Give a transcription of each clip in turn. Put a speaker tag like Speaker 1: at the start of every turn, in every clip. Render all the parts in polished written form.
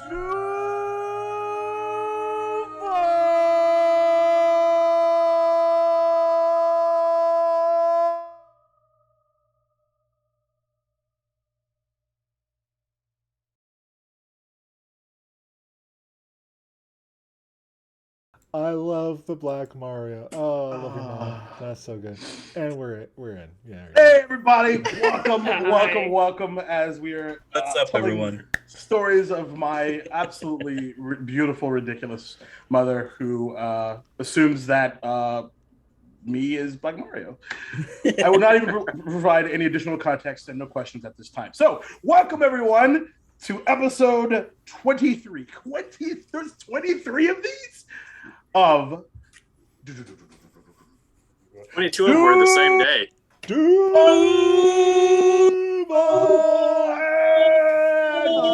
Speaker 1: I love the Black Mario. Oh, I love your mom. That's so good. And we're in. Yeah.
Speaker 2: Hey everybody! Welcome! As we are
Speaker 3: What's up,
Speaker 2: telling
Speaker 3: everyone?
Speaker 2: stories of my absolutely beautiful, ridiculous mother who assumes that me is Black Mario. I will not even provide any additional context and no questions at this time. So, welcome everyone to episode 23. There's 23 of these? Of
Speaker 4: 22 of them were the same day.
Speaker 2: Duval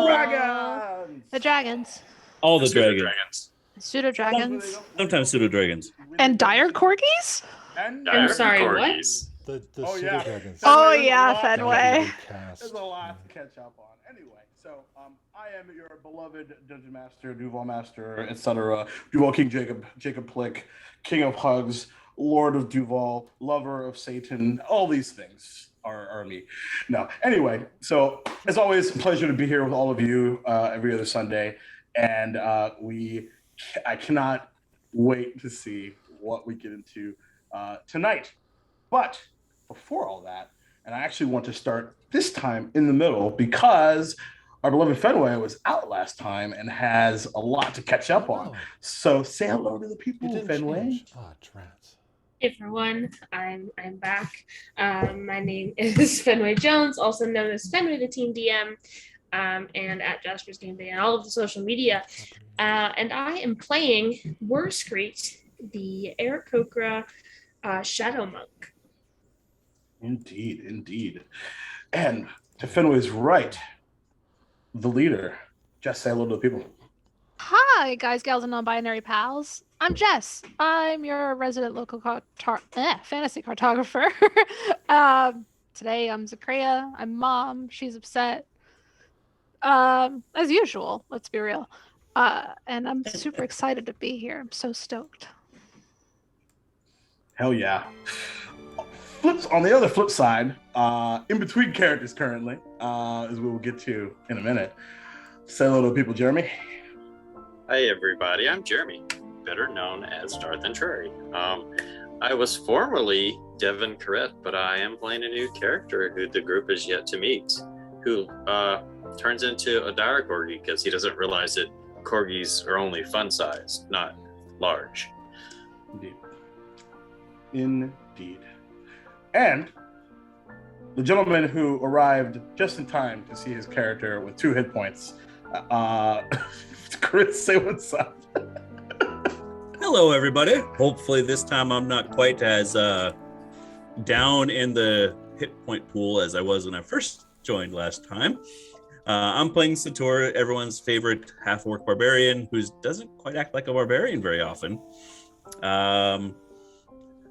Speaker 2: Dragons.
Speaker 5: The dragons.
Speaker 3: All the
Speaker 4: Pseudo-dragons.
Speaker 5: Pseudo dragons.
Speaker 3: Sometimes pseudo dragons.
Speaker 5: And dire corgis?
Speaker 2: And
Speaker 4: Dire
Speaker 6: sorry, what?
Speaker 4: corgis.
Speaker 1: The
Speaker 2: Oh,
Speaker 1: pseudo
Speaker 2: yeah.
Speaker 1: dragons.
Speaker 5: Oh yeah, Fenway.
Speaker 2: There's a lot to catch up on. Anyway, so I am your beloved Dungeon Master, Duval Master, etc. Duval King Jacob Plick, King of Hugs, Lord of Duval, Lover of Satan. All these things are me. No. Anyway, so as always, a pleasure to be here with all of you every other Sunday, and I cannot wait to see what we get into tonight. But before all that, and I actually want to start this time in the middle because our beloved Fenway was out last time and has a lot to catch up on.
Speaker 1: Oh.
Speaker 2: So say hello to the
Speaker 1: You
Speaker 2: people,
Speaker 1: didn't
Speaker 2: Fenway.
Speaker 1: change. Oh, trans.
Speaker 6: Hey everyone, I'm back. My name is Fenway Jones, also known as Fenway the Team DM, and at Jasper's Game Day and all of the social media. And I am playing Worscreet, the Aarakocra Shadow Monk.
Speaker 2: Indeed. And to Fenway's right, the leader. Just say hello to the people.
Speaker 5: Hi, guys, gals, and non-binary pals. I'm Jess. I'm your resident local fantasy cartographer. Today I'm Zakria. I'm mom. She's upset. As usual, let's be real. And I'm super excited to be here. I'm so stoked.
Speaker 2: Hell yeah. On the other flip side, in between characters currently, as we will get to in a minute. Say hello to the people, Jeremy.
Speaker 4: Hey everybody, I'm Jeremy, better known as Darth Entreri. I was formerly Devin Corrett, but I am playing a new character who the group is yet to meet, who turns into a dire corgi because he doesn't realize that corgis are only fun size, not large.
Speaker 2: Indeed. And the gentleman who arrived just in time to see his character with 2 hit points. Chris, say what's up.
Speaker 3: Hello, everybody. Hopefully this time I'm not quite as down in the hit point pool as I was when I first joined last time. I'm playing Sator, everyone's favorite half-orc barbarian who doesn't quite act like a barbarian very often.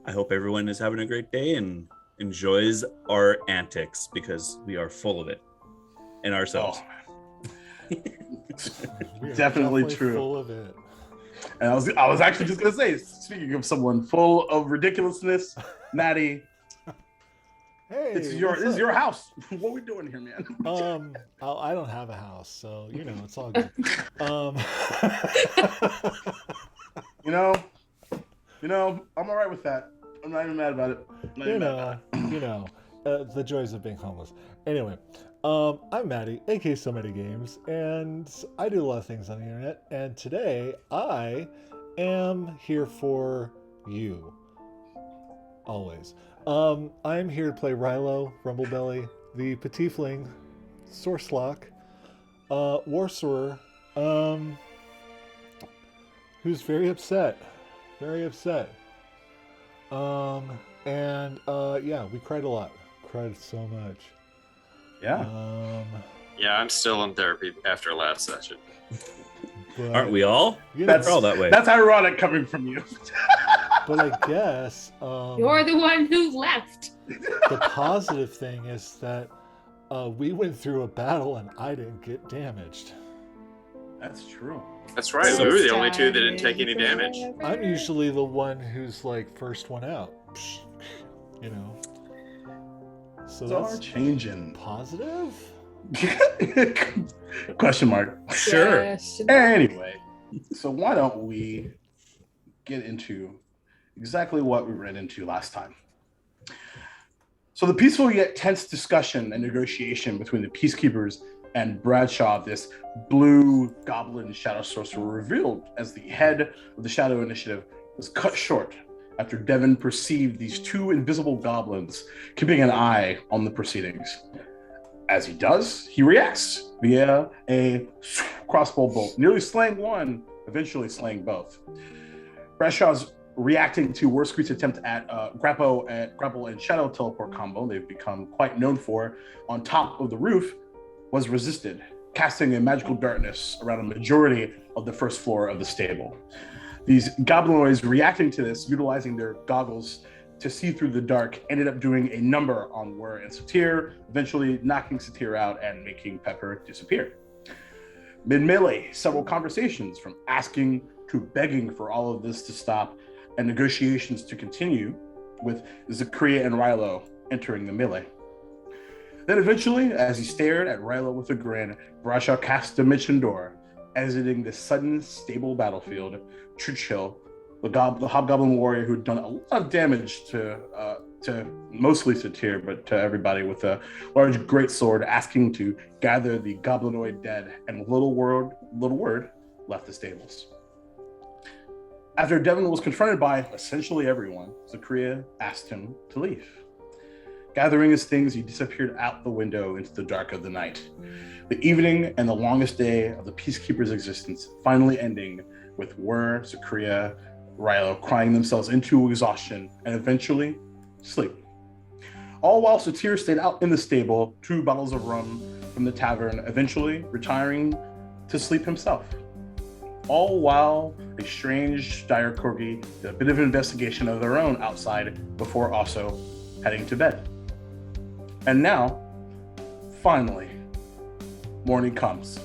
Speaker 3: I hope everyone is having a great day and enjoys our antics because we are full of it and ourselves.
Speaker 2: Definitely true.
Speaker 1: Full of it.
Speaker 2: And I was actually just gonna say, speaking of someone full of ridiculousness, Maddie,
Speaker 1: Hey,
Speaker 2: this is your house. What are we doing here, man?
Speaker 1: I don't have a house, so it's all good.
Speaker 2: I'm all right with that. I'm not even mad about it.
Speaker 1: The joys of being homeless. Anyway, I'm Maddie, aka SoMattyGameZ, and I do a lot of things on the internet. And today I am here for you. Always. I'm here to play Rilo, Rumblebelly, the Petiefling, Sourcelock, Warsawer, who's very upset. Very upset. We cried a lot. Cried so much.
Speaker 2: Yeah.
Speaker 4: Yeah, I'm still in therapy after last session.
Speaker 1: But,
Speaker 3: Aren't we all?
Speaker 2: That's
Speaker 3: We're all that way.
Speaker 2: That's ironic coming from you.
Speaker 1: But I guess
Speaker 6: You're the one who left.
Speaker 1: the positive thing is that we went through a battle and I didn't get damaged.
Speaker 2: That's true.
Speaker 4: That's right.
Speaker 3: So
Speaker 4: We were the only two that didn't take any damage.
Speaker 1: I'm usually the one who's like first one out. You know. So
Speaker 2: Things are
Speaker 1: that's
Speaker 2: changing.
Speaker 1: positive.
Speaker 2: Question mark.
Speaker 3: Sure.
Speaker 6: Yes.
Speaker 2: Anyway, so why don't we get into exactly what we ran into last time? So the peaceful yet tense discussion and negotiation between the peacekeepers and Bradshaw, this blue goblin shadow sorcerer, revealed as the head of the Shadow Initiative, was cut short after Devon perceived these two invisible goblins keeping an eye on the proceedings. As he does, he reacts via a crossbow bolt, nearly slaying one, eventually slaying both. Bradshaw's reacting to Warscreet's attempt at grapple and shadow teleport combo they've become quite known for on top of the roof was resisted, casting a magical darkness around a majority of the first floor of the stable. These goblinoids reacting to this, utilizing their goggles to see through the dark, ended up doing a number on Wur and Satir, eventually knocking Satir out and making Pepper disappear. Mid-melee, several conversations from asking to begging for all of this to stop and negotiations to continue, with Zakria and Rilo entering the melee. Then eventually, as he stared at Rilo with a grin, Bradshaw cast Dimension Door, exiting the sudden stable battlefield. Churchill, the hobgoblin warrior who had done a lot of damage to mostly Satir, but to everybody, with a large greatsword, asking to gather the goblinoid dead, and with little word left the stables. After Devon was confronted by essentially everyone, Zakria asked him to leave. Gathering his things, he disappeared out the window into the dark of the night. The evening and the longest day of the Peacekeeper's existence finally ending with Wur, Zakria, Rilo crying themselves into exhaustion and eventually sleep. All while Satir stayed out in the stable, 2 bottles of rum from the tavern, eventually retiring to sleep himself. All while a strange dire corgi did a bit of investigation of their own outside before also heading to bed. And now, finally, morning comes.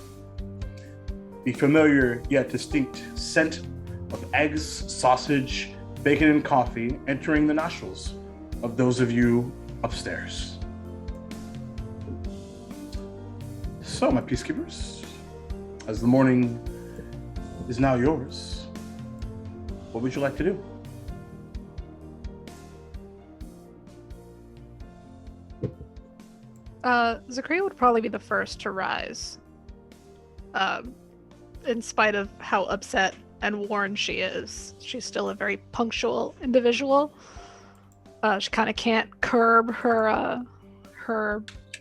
Speaker 2: The familiar yet distinct scent of eggs, sausage, bacon, and coffee entering the nostrils of those of you upstairs. So, my peacekeepers, as the morning is now yours, what would you like to do?
Speaker 5: Zakria would probably be the first to rise. In spite of how upset and worn she is, she's still a very punctual individual. She kind of can't curb her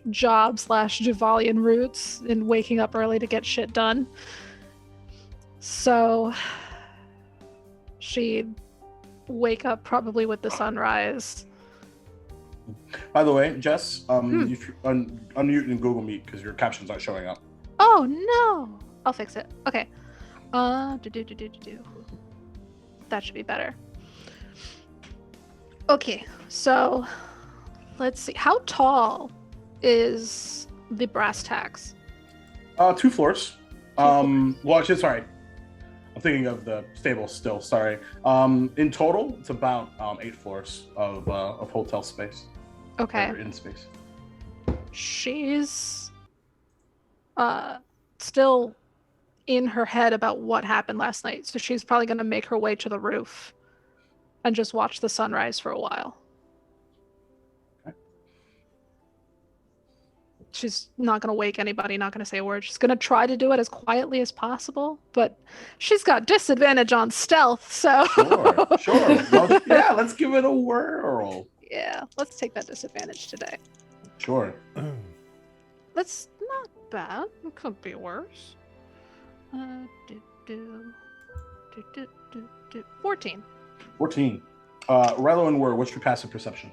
Speaker 5: job / Duvalian roots in waking up early to get shit done. So she'd wake up probably with the sunrise.
Speaker 2: By the way, Jess, you should unmute in Google Meet because your captions aren't showing up.
Speaker 5: Oh no! I'll fix it. Okay. That should be better. Okay, so let's see. How tall is the brass tacks?
Speaker 2: 2 floors. Well, actually, sorry. I'm thinking of the stable still. Sorry. In total, it's about 8 floors of hotel space.
Speaker 5: Okay.
Speaker 2: Or in space.
Speaker 5: She's still in her head about what happened last night, so she's probably going to make her way to the roof and just watch the sunrise for a while.
Speaker 2: Okay.
Speaker 5: She's not going to wake anybody, not going to say a word. She's going to try to do it as quietly as possible, but she's got disadvantage on stealth, so...
Speaker 2: Sure. Well, yeah, let's give it a whirl.
Speaker 5: Yeah, let's take that disadvantage today.
Speaker 2: Sure.
Speaker 5: That's not bad. It could be worse. 14.
Speaker 2: 14. Rilo and Wur, what's your passive perception?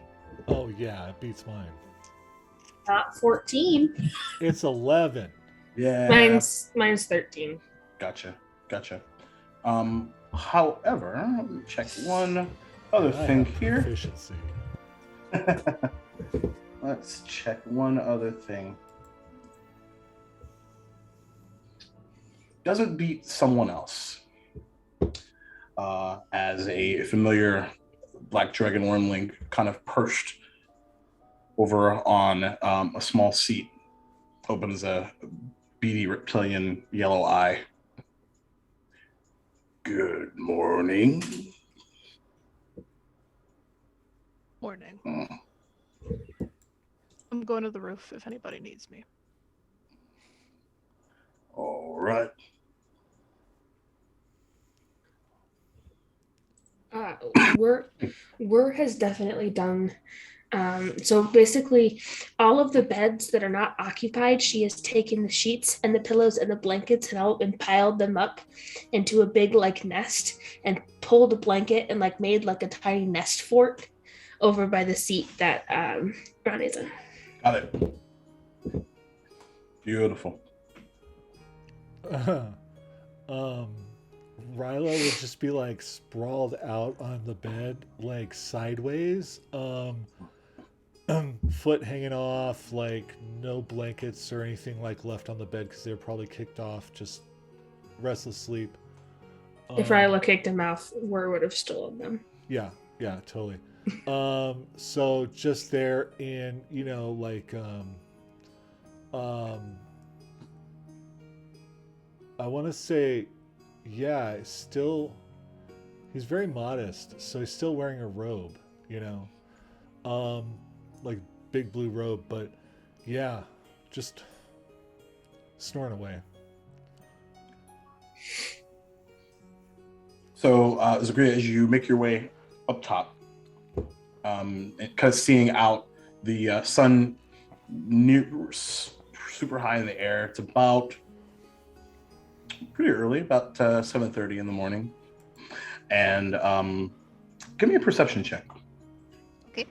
Speaker 1: Oh yeah, it beats mine.
Speaker 6: 14.
Speaker 1: It's 11.
Speaker 2: Yeah.
Speaker 6: Mine's 13.
Speaker 2: Gotcha. However, let me check one other thing here.
Speaker 1: Efficiency.
Speaker 2: Let's check one other thing. doesn't beat someone else. As a familiar black dragon wormling kind of perched over on a small seat, opens a beady reptilian yellow eye. Good morning.
Speaker 5: Morning. I'm going to the roof if anybody needs me.
Speaker 2: All right.
Speaker 6: Wur has definitely done. So basically, all of the beds that are not occupied, she has taken the sheets and the pillows and the blankets and all and piled them up into a big like nest and pulled a blanket and like made like a tiny nest fort over by the seat that Ronnie's in.
Speaker 2: Got it. Beautiful.
Speaker 1: Ryla would just be like sprawled out on the bed, like sideways, foot hanging off, like no blankets or anything like left on the bed because they were probably kicked off, just restless sleep.
Speaker 6: If Ryla kicked him out, Wur would have stolen them.
Speaker 1: Yeah, totally. So just there in, like, I want to say, yeah, he's very modest, so he's still wearing a robe, like big blue robe, but yeah, just snoring away.
Speaker 2: So, Zagria, as you make your way up top, kind of seeing out the sun super high in the air. It's about pretty early, about 7:30 in the morning. And give me a perception check.
Speaker 5: Okay.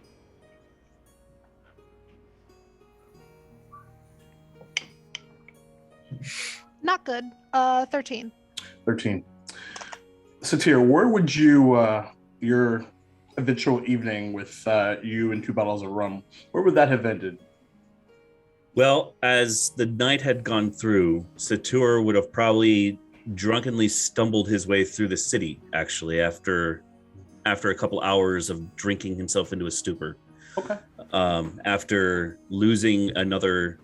Speaker 5: Not good. 13.
Speaker 2: 13. Satir, where would you, your eventual evening with you and 2 bottles of rum, where would that have ended?
Speaker 3: Well, as the night had gone through, Satur would have probably drunkenly stumbled his way through the city, actually, after a couple hours of drinking himself into a stupor.
Speaker 2: Okay.
Speaker 3: After losing another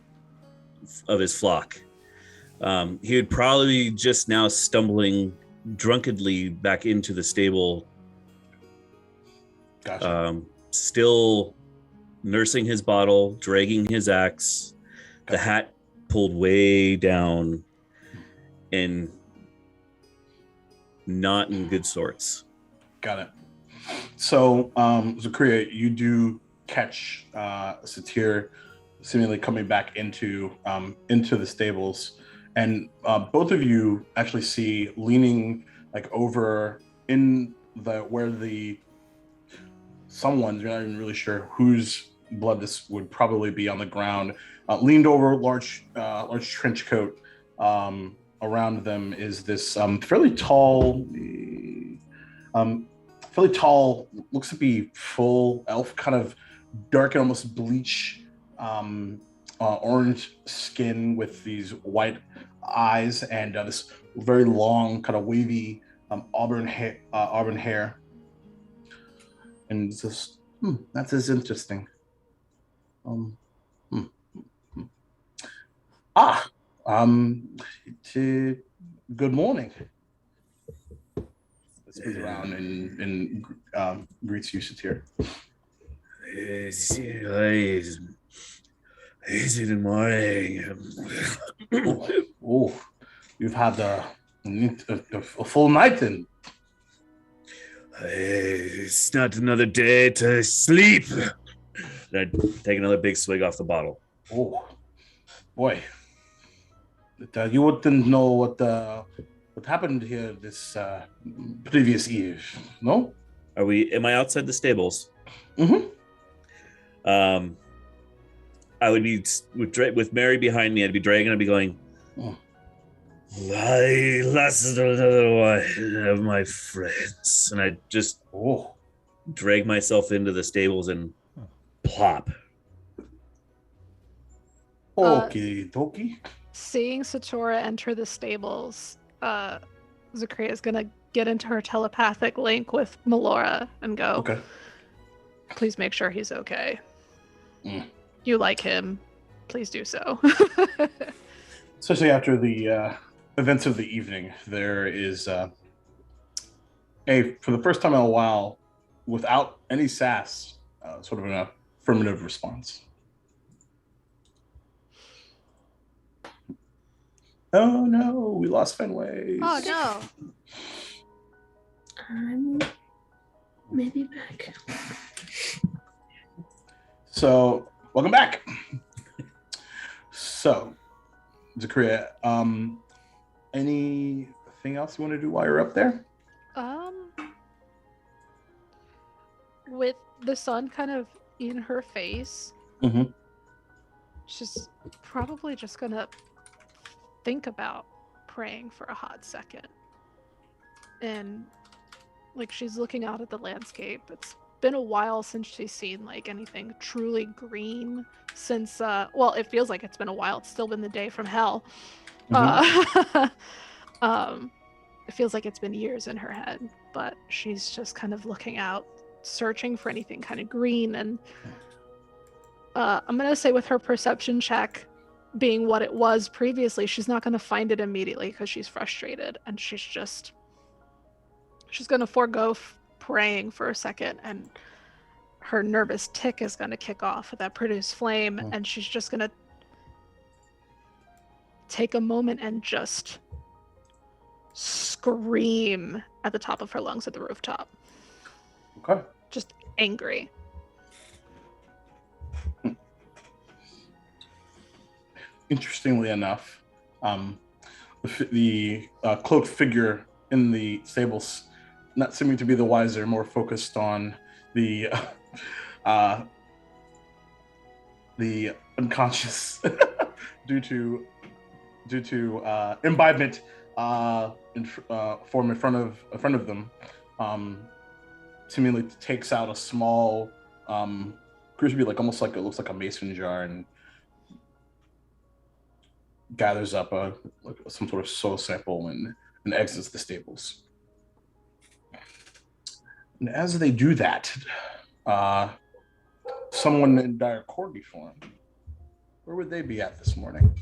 Speaker 3: of his flock. He would probably just now stumbling drunkenly back into the stable.
Speaker 2: Gotcha.
Speaker 3: Still nursing his bottle, dragging his axe, the hat pulled way down, and not in good sorts.
Speaker 2: Got it. So, Zakaria, you do catch Satir seemingly coming back into the stables, and both of you actually see leaning like over in the where the someone's, you're not even really sure whose blood this would probably be, on the ground, leaned over, large trench coat. Around them is this fairly tall, looks to be full elf, kind of dark and almost bleach orange skin with these white eyes, and this very long, kind of wavy auburn hair. And it's just, that is interesting. Good morning. Spins around and greets you, Satir.
Speaker 3: Good morning.
Speaker 2: Oh, you've had a full night then.
Speaker 3: It's not another day to sleep. I take another big swig off the bottle.
Speaker 2: Oh, boy. You wouldn't know what happened here this previous eve, no?
Speaker 3: Am I outside the stables?
Speaker 2: Mm-hmm.
Speaker 3: I would be with Mary behind me. I'd be dragging. I'd be going, I lost another one of my friends, and I'd just drag myself into the stables and plop.
Speaker 2: Okie dokie.
Speaker 5: seeing Satora enter the stables, Zakria is gonna get into her telepathic link with Melora and go,
Speaker 2: Okay.
Speaker 5: please make sure he's okay.
Speaker 2: Mm.
Speaker 5: You like him. Please do so.
Speaker 2: Especially after the events of the evening, there is for the first time in a while, without any sass, sort of an affirmative response. Oh no, we lost Fenway.
Speaker 5: Oh no.
Speaker 6: Maybe back.
Speaker 2: So, welcome back. So, Zakria, anything else you want to do while you're up there?
Speaker 5: With the sun kind of in her face, she's probably just gonna think about praying for a hot second. And like she's looking out at the landscape. It's been a while since she's seen like anything truly green since well, it feels like it's been a while. It's still been the day from hell. It feels like it's been years in her head, but she's just kind of looking out, searching for anything kind of green. And I'm gonna say with her perception check being what it was previously, she's not gonna find it immediately because she's frustrated, and she's gonna forego praying for a second, and her nervous tick is gonna kick off with that produce flame, and she's just gonna take a moment and just scream at the top of her lungs at the rooftop.
Speaker 2: Okay.
Speaker 5: Just angry.
Speaker 2: Interestingly enough, the cloaked figure in the stables, not seeming to be the wiser, more focused on the unconscious due to imbibement form in front of them, seemingly takes out a small, appears to be like almost like it looks like a mason jar, and gathers up some sort of soil sample and exits the stables. And as they do that, someone in dire corgi form, where would they be at this morning?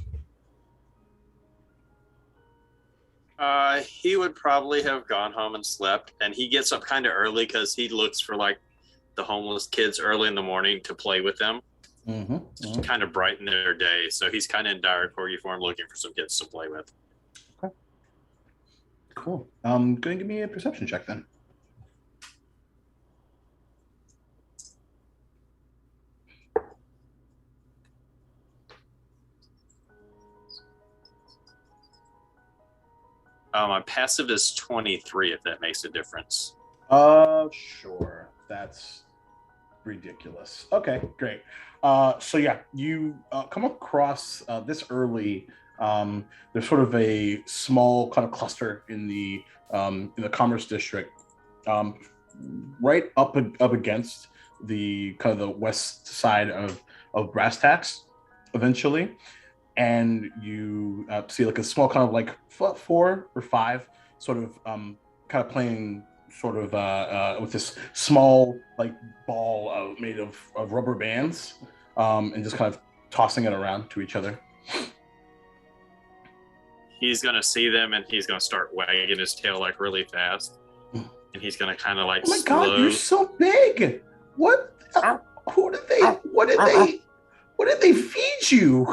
Speaker 4: He would probably have gone home and slept, and he gets up kind of early because he looks for like the homeless kids early in the morning to play with them. Kind of brighten their day. So he's kind of in dire corgi form looking for some kids to play with.
Speaker 2: Okay. Cool. Go ahead and give me a perception check then.
Speaker 4: My passive is 23, if that makes a difference.
Speaker 2: Sure. That's ridiculous. Okay, great. So yeah, you come across this early. There's sort of a small kind of cluster in the commerce district, right up against the kind of the west side of Brass Tacks, eventually. And you see like a small kind of like 4 or 5 sort of kind of playing sort of with this small like ball made of rubber bands, and just kind of tossing it around to each other.
Speaker 4: He's gonna see them and he's gonna start wagging his tail like really fast, and he's gonna kind of like.
Speaker 2: Oh my God, you're so big! What? Who did they? What did they feed you?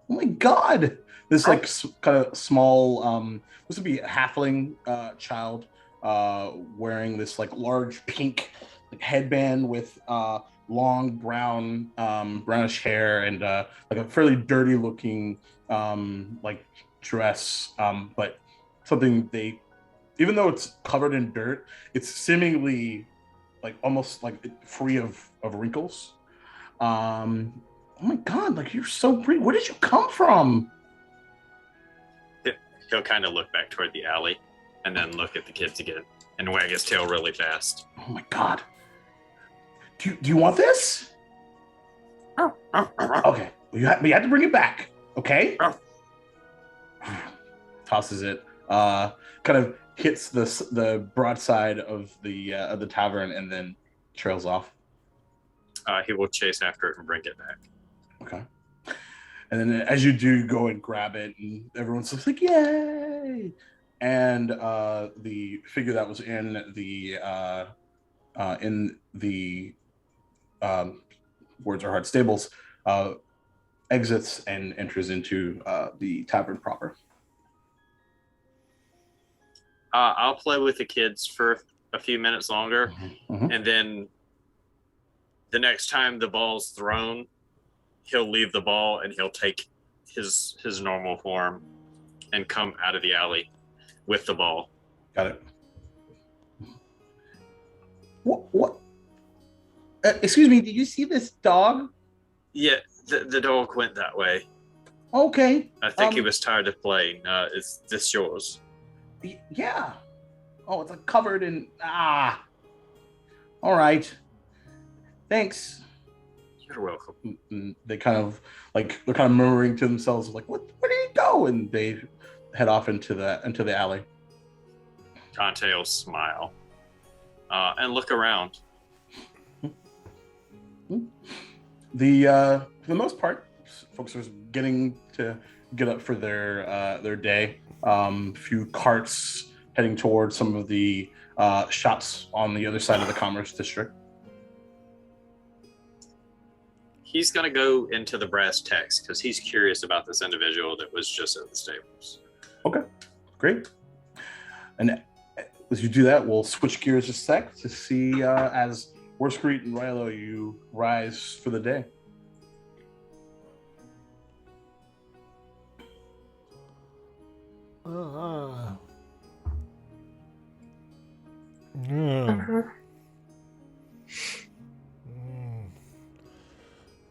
Speaker 2: Oh my God! This like kind of small. This would be a halfling child wearing this like large pink like headband with long brownish hair and like a fairly dirty looking like dress, but something even though it's covered in dirt, it's seemingly like almost like free of wrinkles. Oh my God, like you're so pretty. Where did you come from?
Speaker 4: He'll kind of look back toward the alley and then look at the kids again and wag his tail really fast.
Speaker 2: Oh my God. Do you want this? Okay. You have to bring it back. Okay. Tosses it. Kind of hits the broadside of the tavern and then trails off.
Speaker 4: He will chase after it and bring it back.
Speaker 2: Okay. And then as you do, go and grab it, and everyone's just like, "Yay!" And the figure that was in the Words Are Hard stables exits and enters into the tavern proper.
Speaker 4: I'll play with the kids for a few minutes longer, and then the next time the ball's thrown, he'll leave the ball and he'll take his normal form and come out of the alley with the ball.
Speaker 2: Got it. What? Excuse me, did you see this dog?
Speaker 4: Yeah, the dog went that way.
Speaker 2: Okay.
Speaker 4: I think he was tired of playing. Is this yours?
Speaker 2: Yeah. Oh, it's like covered in all right. Thanks.
Speaker 4: You're welcome.
Speaker 2: And they kind of they're kind of murmuring to themselves like, where did he go? And they head off into the alley.
Speaker 4: Dante will smile and look around.
Speaker 2: For the most part, folks are getting to get up for their day. Few carts heading towards some of the shops on the other side of the commerce district.
Speaker 4: He's going to go into the brass tacks because he's curious about this individual that was just at the stables.
Speaker 2: Okay, great. And as you do that, we'll switch gears a sec to see as Worscreet and Rilo, you rise for the day.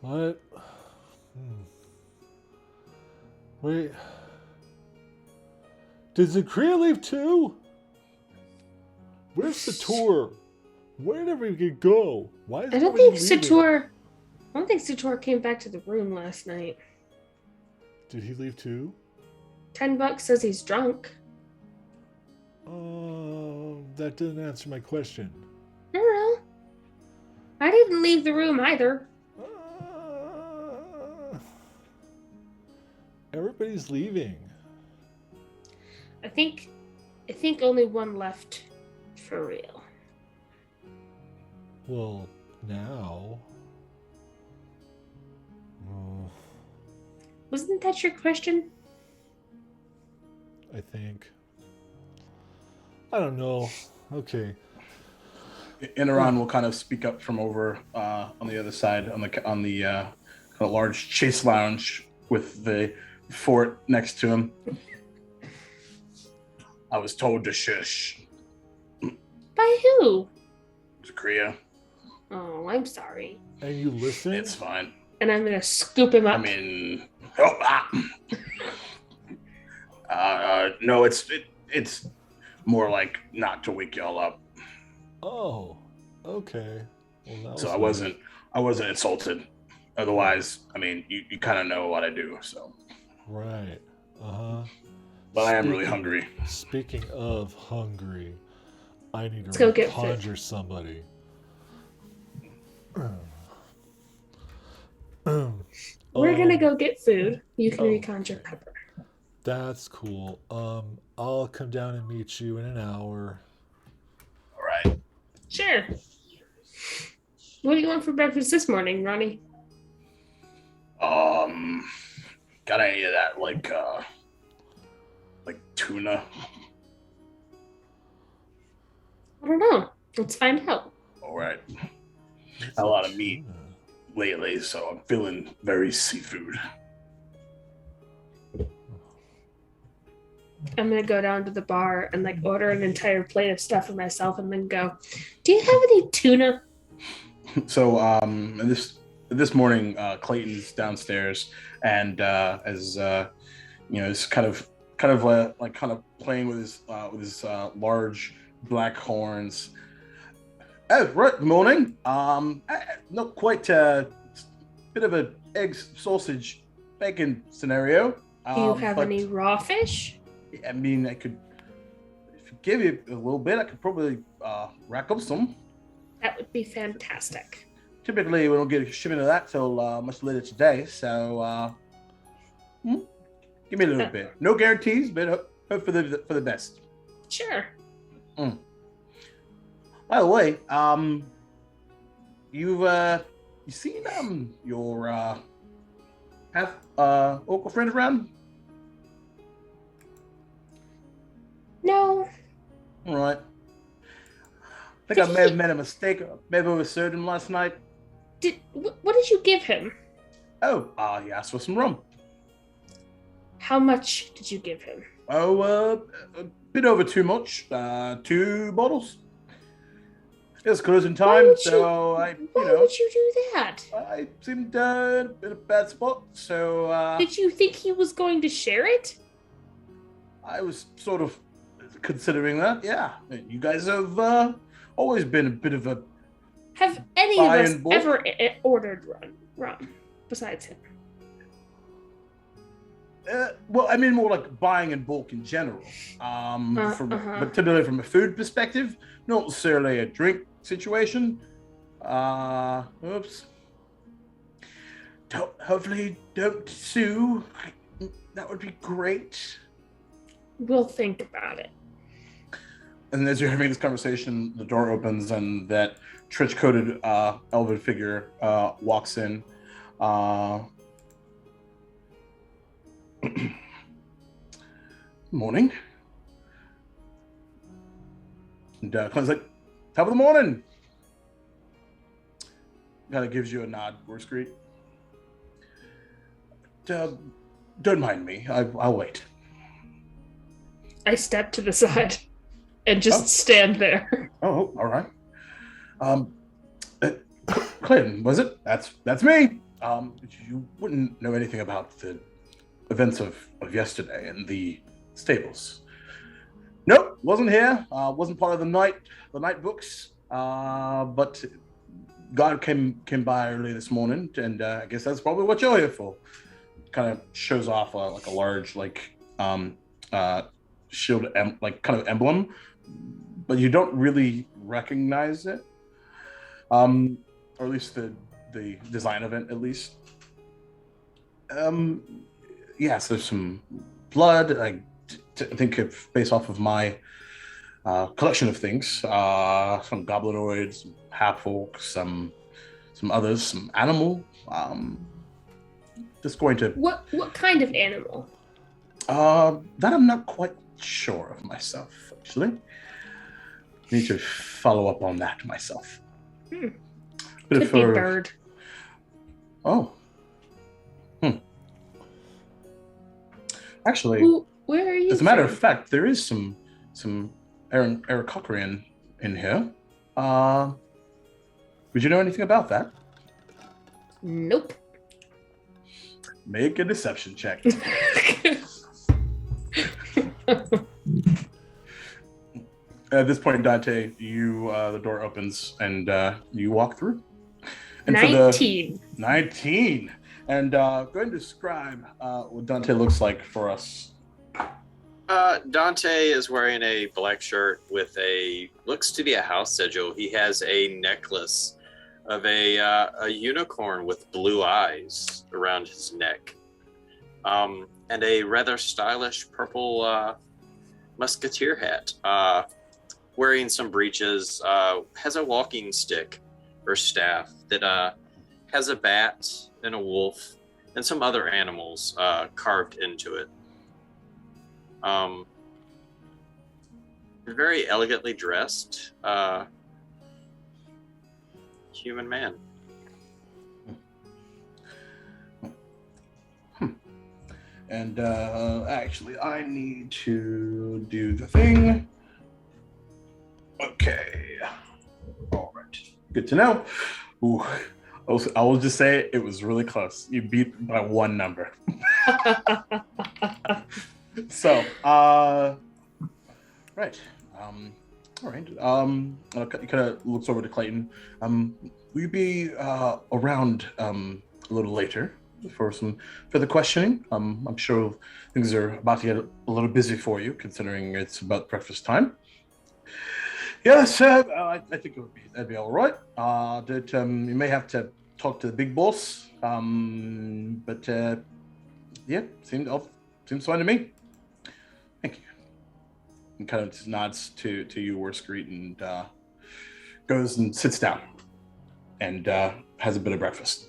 Speaker 1: What? Wait. Did Zakria leave too? Where's the tour? Where did everybody go? Why is
Speaker 6: I don't think Sator came back to the room last night.
Speaker 1: Did he leave too?
Speaker 6: $10 says he's drunk.
Speaker 1: That didn't answer my question.
Speaker 6: No. I didn't leave the room either.
Speaker 1: Everybody's leaving.
Speaker 6: I think only one left for real.
Speaker 1: Well, now. Oh,
Speaker 6: Wasn't that your question?
Speaker 1: I think. I don't know. Okay.
Speaker 2: Inaran will kind of speak up from over on the other side on the kind of large chase lounge with the fort next to him. I was told to shush.
Speaker 6: By who?
Speaker 2: Zakria.
Speaker 6: Oh, I'm sorry.
Speaker 1: And you listen?
Speaker 2: It's fine.
Speaker 6: And I'm gonna scoop him up.
Speaker 2: I mean, no, it's more like not to wake y'all up.
Speaker 1: Oh, okay. Well,
Speaker 2: So I wasn't insulted. Otherwise, I mean, you kind of know what I do, so.
Speaker 1: Right. Uh-huh.
Speaker 2: But I am really hungry.
Speaker 1: Speaking of hungry, I need
Speaker 6: Let's
Speaker 1: to
Speaker 6: go get
Speaker 1: conjure somebody.
Speaker 6: We're gonna go get food. You can reconjure Pepper.
Speaker 1: That's cool. I'll come down and meet you in an hour.
Speaker 2: All right.
Speaker 6: Sure. What do you want for breakfast this morning, Ronnie?
Speaker 2: Got any of that like tuna?
Speaker 6: I don't know. Let's find out.
Speaker 2: All right. A lot of meat lately, so I'm feeling very seafood.
Speaker 6: I'm gonna go down to the bar and order an entire plate of stuff for myself, and then go. Do you have any tuna?
Speaker 2: So this morning, Clayton's downstairs, and as is kind of playing with his large black horns. Oh, right, morning. Not quite bit of a egg sausage bacon scenario.
Speaker 6: Do you have
Speaker 2: but,
Speaker 6: any raw fish?
Speaker 2: I mean, I could, if you give you a little bit, I could probably rack up some.
Speaker 6: That would be fantastic.
Speaker 2: Typically, we don't get a shipment of that till much later today, so give me a little bit. No guarantees, but hope for the best.
Speaker 6: Sure.
Speaker 2: By the way, you seen your half local friend around?
Speaker 6: No.
Speaker 2: All right. I think I may have made a mistake. Maybe I overserved him last night.
Speaker 6: What did you give him?
Speaker 2: Oh, he asked for some rum.
Speaker 6: How much did you give him?
Speaker 2: Oh, a bit over too much. 2 bottles. It was closing time, so
Speaker 6: why would you do that?
Speaker 2: I seemed in a bad spot, so
Speaker 6: Did you think he was going to share it?
Speaker 2: I was sort of considering that. Yeah, you guys have always been a bit of a.
Speaker 6: Have any of us ever ordered rum besides him?
Speaker 2: Well, I mean more like buying in bulk in general. But typically from a food perspective, not necessarily a drink situation. Oops. Hopefully don't sue. That would be great.
Speaker 6: We'll think about it.
Speaker 2: And as you're having this conversation, the door opens and that trench-coated elven figure walks in. Morning. And Clint's like, top of the morning. Kind of gives you a nod, works great. Don't mind me. I'll wait.
Speaker 6: I step to the side and just stand there.
Speaker 2: Oh, all right. Clinton, was it? That's me. You wouldn't know anything about the events of yesterday in the stables. Nope, wasn't here. Wasn't part of the night books. But God came by early this morning, and I guess that's probably what you're here for. Kind of shows off like a large shield kind of emblem, but you don't really recognize it, or at least the design of it, at least. Yes, there's some blood. I think it's based off of my collection of things. Some goblinoids, some half-orcs, some others, some animal. Just going to.
Speaker 6: What kind of animal?
Speaker 2: That I'm not quite sure of myself, actually. Need to follow up on that myself.
Speaker 6: Could be bird.
Speaker 2: Oh. Actually,
Speaker 6: where are you?
Speaker 2: As a matter of fact, there is some Aarakocra in here. Would you know anything about that?
Speaker 6: Nope.
Speaker 2: Make a deception check. At this point, Dante, the door opens and you walk through. And
Speaker 6: 19.
Speaker 2: 19. And go ahead and describe what Dante looks like for us.
Speaker 4: Dante is wearing a black shirt with looks to be a house sigil. He has a necklace of a unicorn with blue eyes around his neck, and a rather stylish purple musketeer hat. Wearing some breeches, has a walking stick or staff that has a bat and a wolf and some other animals carved into it. Very elegantly dressed human man.
Speaker 2: And actually, I need to do the thing. Okay. All right. Good to know. Ooh. I will just say it was really close. You beat by 1 number. So, right. All right. He kind of looks over to Clayton. Will you be around a little later? for some further questioning. I'm sure things are about to get a little busy for you, considering it's about breakfast time. Yes, I think that'd be all right. That you may have to talk to the big boss, but yeah, seems fine to me. Thank you. And kind of just nods to you, Worskreet, and goes and sits down and has a bit of breakfast.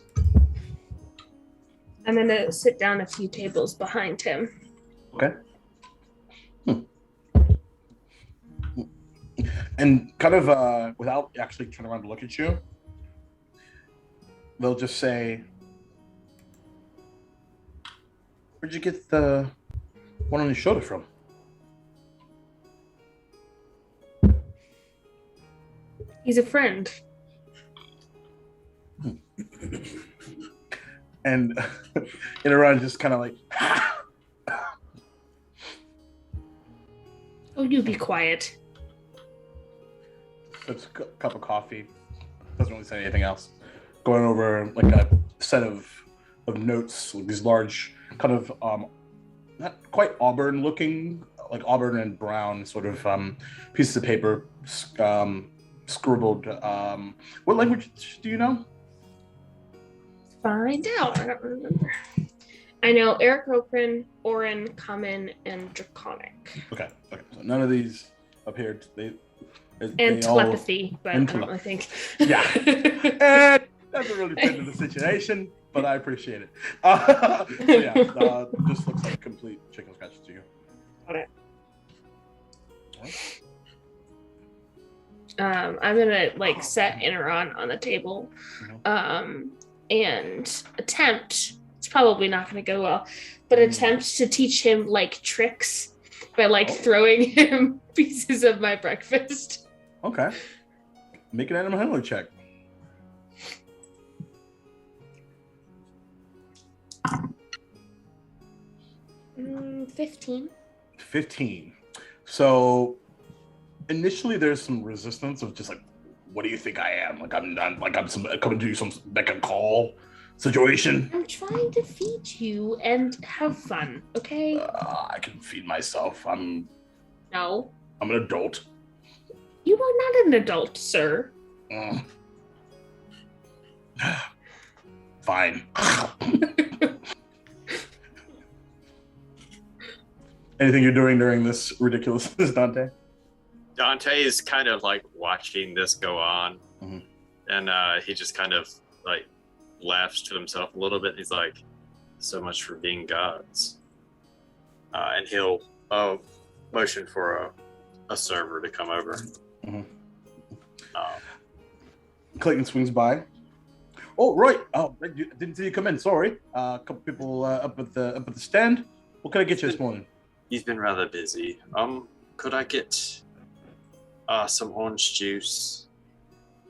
Speaker 6: I'm gonna sit down a few tables behind him.
Speaker 2: Okay. And kind of without actually turning around to look at you, they'll just say, "Where'd you get the one on your shoulder from?"
Speaker 6: He's a friend.
Speaker 2: And Inaran just kind of like,
Speaker 6: Oh, you be quiet.
Speaker 2: sips a cup of coffee, doesn't really say anything else. Going over like a set of notes, like these large kind of not quite auburn looking, like auburn and brown sort of pieces of paper, scribbled. What language do you know?
Speaker 6: Find out. I don't remember. I know Aarakocran, Orin, Common, and Draconic.
Speaker 2: Okay. So none of these appeared. They
Speaker 6: And telepathy, but I don't really think.
Speaker 2: Yeah. And doesn't really fit into the situation, but I appreciate it. Just looks like complete chicken scratch to you.
Speaker 6: Got it.
Speaker 2: All right.
Speaker 6: I'm gonna set Inaran on the table, and attempt. It's probably not gonna go well, but attempt to teach him tricks by throwing him pieces of my breakfast.
Speaker 2: Okay. Make an animal handling check.
Speaker 6: Mm, 15.
Speaker 2: 15. So initially there's some resistance of just what do you think I am? I'm coming to do some a call situation.
Speaker 6: I'm trying to feed you and have fun, okay?
Speaker 2: I can feed myself. I'm
Speaker 6: No.
Speaker 2: an adult.
Speaker 6: You are not an adult, sir.
Speaker 2: Fine. Anything you're doing during this ridiculousness, Dante?
Speaker 4: Dante is kind of watching this go on, and he just kind of laughs to himself a little bit. And he's like, "So much for being gods," and he'll motion for a server to come over.
Speaker 2: Clayton swings by. Oh, right. Oh, I didn't see you come in. Sorry. A couple people up at the stand. What can I get you this morning?
Speaker 4: He's been rather busy. Could I get some orange juice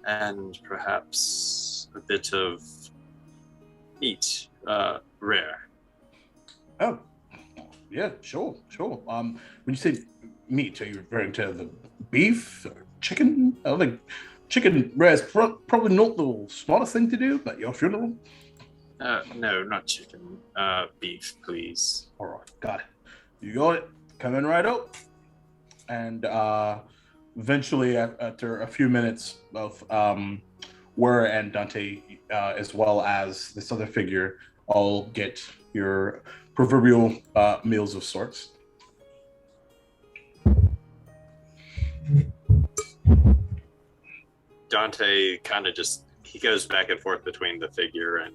Speaker 4: and perhaps a bit of meat, rare?
Speaker 2: Oh, yeah, sure. When you say meat, are you referring to the beef or chicken? I don't think chicken rare is probably not the smartest thing to do at your funeral.
Speaker 4: No, not chicken. Beef, please.
Speaker 2: All right, got it. You got it. Come in right up. And eventually, after a few minutes of Wur and Dante, as well as this other figure, all get your proverbial meals of sorts.
Speaker 4: Dante kind of he goes back and forth between the figure and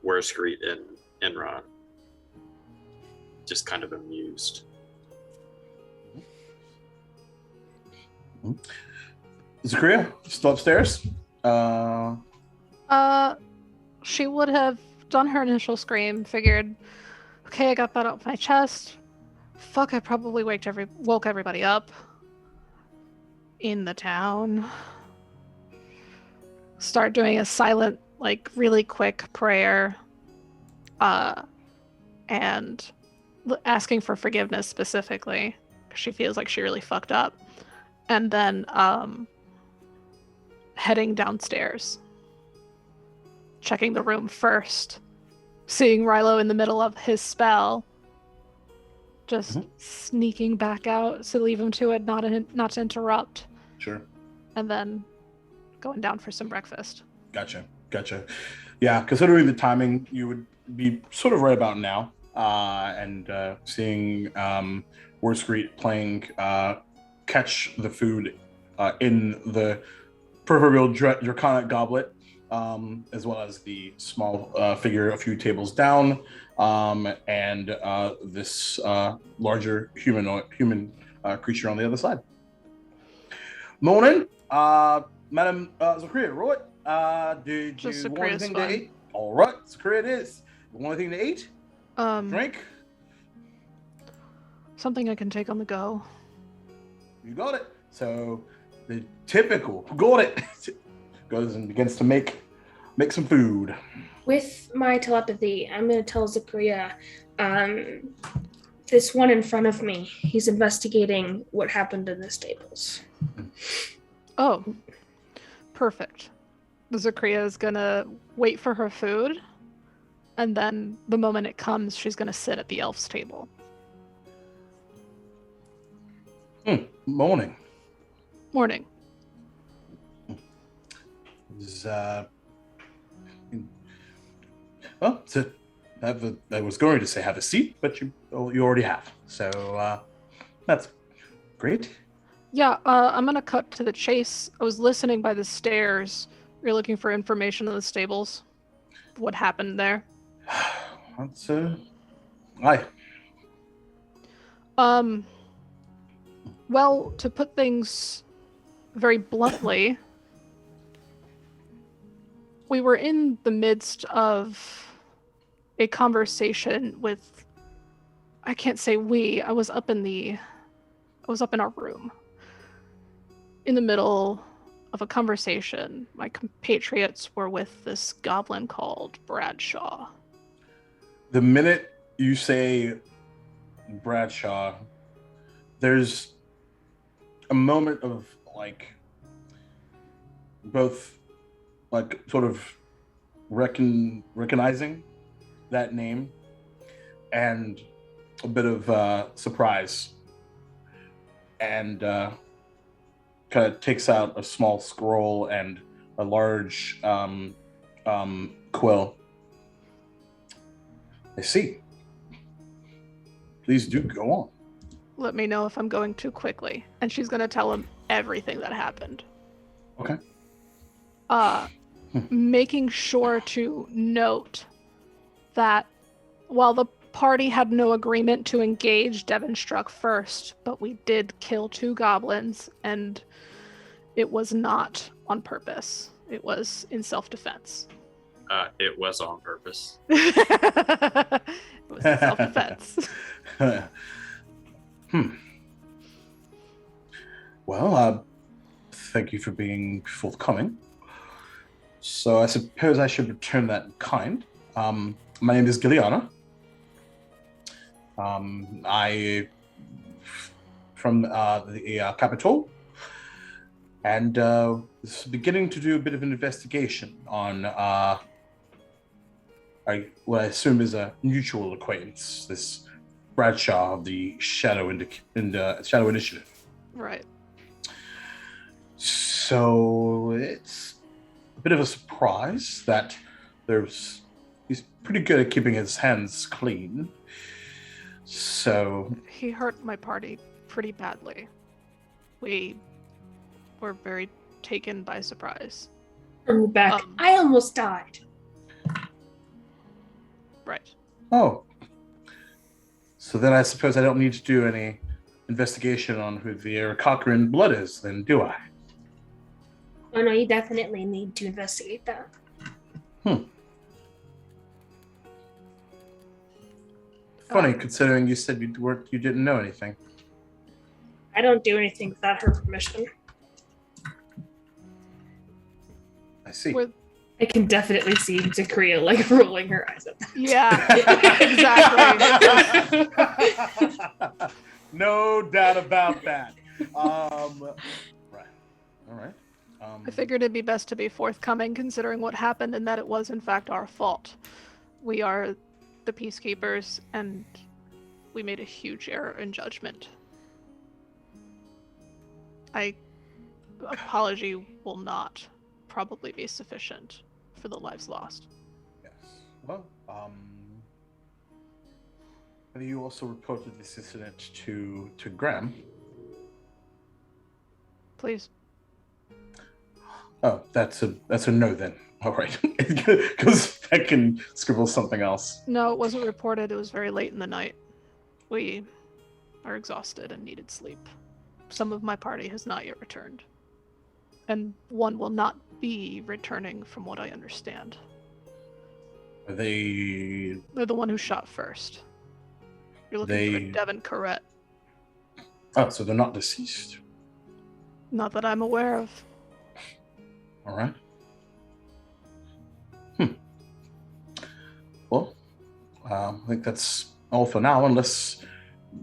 Speaker 4: Worskreet and Enron. Just kind of amused.
Speaker 2: Zakaria, still upstairs?
Speaker 5: She would have done her initial scream, figured, okay, I got that off my chest. Fuck, I probably woke everybody up in the town. Start doing a silent, really quick prayer, and asking for forgiveness specifically, because she feels like she really fucked up. And then heading downstairs, checking the room first, seeing Rilo in the middle of his spell, just sneaking back out to leave him to it, not to interrupt,
Speaker 2: Sure.
Speaker 5: and then going down for some breakfast.
Speaker 2: Gotcha. Yeah, considering the timing, you would be sort of right about now, and seeing Worscreet playing Catch the Food in the proverbial draconic goblet, as well as the small figure a few tables down, and this larger human creature on the other side. Morning, Madam Zachariah, right? Did
Speaker 5: Just
Speaker 2: you want
Speaker 5: Zachariah's
Speaker 2: anything
Speaker 5: fine.
Speaker 2: to eat? All right, Zachariah it is. You want anything to eat? Drink?
Speaker 5: Something I can take on the go.
Speaker 2: You got it. So the typical got it goes and begins to make some food.
Speaker 6: With my telepathy, I'm going to tell Zachariah, this one in front of me, he's investigating what happened in the stables.
Speaker 5: Oh, perfect. Zachariah is gonna wait for her food, and then the moment it comes, she's gonna sit at the elf's table.
Speaker 2: Morning.
Speaker 5: Morning.
Speaker 2: I was going to say have a seat, but you already have. So that's great.
Speaker 5: Yeah, I'm gonna cut to the chase. I was listening by the stairs. You're looking for information on the stables. What happened there?
Speaker 2: That's aye.
Speaker 5: Well, to put things very bluntly, we were in the midst of a conversation with, I can't say we, I was up in our room. In the middle of a conversation, my compatriots were with this goblin called Bradshaw.
Speaker 2: The minute you say Bradshaw, there's a moment of both sort of recognizing that name and a bit of surprise, and kind of takes out a small scroll and a large quill. I see. Please do go on.
Speaker 5: Let me know if I'm going too quickly. And she's going to tell him everything that happened.
Speaker 2: Okay.
Speaker 5: Making sure to note that while the party had no agreement to engage, Devon struck first, but we did kill 2 goblins, and it was not on purpose. It was in self-defense.
Speaker 4: It was on purpose.
Speaker 5: It was in self-defense.
Speaker 2: Well, thank you for being forthcoming. So I suppose I should return that in kind. My name is Giliana. I from the capital, and was beginning to do a bit of an investigation on what I assume is a mutual acquaintance, this Bradshaw of the Shadow Initiative.
Speaker 5: Right.
Speaker 2: So it's a bit of a surprise that he's pretty good at keeping his hands clean. So
Speaker 5: He hurt my party pretty badly. We were very taken by surprise.
Speaker 6: From the back, I almost died.
Speaker 5: Right.
Speaker 2: Oh. So then I suppose I don't need to do any investigation on who the Cochrane blood is, then, do I?
Speaker 6: Oh no, you definitely need to investigate that.
Speaker 2: Funny, considering you said you didn't know anything.
Speaker 6: I don't do anything without her permission.
Speaker 2: I see.
Speaker 6: I can definitely see Zachariah rolling her eyes at that.
Speaker 5: Yeah, exactly.
Speaker 2: No doubt about that. Right. All right.
Speaker 5: I figured it'd be best to be forthcoming considering what happened and that it was in fact our fault. We are the peacekeepers, and we made a huge error in judgment. Apology will not probably be sufficient for the lives lost.
Speaker 2: Yes. Well, have you also reported this incident to Graham?
Speaker 5: Please.
Speaker 2: Oh, that's a no then. All right, because I can scribble something else.
Speaker 5: No, it wasn't reported. It was very late in the night. We are exhausted and needed sleep. Some of my party has not yet returned. And one will not be returning from what I understand.
Speaker 2: Are they...
Speaker 5: They're the one who shot first. You're looking for Devin Corrett.
Speaker 2: Oh, so they're not deceased.
Speaker 5: Not that I'm aware of.
Speaker 2: All right. Well, I think that's all for now, unless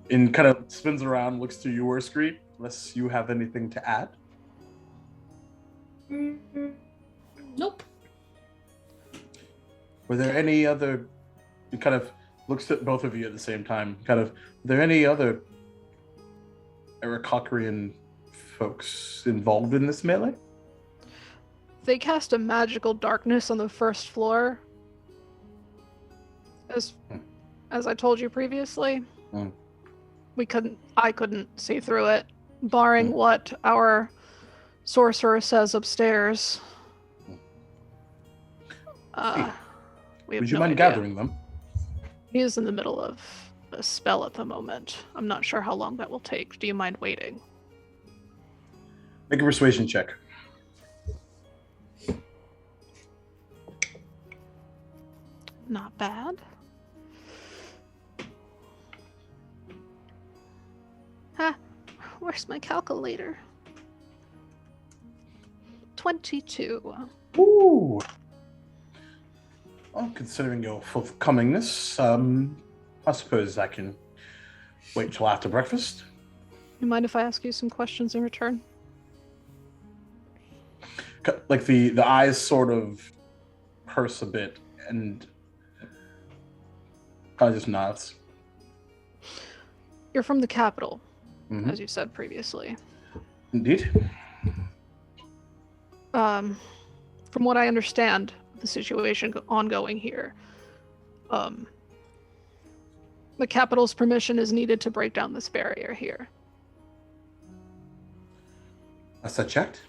Speaker 2: in kind of spins around, looks to your screen, unless you have anything to add.
Speaker 6: Nope.
Speaker 2: Were there any other, it kind of looks at both of you at the same time, kind of, were there any other Arakockeran folks involved in this melee?
Speaker 5: They cast a magical darkness on the first floor. As I told you previously, I couldn't see through it, barring what our sorcerer says upstairs.
Speaker 2: Would you mind gathering them?
Speaker 5: He is in the middle of a spell at the moment. I'm not sure how long that will take. Do you mind waiting?
Speaker 2: Make a persuasion check.
Speaker 5: Not bad. Where's my calculator? 22.
Speaker 2: Ooh. Well, considering your forthcomingness, I suppose I can wait till after breakfast.
Speaker 5: You mind if I ask you some questions in return?
Speaker 2: Like the eyes sort of purse a bit and kind of just nods.
Speaker 5: You're from the capital, as you said previously.
Speaker 2: Indeed.
Speaker 5: From what I understand, the situation ongoing here, the capital's permission is needed to break down this barrier here.
Speaker 2: Has that checked?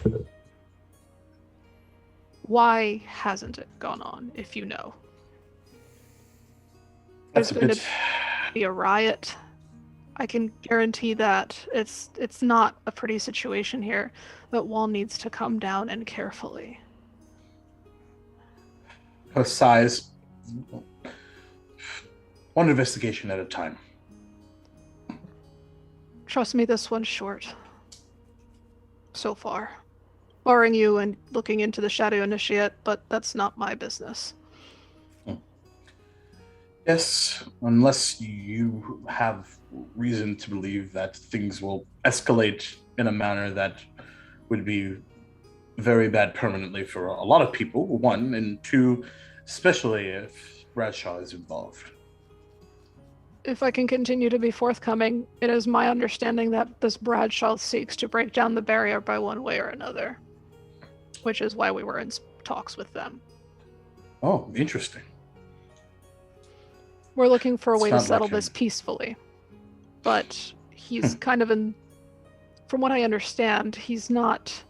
Speaker 5: Why hasn't it gone on, if you know?
Speaker 2: That's
Speaker 5: There's going to be a riot. I can guarantee that it's not a pretty situation here. That wall needs to come down, and carefully.
Speaker 2: Her size. One investigation at a time.
Speaker 5: Trust me, this one's short. So far. Barring you and looking into the Shadow Initiate, but that's not my business.
Speaker 2: Yes, unless you have reason to believe that things will escalate in a manner that would be very bad permanently for a lot of people, one, and two, especially if Bradshaw is involved.
Speaker 5: If I can continue to be forthcoming, it is my understanding that this Bradshaw seeks to break down the barrier by one way or another, which is why we were in talks with them.
Speaker 2: Oh, interesting.
Speaker 5: We're looking for a way to
Speaker 2: Sounds
Speaker 5: settle
Speaker 2: like
Speaker 5: this
Speaker 2: him.
Speaker 5: peacefully, but he's kind of from what I understand, he's not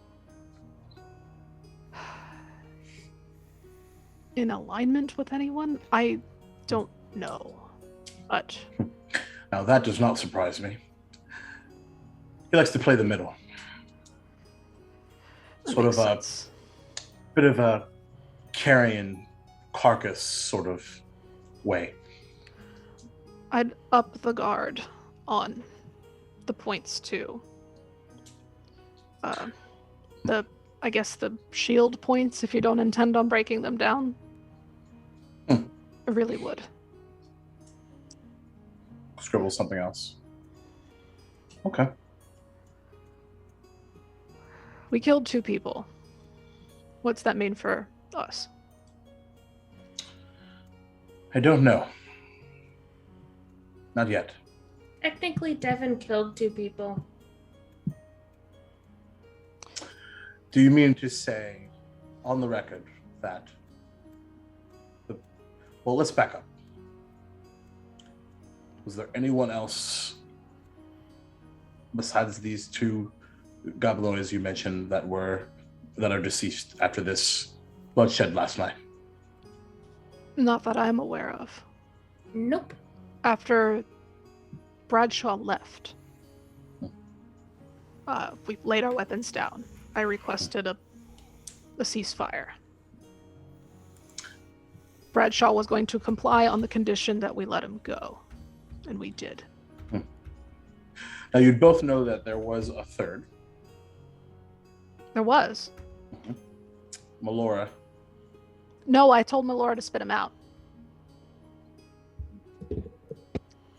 Speaker 5: in alignment with anyone. I don't know, but...
Speaker 2: Now that does not surprise me. He likes to play the middle. Sort of a bit of a carrion carcass sort of way.
Speaker 5: I'd up the guard on the points too. I guess the shield points, if you don't intend on breaking them down. I really would.
Speaker 2: Scribble something else. Okay.
Speaker 5: We killed 2 people. What's that mean for us?
Speaker 2: I don't know. Not yet.
Speaker 6: Technically, Devin killed 2 people.
Speaker 2: Do you mean to say, on the record, that... Well, let's back up. Was there anyone else besides these 2 Goblones you mentioned that are deceased after this bloodshed last night?
Speaker 5: Not that I'm aware of.
Speaker 6: Nope.
Speaker 5: After Bradshaw left, we laid our weapons down. I requested a ceasefire. Bradshaw was going to comply on the condition that we let him go, and we did.
Speaker 2: Now, you'd both know that there was a third.
Speaker 5: There was.
Speaker 2: Melora.
Speaker 5: No, I told Melora to spit him out.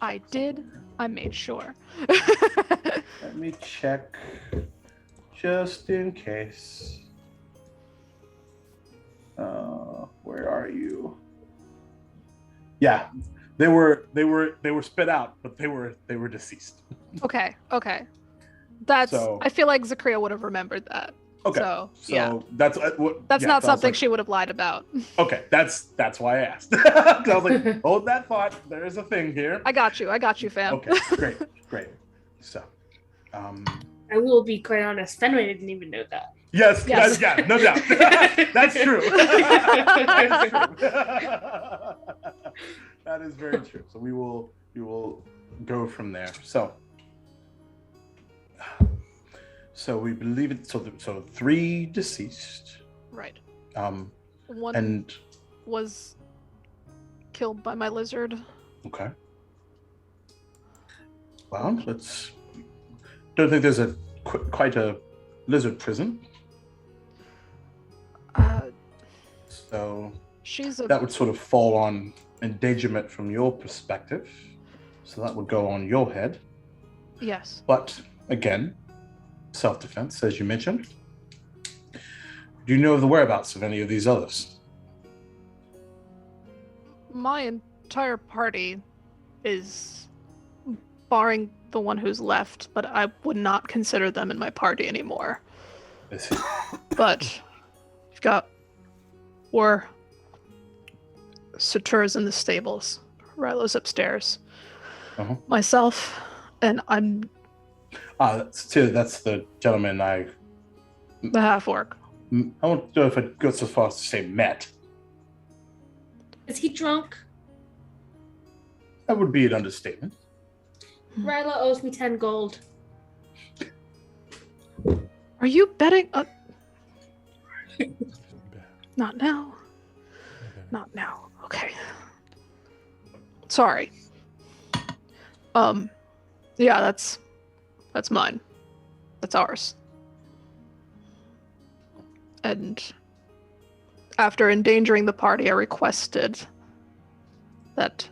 Speaker 5: I did. I made sure.
Speaker 2: Let me check, just in case. Where are you? Yeah, they were spit out, but they were deceased.
Speaker 5: Okay. That's.
Speaker 2: So-
Speaker 5: I feel like Zakria would have remembered that.
Speaker 2: Okay,
Speaker 5: So
Speaker 2: so
Speaker 5: yeah,
Speaker 2: that's
Speaker 5: not something she would have lied about.
Speaker 2: Okay, that's why I asked. I was like, hold that thought. There is a thing here.
Speaker 5: I got you, fam.
Speaker 2: Okay, great. So,
Speaker 6: I will be quite honest. Fenway didn't even know that.
Speaker 2: yes,
Speaker 5: Yes.
Speaker 2: yeah, no doubt. That's true. That is very true. So we will go from there. So we believe it. So 3 deceased.
Speaker 5: Right.
Speaker 2: One
Speaker 5: One was killed by my lizard.
Speaker 2: Okay. Well, don't think there's quite a lizard prison. So that would sort of fall on endangerment from your perspective. So that would go on your head.
Speaker 5: Yes.
Speaker 2: But again, self-defense, as you mentioned. Do you know of the whereabouts of any of these others?
Speaker 5: My entire party is, barring the one who's left, but I would not consider them in my party anymore.
Speaker 2: I see.
Speaker 5: But you've got Satur's in the stables, Rilo's upstairs, myself, and I'm
Speaker 2: That's the gentleman
Speaker 5: the half-orc.
Speaker 2: I don't know if it goes so far as to say met.
Speaker 6: Is he drunk?
Speaker 2: That would be an understatement.
Speaker 6: Ryla owes me 10 gold.
Speaker 5: Are you betting? Not now. Not now. Okay. Sorry. Yeah, that's mine. That's ours. And after endangering the party, I requested that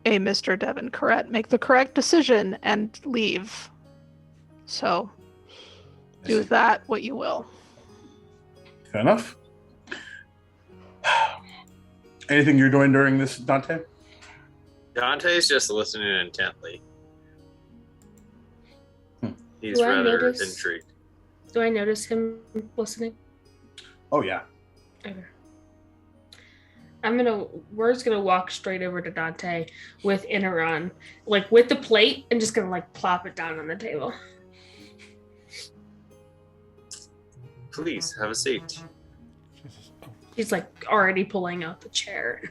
Speaker 5: a Mr. Devin Corrett make the correct decision and leave. So, do with that what you will.
Speaker 2: Fair enough. Anything you're doing during this, Dante?
Speaker 4: Dante's just listening intently. He's
Speaker 6: Do I
Speaker 4: rather
Speaker 6: notice-
Speaker 4: intrigued.
Speaker 6: Do I notice him listening?
Speaker 2: Oh, yeah.
Speaker 6: Okay. We're just gonna walk straight over to Dante with Inaron, like with the plate, and just gonna like plop it down on the table.
Speaker 4: Please have a seat.
Speaker 6: He's like already pulling out the chair.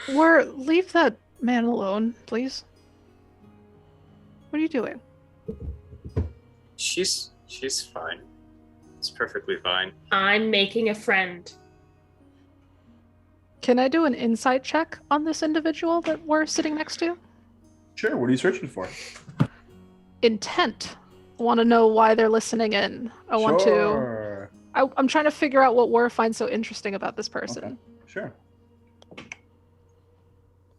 Speaker 5: Leave that man alone, please. What are you doing?
Speaker 4: She's fine. It's perfectly fine.
Speaker 6: I'm making a friend.
Speaker 5: Can I do an insight check on this individual that we're sitting next to?
Speaker 2: Sure. What are you searching for?
Speaker 5: Intent. I want to know why they're listening in.
Speaker 2: Sure.
Speaker 5: I'm trying to figure out what War finds so interesting about this person.
Speaker 2: Okay. Sure.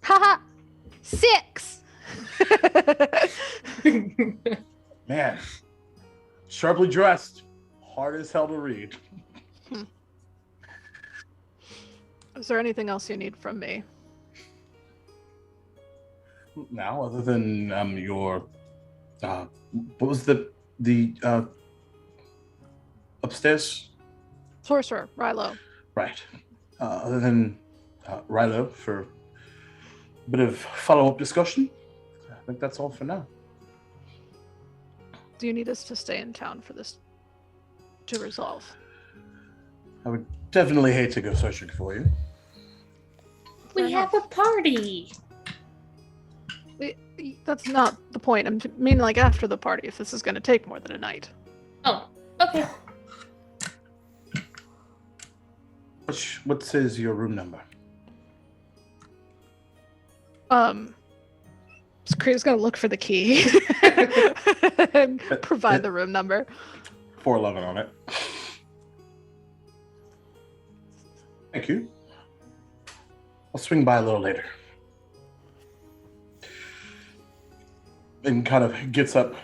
Speaker 5: Haha! 6!
Speaker 2: Man. Sharply dressed. Hard as hell to read.
Speaker 5: Is there anything else you need from me?
Speaker 2: Now, other than your what was the upstairs?
Speaker 5: Sorcerer, Rilo.
Speaker 2: Right. Other than Rilo, for a bit of follow-up discussion, I think that's all for now.
Speaker 5: Do you need us to stay in town for this to resolve?
Speaker 2: I would definitely hate to go searching for you.
Speaker 6: We have a party.
Speaker 5: That's not the point. I mean, like, after the party, if this is going to take more than a night.
Speaker 6: Oh, okay.
Speaker 2: What says your room number?
Speaker 5: Sakria's going to look for the key and provide the room number.
Speaker 2: 411 on it. Thank you. I'll swing by a little later. And kind of gets up,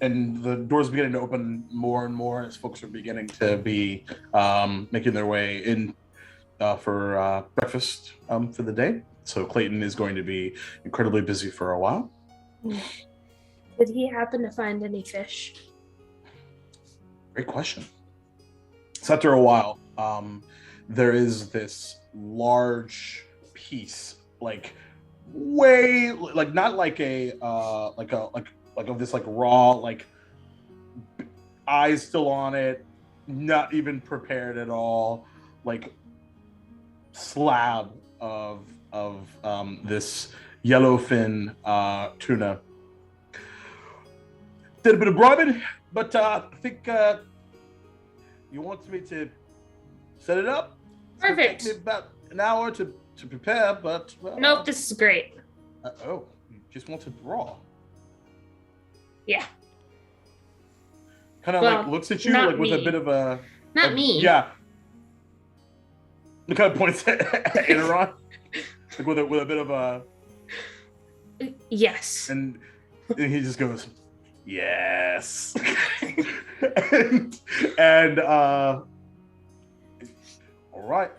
Speaker 2: and the doors beginning to open more and more as folks are beginning to be making their way in for breakfast for the day. So Clayton is going to be incredibly busy for a while.
Speaker 6: Did he happen to find any fish?
Speaker 2: Great question. So after a while, there is this large piece, like way, like not like a like of this like raw, like eyes still on it, not even prepared at all, like slab of this yellowfin tuna. Did a bit of bribing, but I think you want me to set it up. It's gonna
Speaker 6: Perfect.
Speaker 2: take me about an hour to prepare, but
Speaker 6: Nope, this is great.
Speaker 2: Oh, you just want it raw.
Speaker 6: Yeah.
Speaker 2: Kind of
Speaker 6: Well,
Speaker 2: like looks at you
Speaker 6: not
Speaker 2: like with a
Speaker 6: me.
Speaker 2: bit of a
Speaker 6: Not me.
Speaker 2: Yeah. It kind of points at Aaron, like with a bit of a,
Speaker 6: Yes.
Speaker 2: and he just goes, yes. and all right.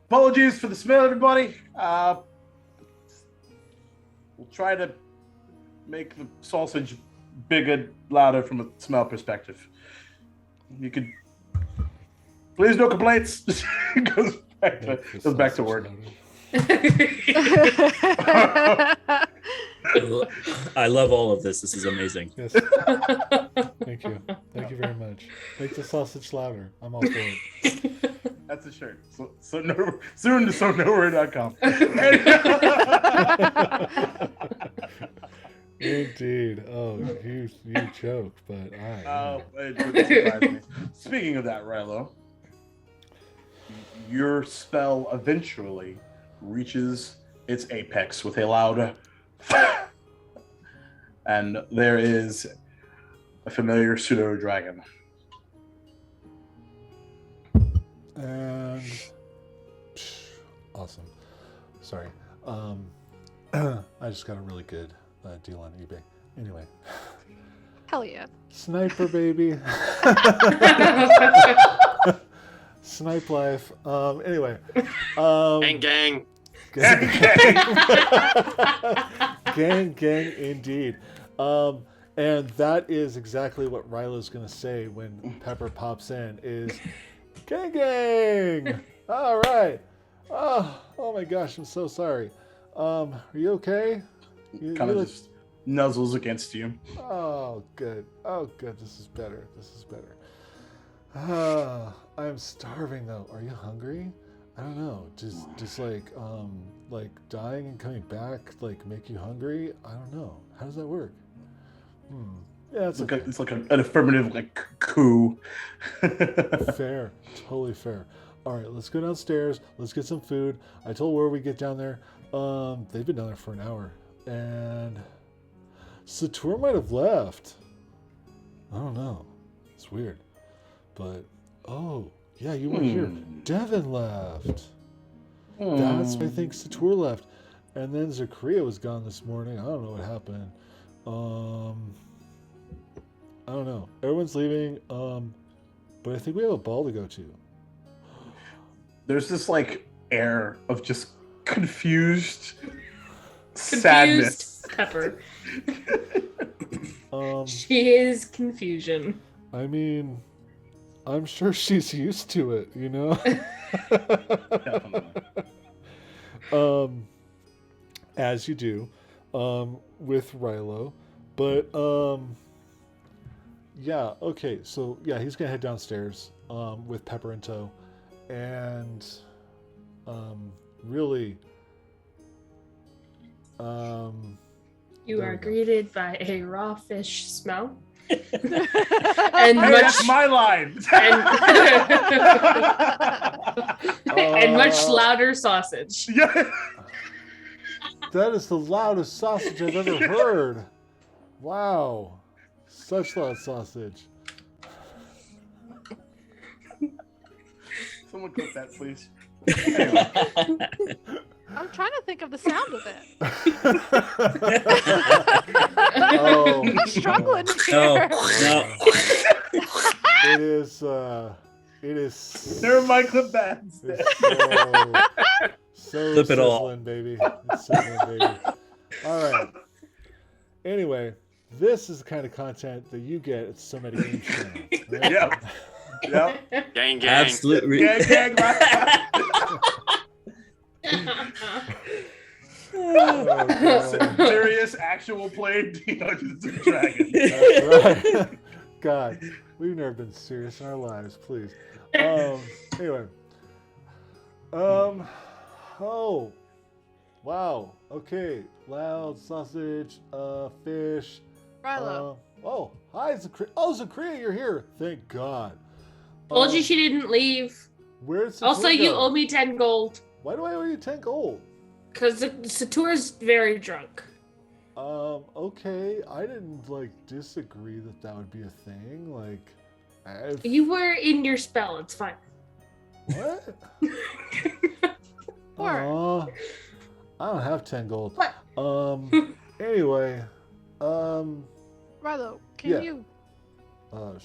Speaker 2: Apologies for the smell, everybody. We'll try to make the sausage bigger, louder from a smell perspective. You could please no complaints. goes back to work.
Speaker 3: I love all of this. This is amazing.
Speaker 1: Yes. Thank you. Thank you very much. Make the sausage louder. I'm all for it.
Speaker 2: That's a shirt. So no, soon to SoNowhere.com.
Speaker 1: Indeed. Oh, you joke, but I.
Speaker 2: It wouldn't surprise me. Speaking of that, Rilo, your spell eventually reaches its apex with a loud and there is a familiar pseudo dragon.
Speaker 1: And awesome. Sorry. I just got a really good deal on eBay. Anyway.
Speaker 5: Hell yeah.
Speaker 1: Sniper baby. Snipe life. Anyway.
Speaker 4: Gang.
Speaker 1: Gang indeed. And that is exactly what Rilo's gonna say when Pepper pops in is gang. All right. Oh my gosh, I'm so sorry. Are you okay?
Speaker 2: Kind of just nuzzles against you.
Speaker 1: Oh good. This is better. I'm starving though. Are you hungry? I don't know. Just like dying and coming back like make you hungry? I don't know. How does that work? Yeah, it's okay.
Speaker 2: It's like an affirmative like coup.
Speaker 1: Fair. Totally fair. All right, let's go downstairs. Let's get some food. I told where we get down there. They've been down there for an hour. And Satur might have left. I don't know. It's weird. But, oh, yeah, you weren't here. Devin left. That's why I think Satur left. And then Zakria was gone this morning. I don't know what happened. I don't know. Everyone's leaving. But I think we have a ball to go to.
Speaker 2: there's this like air of just confused sadness.
Speaker 6: Pepper.
Speaker 1: Um,
Speaker 6: She is confusion.
Speaker 1: I mean, I'm sure she's used to it, you know?
Speaker 2: Definitely.
Speaker 1: As you do, with Rilo. But, yeah, okay, so, yeah, he's gonna head downstairs, with Pepper in tow. And, really,
Speaker 6: You
Speaker 1: there
Speaker 6: are
Speaker 1: we go.
Speaker 6: greeted by a raw fish smell.
Speaker 5: and
Speaker 6: And
Speaker 2: Hey, that's my line.
Speaker 6: and much louder sausage.
Speaker 2: Yeah.
Speaker 1: That is the loudest sausage I've ever heard. Wow. Such loud sausage.
Speaker 2: Someone cook that, please.
Speaker 5: I'm trying to think of the sound of it.
Speaker 1: Oh,
Speaker 5: I'm struggling
Speaker 3: No,
Speaker 5: here.
Speaker 3: no.
Speaker 1: It is
Speaker 2: Never mind, clip that instead.
Speaker 1: it's so
Speaker 3: Flip it all.
Speaker 1: sizzling, baby. It's sizzling, baby. All right. Anyway, this is the kind of content that you get at SoMattyGameZ channel. Right?
Speaker 2: Yep. Yep.
Speaker 4: Gang, gang.
Speaker 3: Absolutely.
Speaker 2: Gang, gang.
Speaker 1: Oh, God.
Speaker 2: Serious, actual played Dungeons and Dragons.
Speaker 1: That's right. God, we've never been serious in our lives, please. Anyway. Oh. Wow. Okay. Loud sausage, fish.
Speaker 5: Rilo.
Speaker 1: Oh, hi, Zakria. Oh, Zakria, you're here. Thank God.
Speaker 6: Told you she didn't leave.
Speaker 1: Where's Satura
Speaker 6: Also, you
Speaker 1: go?
Speaker 6: owe me 10 gold.
Speaker 1: Why do I owe you 10 gold?
Speaker 6: Because Satura's very drunk.
Speaker 1: Okay. I didn't, disagree that would be a thing.
Speaker 6: You were in your spell, it's fine.
Speaker 1: What?
Speaker 5: Or-
Speaker 1: I don't have 10 gold.
Speaker 6: What?
Speaker 1: Anyway,
Speaker 5: Rilo, can
Speaker 1: Yeah.
Speaker 5: you?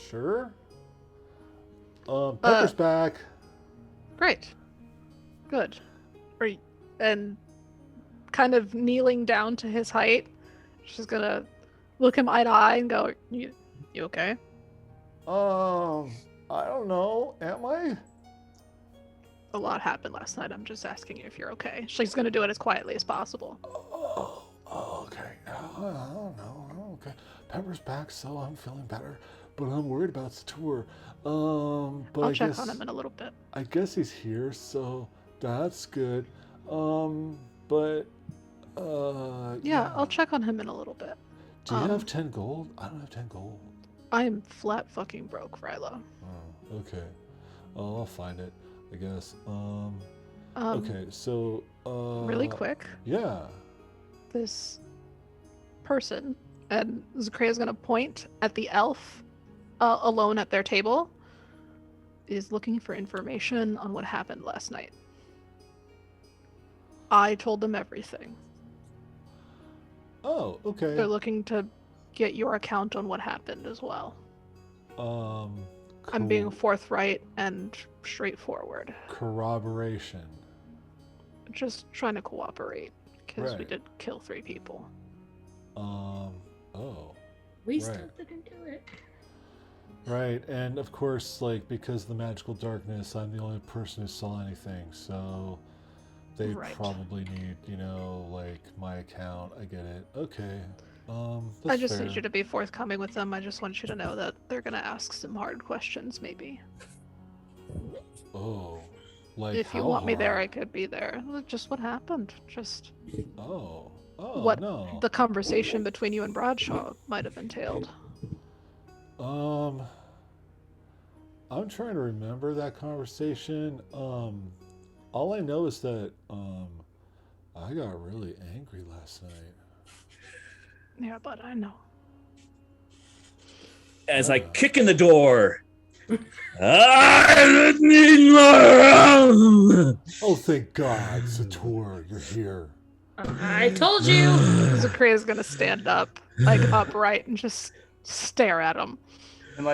Speaker 1: sure. Pepper's back.
Speaker 5: Great. Good. Right. And kind of kneeling down to his height, she's gonna look him eye to eye and go, "You okay?"
Speaker 1: I don't know. Am I?
Speaker 5: A lot happened last night. I'm just asking you if you're okay. She's gonna do it as quietly as possible.
Speaker 1: Okay. I don't know. I'm okay. Pepper's back, so I'm feeling better. But I'm worried about Satur. But
Speaker 5: I'll
Speaker 1: I
Speaker 5: check
Speaker 1: guess,
Speaker 5: on him in a little bit.
Speaker 1: I guess he's here, so that's good. But
Speaker 5: Yeah, I'll check on him in a little bit.
Speaker 1: Do you have 10 gold? I don't have 10 gold.
Speaker 5: I'm flat fucking broke, Rilo.
Speaker 1: Oh, okay. I'll find it, I guess. Okay, so
Speaker 5: Really quick,
Speaker 1: Yeah.
Speaker 5: this person, and Zakria's gonna point at the elf alone at their table, is looking for information on what happened last night. I told them everything.
Speaker 1: Oh, okay.
Speaker 5: They're looking to get your account on what happened as well. I'm being
Speaker 1: Cool.
Speaker 5: forthright and straightforward.
Speaker 1: Corroboration.
Speaker 5: Just trying to cooperate, because we
Speaker 1: Right.
Speaker 5: did kill 3 people.
Speaker 1: Oh.
Speaker 6: We still
Speaker 1: Right.
Speaker 6: didn't do it.
Speaker 1: Right, and of course, because of the magical darkness, I'm the only person who saw anything, so they
Speaker 5: Right.
Speaker 1: probably need, my account. I get it. Okay. That's
Speaker 5: I just
Speaker 1: fair.
Speaker 5: need you to be forthcoming with them. I just want you to know that they're gonna ask some hard questions, maybe.
Speaker 1: Oh.
Speaker 5: If you
Speaker 1: how
Speaker 5: want me there, I
Speaker 1: hard?
Speaker 5: could be there. Just what happened. Just
Speaker 1: Oh,
Speaker 5: what
Speaker 1: no.
Speaker 5: the conversation between you and Bradshaw might have entailed.
Speaker 1: I'm trying to remember that conversation. All I know is that I got really angry last night.
Speaker 5: Yeah, but I know.
Speaker 3: As I kick in the door. I need more.
Speaker 1: Oh, thank God, Sator, you're here.
Speaker 6: I told you.
Speaker 5: Zakria's gonna stand up, upright, and just stare at him.
Speaker 2: And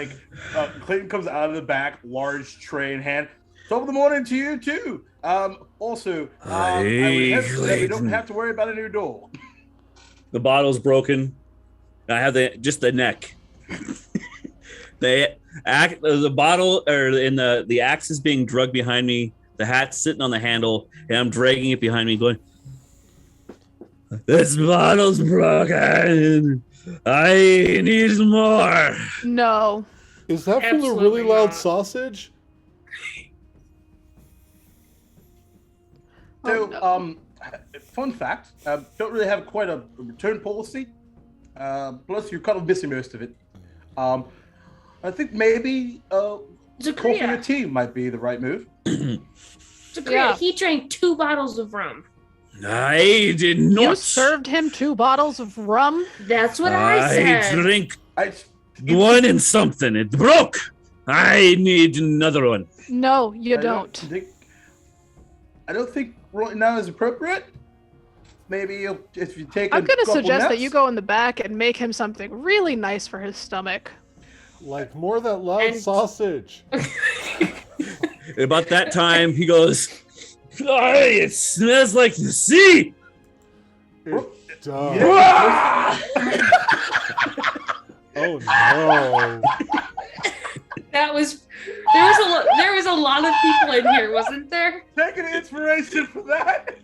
Speaker 2: Clayton comes out of the back, large tray in hand. Top of the morning to you too. Also, I would hesitate that we don't have to worry about a new door.
Speaker 3: The bottle's broken. I have just the neck. The bottle or in the axe is being dragged behind me. The hat's sitting on the handle, and I'm dragging it behind me, going, "This bottle's broken. I need more."
Speaker 5: No.
Speaker 1: Is that from the
Speaker 6: Absolutely
Speaker 1: really loud
Speaker 6: not.
Speaker 1: sausage?
Speaker 2: So,
Speaker 5: Oh, no.
Speaker 2: fun fact: don't really have quite a return policy. Plus, you're kind of missing most of it. I think maybe coughing a
Speaker 6: Zakria,
Speaker 2: tea might be the right move.
Speaker 5: Yeah.
Speaker 6: he drank 2 bottles of rum.
Speaker 3: I did
Speaker 5: You
Speaker 3: not.
Speaker 5: served him 2 bottles of rum?
Speaker 6: That's what I said.
Speaker 3: drink
Speaker 2: I
Speaker 3: one and something. It broke. I need another one.
Speaker 5: No, you
Speaker 2: I
Speaker 5: don't.
Speaker 2: I don't think right now is appropriate. Maybe if you take.
Speaker 5: I'm
Speaker 2: a
Speaker 5: going to
Speaker 2: couple
Speaker 5: suggest that
Speaker 2: naps.
Speaker 5: you go in the back and make him something really nice for his stomach.
Speaker 1: Like more of that loud
Speaker 6: And-
Speaker 1: sausage.
Speaker 3: About that time, he goes, "It smells like the sea."
Speaker 1: It does.
Speaker 2: Yeah.
Speaker 1: Oh no.
Speaker 6: There was a lot of people in here, wasn't there?
Speaker 2: Taking inspiration from that.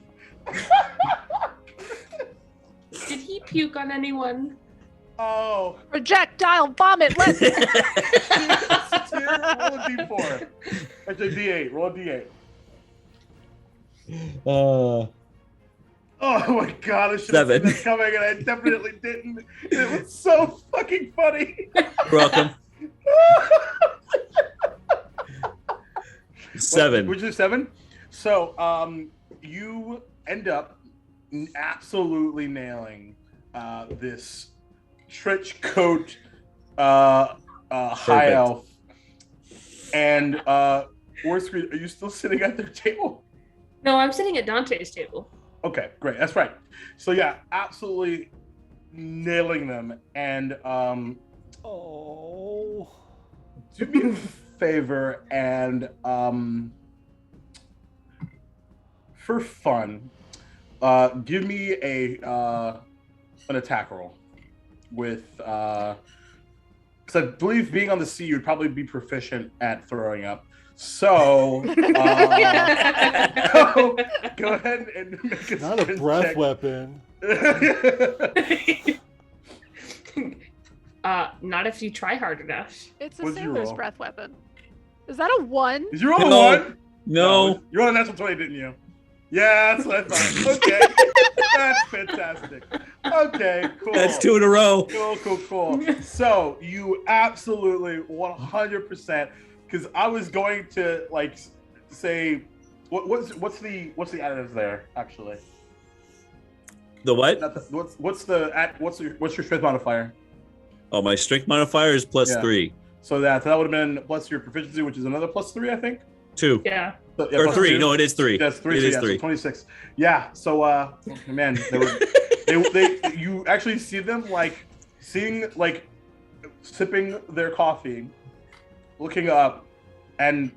Speaker 6: Did he puke on anyone?
Speaker 2: Oh,
Speaker 5: Projectile vomit. Let's.
Speaker 2: roll a d4. Actually, d8. Roll a d8. Oh my god, I should have seen
Speaker 3: 7.
Speaker 2: that coming, and I definitely didn't. It was so fucking funny.
Speaker 3: Welcome. 7.
Speaker 2: Which is 7. So, you end up absolutely nailing this trench coat high elf. And War Screen, are you still sitting at their table?
Speaker 6: No, I'm sitting at Dante's table.
Speaker 2: Okay, great. That's right. So yeah, absolutely nailing them. And
Speaker 1: Oh.
Speaker 2: do me a favor and for fun, give me an attack roll with because I believe being on the sea, you'd probably be proficient at throwing up. So go ahead and make a
Speaker 1: Not a
Speaker 2: strength
Speaker 1: breath
Speaker 2: check.
Speaker 1: weapon.
Speaker 6: Not if you try hard enough.
Speaker 5: It's a
Speaker 2: What'd you
Speaker 5: sailor's
Speaker 2: roll?
Speaker 5: breath weapon. Is that a 1?
Speaker 2: Did you roll a
Speaker 3: No.
Speaker 2: 1?
Speaker 3: No.
Speaker 2: You rolled a natural 20, didn't you? Yeah, that's what I thought. Okay. That's fantastic. Okay, cool.
Speaker 3: That's 2 in a row.
Speaker 2: Cool. So you absolutely 100%, because I was going to like say, what's the additive there actually?
Speaker 3: The what?
Speaker 2: Not the, what's your strength modifier?
Speaker 3: Oh, my strength modifier is plus
Speaker 2: Yeah.
Speaker 3: 3.
Speaker 2: So that would have been plus your proficiency, which is another plus 3, I think.
Speaker 3: 2.
Speaker 6: Yeah.
Speaker 2: So, yeah,
Speaker 3: Or
Speaker 2: plus
Speaker 3: 3.
Speaker 2: 2.
Speaker 3: No, it is 3.
Speaker 2: That's 3.
Speaker 3: It
Speaker 2: So,
Speaker 3: is
Speaker 2: yeah,
Speaker 3: 3.
Speaker 2: So 26. Yeah. So man, you actually see them like sipping their coffee, looking up, and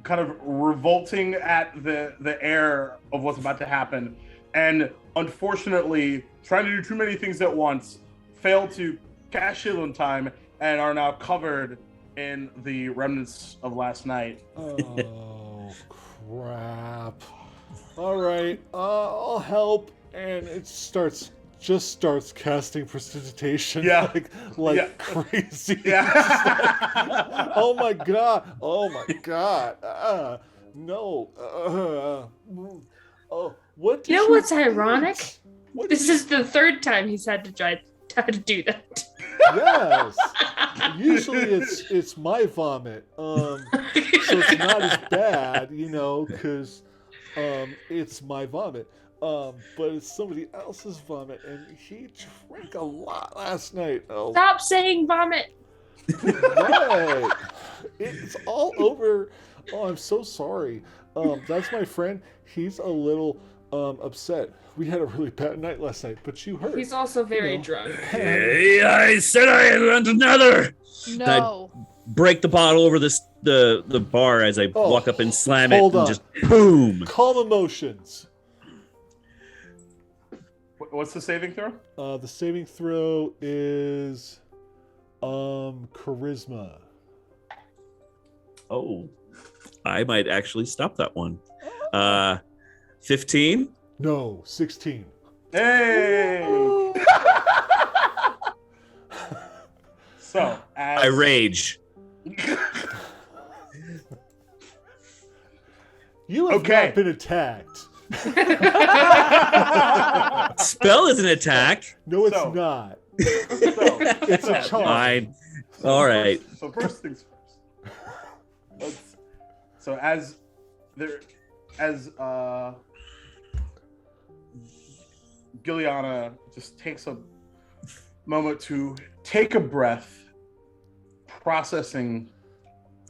Speaker 2: kind of revolting at the air of what's about to happen, and unfortunately trying to do too many things at once, fail to cash in on time, and are now covered in the remnants of last night.
Speaker 1: Oh crap. Alright, I'll help. And it starts casting prestidigitation
Speaker 2: Yeah.
Speaker 1: like
Speaker 2: Yeah.
Speaker 1: crazy.
Speaker 2: Yeah.
Speaker 1: Oh my god. No. Oh, what did
Speaker 6: You know what's ironic?
Speaker 1: eat? What
Speaker 6: This
Speaker 1: did
Speaker 6: is the 3rd time he's had to try to do that.
Speaker 1: Yes. Usually it's my vomit. So it's not as bad, because it's my vomit. But it's somebody else's vomit, and he drank a lot last night. Oh,
Speaker 6: Stop saying vomit.
Speaker 1: right. It's all over. Oh, I'm so sorry. That's my friend. He's a little upset. We had a really bad night last night, but you heard.
Speaker 6: He's also very
Speaker 1: know.
Speaker 6: drunk.
Speaker 3: Hey, I said I want another.
Speaker 5: No.
Speaker 3: Break the bottle over this the bar as I walk up and slam it
Speaker 1: hold
Speaker 3: and
Speaker 1: on.
Speaker 3: just boom.
Speaker 1: Calm emotions.
Speaker 2: What's the saving throw?
Speaker 1: The saving throw is charisma.
Speaker 3: Oh, I might actually stop that one. 15?
Speaker 1: No, 16.
Speaker 2: Hey! So,
Speaker 3: I rage.
Speaker 1: You have
Speaker 2: Okay.
Speaker 1: not been attacked.
Speaker 3: Spell is an attack.
Speaker 1: No, it's
Speaker 2: So-
Speaker 1: not.
Speaker 2: It's
Speaker 1: a charm.
Speaker 3: Fine. All right.
Speaker 2: So first things first. So as Gilliana just takes a moment to take a breath, processing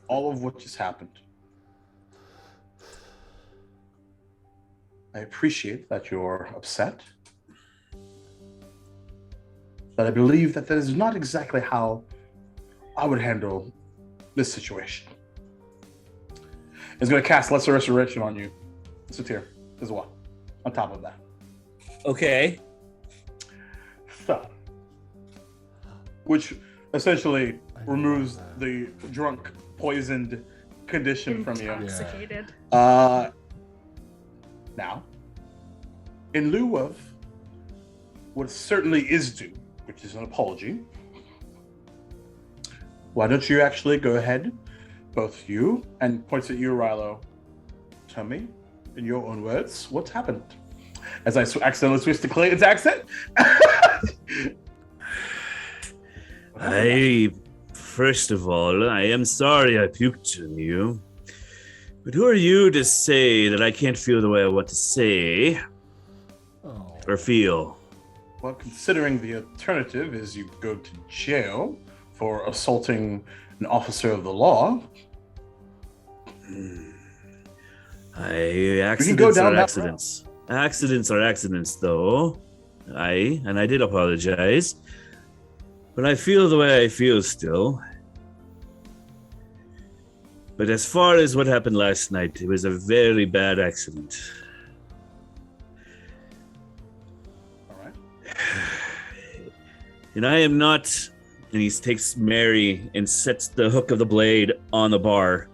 Speaker 2: all of what just happened. I appreciate that you're upset. But I believe that is not exactly how I would handle this situation. It's going to cast Lesser Restoration on you. It's here as well, on top of that.
Speaker 3: Okay.
Speaker 2: So, which essentially removes the drunk, poisoned condition from you.
Speaker 6: Intoxicated.
Speaker 2: Now, in lieu of what certainly is due, which is an apology, why don't you actually go ahead, both you and points at you, Rilo, tell me in your own words what's happened. As I accidentally switched to Clayton's accent.
Speaker 3: First of all, I am sorry I puked on you. But who are you to say that I can't feel the way I want to say or feel?
Speaker 2: Well, considering the alternative is you go to jail for assaulting an officer of the law.
Speaker 3: Accidents are accidents. Accidents are accidents, though. I did apologize. But I feel the way I feel still. But as far as what happened last night, it was a very bad accident.
Speaker 2: All right.
Speaker 3: And I am not... And he takes Mary and sets the hook of the blade on the bar.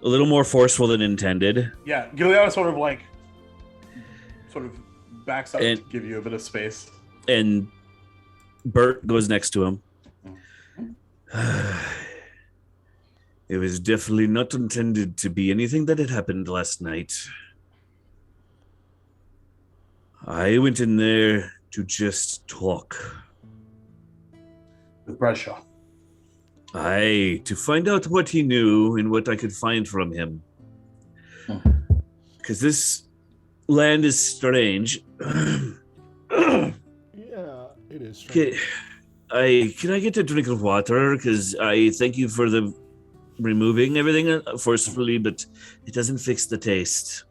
Speaker 3: A little more forceful than intended.
Speaker 2: Yeah, Giuliano sort of backs up to give you a bit of space.
Speaker 3: And Bert goes next to him. It was definitely not intended to be anything that had happened last night. I went in there to just talk.
Speaker 2: With Bradshaw.
Speaker 3: Aye, to find out what he knew and what I could find from him. Because this land is strange.
Speaker 1: Yeah, it is strange.
Speaker 3: Can I get a drink of water? Because I thank you for the removing everything forcefully, but it doesn't fix the taste.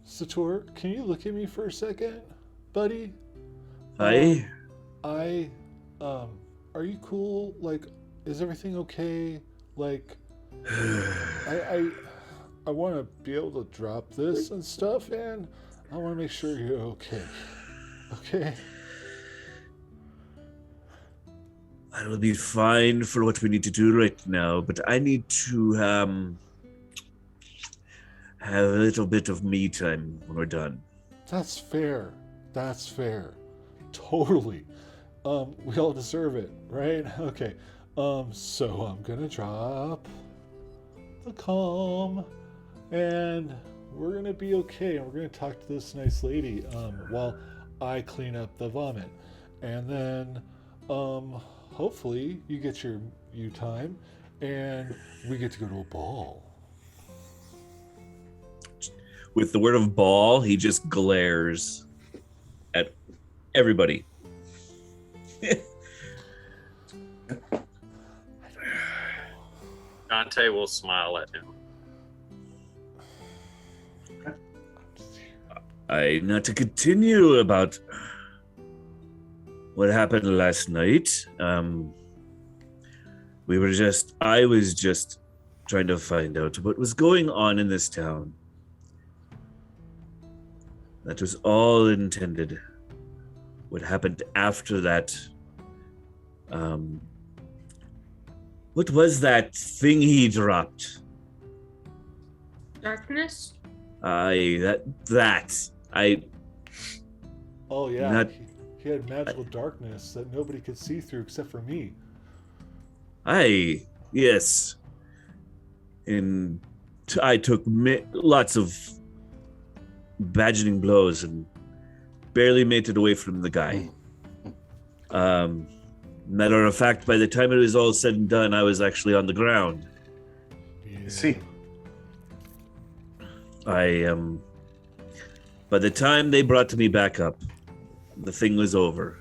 Speaker 1: Sator, can you look at me for a second, buddy?
Speaker 3: Aye.
Speaker 1: Are you cool? Like, is everything okay? Like, I want to be able to drop this and stuff, and I want to make sure you're okay. Okay?
Speaker 3: I will be fine for what we need to do right now, but I need to have a little bit of me time when we're done.
Speaker 1: That's fair. That's fair. Totally. We all deserve it, right? Okay. So I'm gonna drop the calm, and we're gonna be okay, and we're gonna talk to this nice lady while I clean up the vomit, and then hopefully you get your you time, and we get to go to a ball.
Speaker 3: With the word of ball, he just glares at everybody.
Speaker 4: Dante will smile at him.
Speaker 3: Not to continue about what happened last night. I was just trying to find out what was going on in this town. That was all intended. What happened after that? What was that thing he dropped?
Speaker 6: Darkness?
Speaker 1: Oh yeah,
Speaker 3: Not-
Speaker 1: he had magical darkness that nobody could see through except for me.
Speaker 3: Yes. And I took lots of badgering blows and barely made it away from the guy. Matter of fact, by the time it was all said and done, I was actually on the ground.
Speaker 1: Yeah.
Speaker 2: See.
Speaker 3: By the time they brought me back up, the thing was over.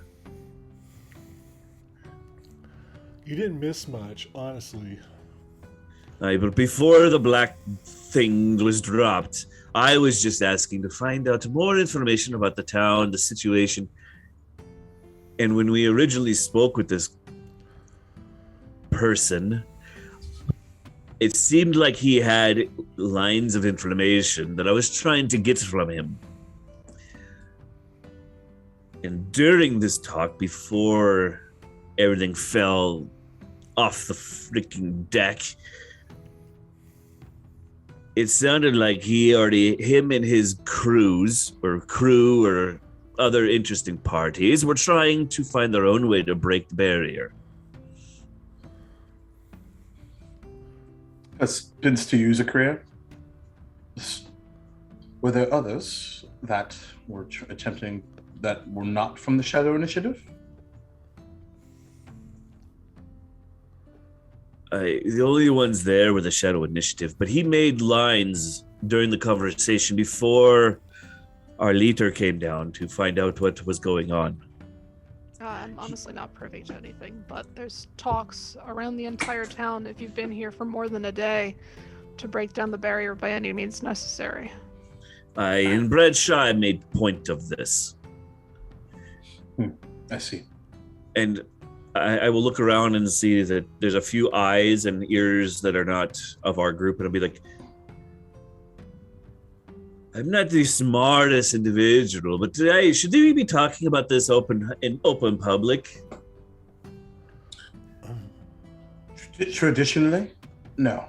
Speaker 1: You didn't miss much, honestly.
Speaker 3: But before the black thing was dropped, I was just asking to find out more information about the town, the situation. And when we originally spoke with this person, it seemed like he had lines of information that I was trying to get from him. And during this talk, before everything fell off the freaking deck, it sounded like him and his crew or other interesting parties were trying to find their own way to break the barrier.
Speaker 2: Happens to use a career. Were there others that were attempting that were not from the Shadow Initiative?
Speaker 3: The only ones there were the Shadow Initiative, but he made lines during the conversation before our leader came down to find out what was going on.
Speaker 5: I'm honestly not privy to anything, but there's talks around the entire town, if you've been here for more than a day, to break down the barrier by any means necessary.
Speaker 3: And Bradshaw made point of this.
Speaker 2: I see.
Speaker 3: And I will look around and see that there's a few eyes and ears that are not of our group, and I'll be like, I'm not the smartest individual, but today, should we be talking about this in open public?
Speaker 2: Traditionally, no.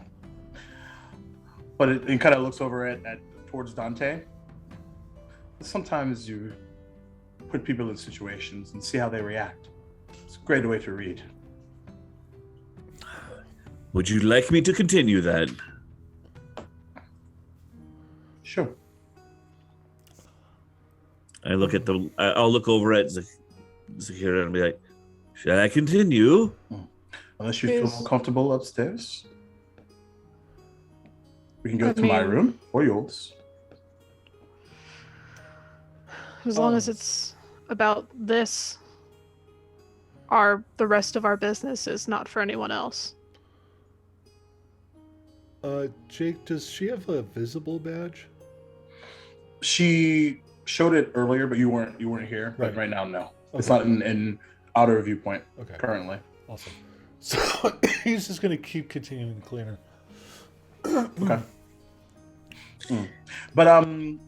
Speaker 2: But it kind of looks over at towards Dante. Sometimes you put people in situations and see how they react. It's a great way to read.
Speaker 3: Would you like me to continue then?
Speaker 2: Sure.
Speaker 3: I'll look over at Zahira and be like, should I continue?
Speaker 2: Unless you feel more comfortable upstairs. We can go to my room or yours.
Speaker 5: As long as it's about this, the rest of our business is not for anyone else.
Speaker 1: Jake, does she have a visible badge?
Speaker 2: She showed it earlier, but you weren't here.
Speaker 1: Right.
Speaker 2: But right now, no.
Speaker 1: Okay.
Speaker 2: It's not in outer viewpoint
Speaker 1: Okay.
Speaker 2: currently.
Speaker 1: Awesome. So he's just going to keep continuing to clean her.
Speaker 2: Okay. But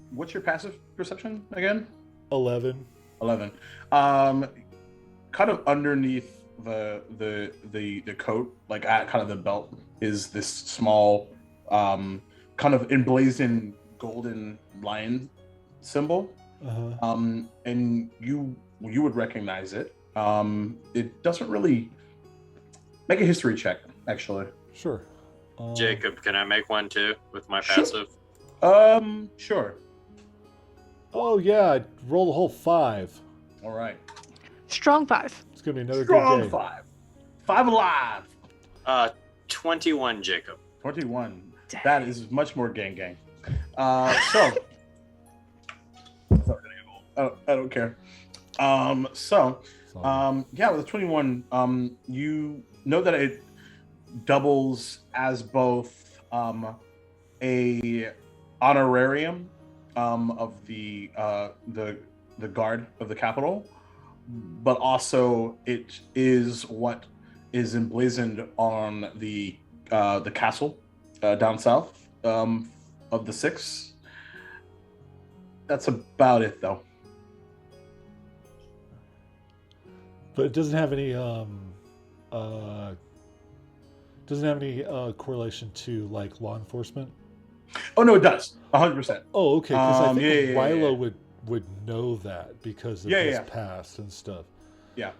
Speaker 2: what's your passive perception again?
Speaker 1: 11.
Speaker 2: 11. Kind of underneath the coat, like at kind of the belt, is this small, kind of emblazoned golden lion symbol.
Speaker 1: Uh-huh.
Speaker 2: And you would recognize it. It doesn't really make a history check, actually.
Speaker 1: Sure.
Speaker 4: Jacob, can I make one too with my
Speaker 2: Sure.
Speaker 4: passive?
Speaker 2: Sure.
Speaker 1: Oh yeah, I rolled a whole 5.
Speaker 2: All right.
Speaker 5: Strong 5.
Speaker 1: It's gonna be another
Speaker 2: Strong
Speaker 1: good day.
Speaker 2: 5. 5 alive.
Speaker 4: 21, Jacob.
Speaker 2: 21.
Speaker 5: Dang.
Speaker 2: That is much more gang. I don't care. Yeah, with 21, you know that it doubles as both a honorarium of the guard of the Capitol, but also it is what is emblazoned on the castle down south of the 6. That's about it, though.
Speaker 1: But it doesn't have any correlation to like law enforcement.
Speaker 2: Oh no, it does 100%.
Speaker 1: Oh, okay. Because I think
Speaker 2: yeah.
Speaker 1: would know that because of
Speaker 2: Yeah,
Speaker 1: his
Speaker 2: yeah.
Speaker 1: past and stuff.
Speaker 2: Yeah.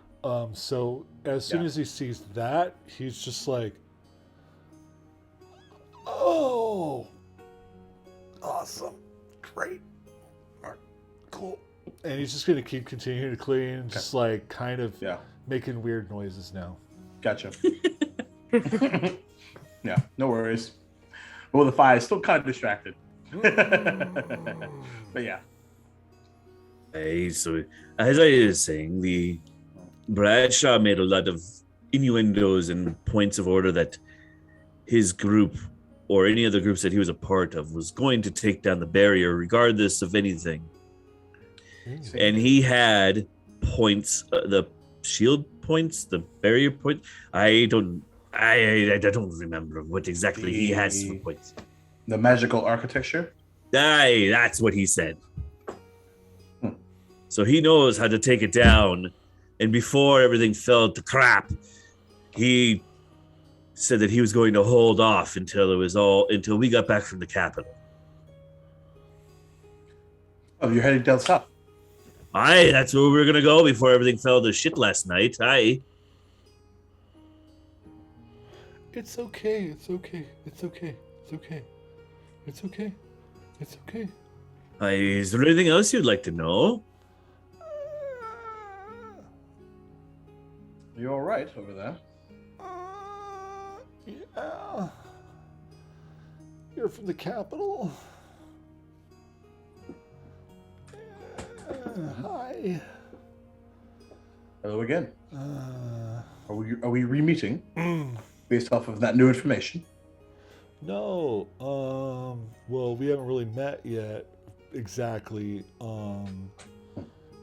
Speaker 1: So as soon
Speaker 2: Yeah.
Speaker 1: as he sees that, he's just like, "Oh, awesome, great, all right, cool," and he's just gonna keep continuing to clean, just like kind of
Speaker 2: Yeah.
Speaker 1: making weird noises now.
Speaker 2: Gotcha. Yeah, no worries. Well, the fire is still kind of distracted. But yeah.
Speaker 3: Hey, so as I was saying, the Bradshaw made a lot of innuendos and points of order that his group or any other groups that he was a part of was going to take down the barrier regardless of anything. And he had points, the shield points, the barrier point. I don't remember what exactly he has for points.
Speaker 2: The magical architecture?
Speaker 3: Aye, that's what he said. So he knows how to take it down. And before everything fell to crap, he said that he was going to hold off until we got back from the capital.
Speaker 2: Oh, you're heading down south.
Speaker 3: Aye, that's where we were gonna go before everything fell to shit last night. Aye.
Speaker 1: It's okay. It's okay. It's okay. It's okay. It's okay. It's okay.
Speaker 3: Aye, is there anything else you'd like to know?
Speaker 2: Are you all right over there?
Speaker 1: Yeah. You're from the capital. Hi.
Speaker 2: Hello again.
Speaker 1: Uh,
Speaker 2: Are we re-meeting based off of that new information?
Speaker 1: No. Well, we haven't really met yet. Exactly.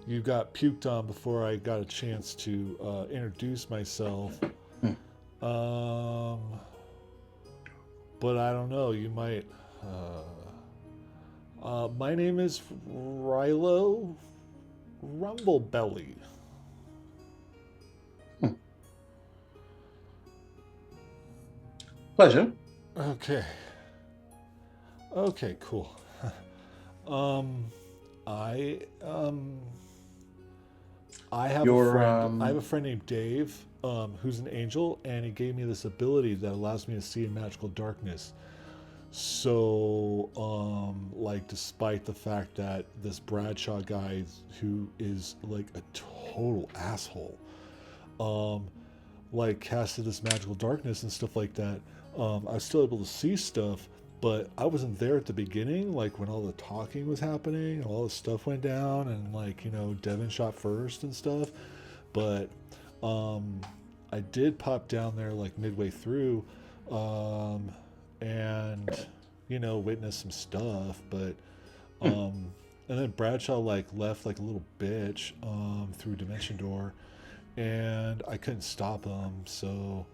Speaker 1: You got puked on before I got a chance to introduce myself. But I don't know. You might. My name is Rilo Rumblebelly.
Speaker 2: Pleasure.
Speaker 1: Okay. Okay, cool. I have a friend. I have a friend named Dave, who's an angel, and he gave me this ability that allows me to see in magical darkness. So, like, despite the fact that this Bradshaw guy, who is like a total asshole, like casted this magical darkness and stuff like that, I was still able to see stuff, but I wasn't there at the beginning, like when all the talking was happening, all the stuff went down, and like, you know, Devin shot first and stuff. But I did pop down there like midway through, and you know, witness some stuff. But and then Bradshaw like left like a little bitch through Dimension Door, and I couldn't stop him. So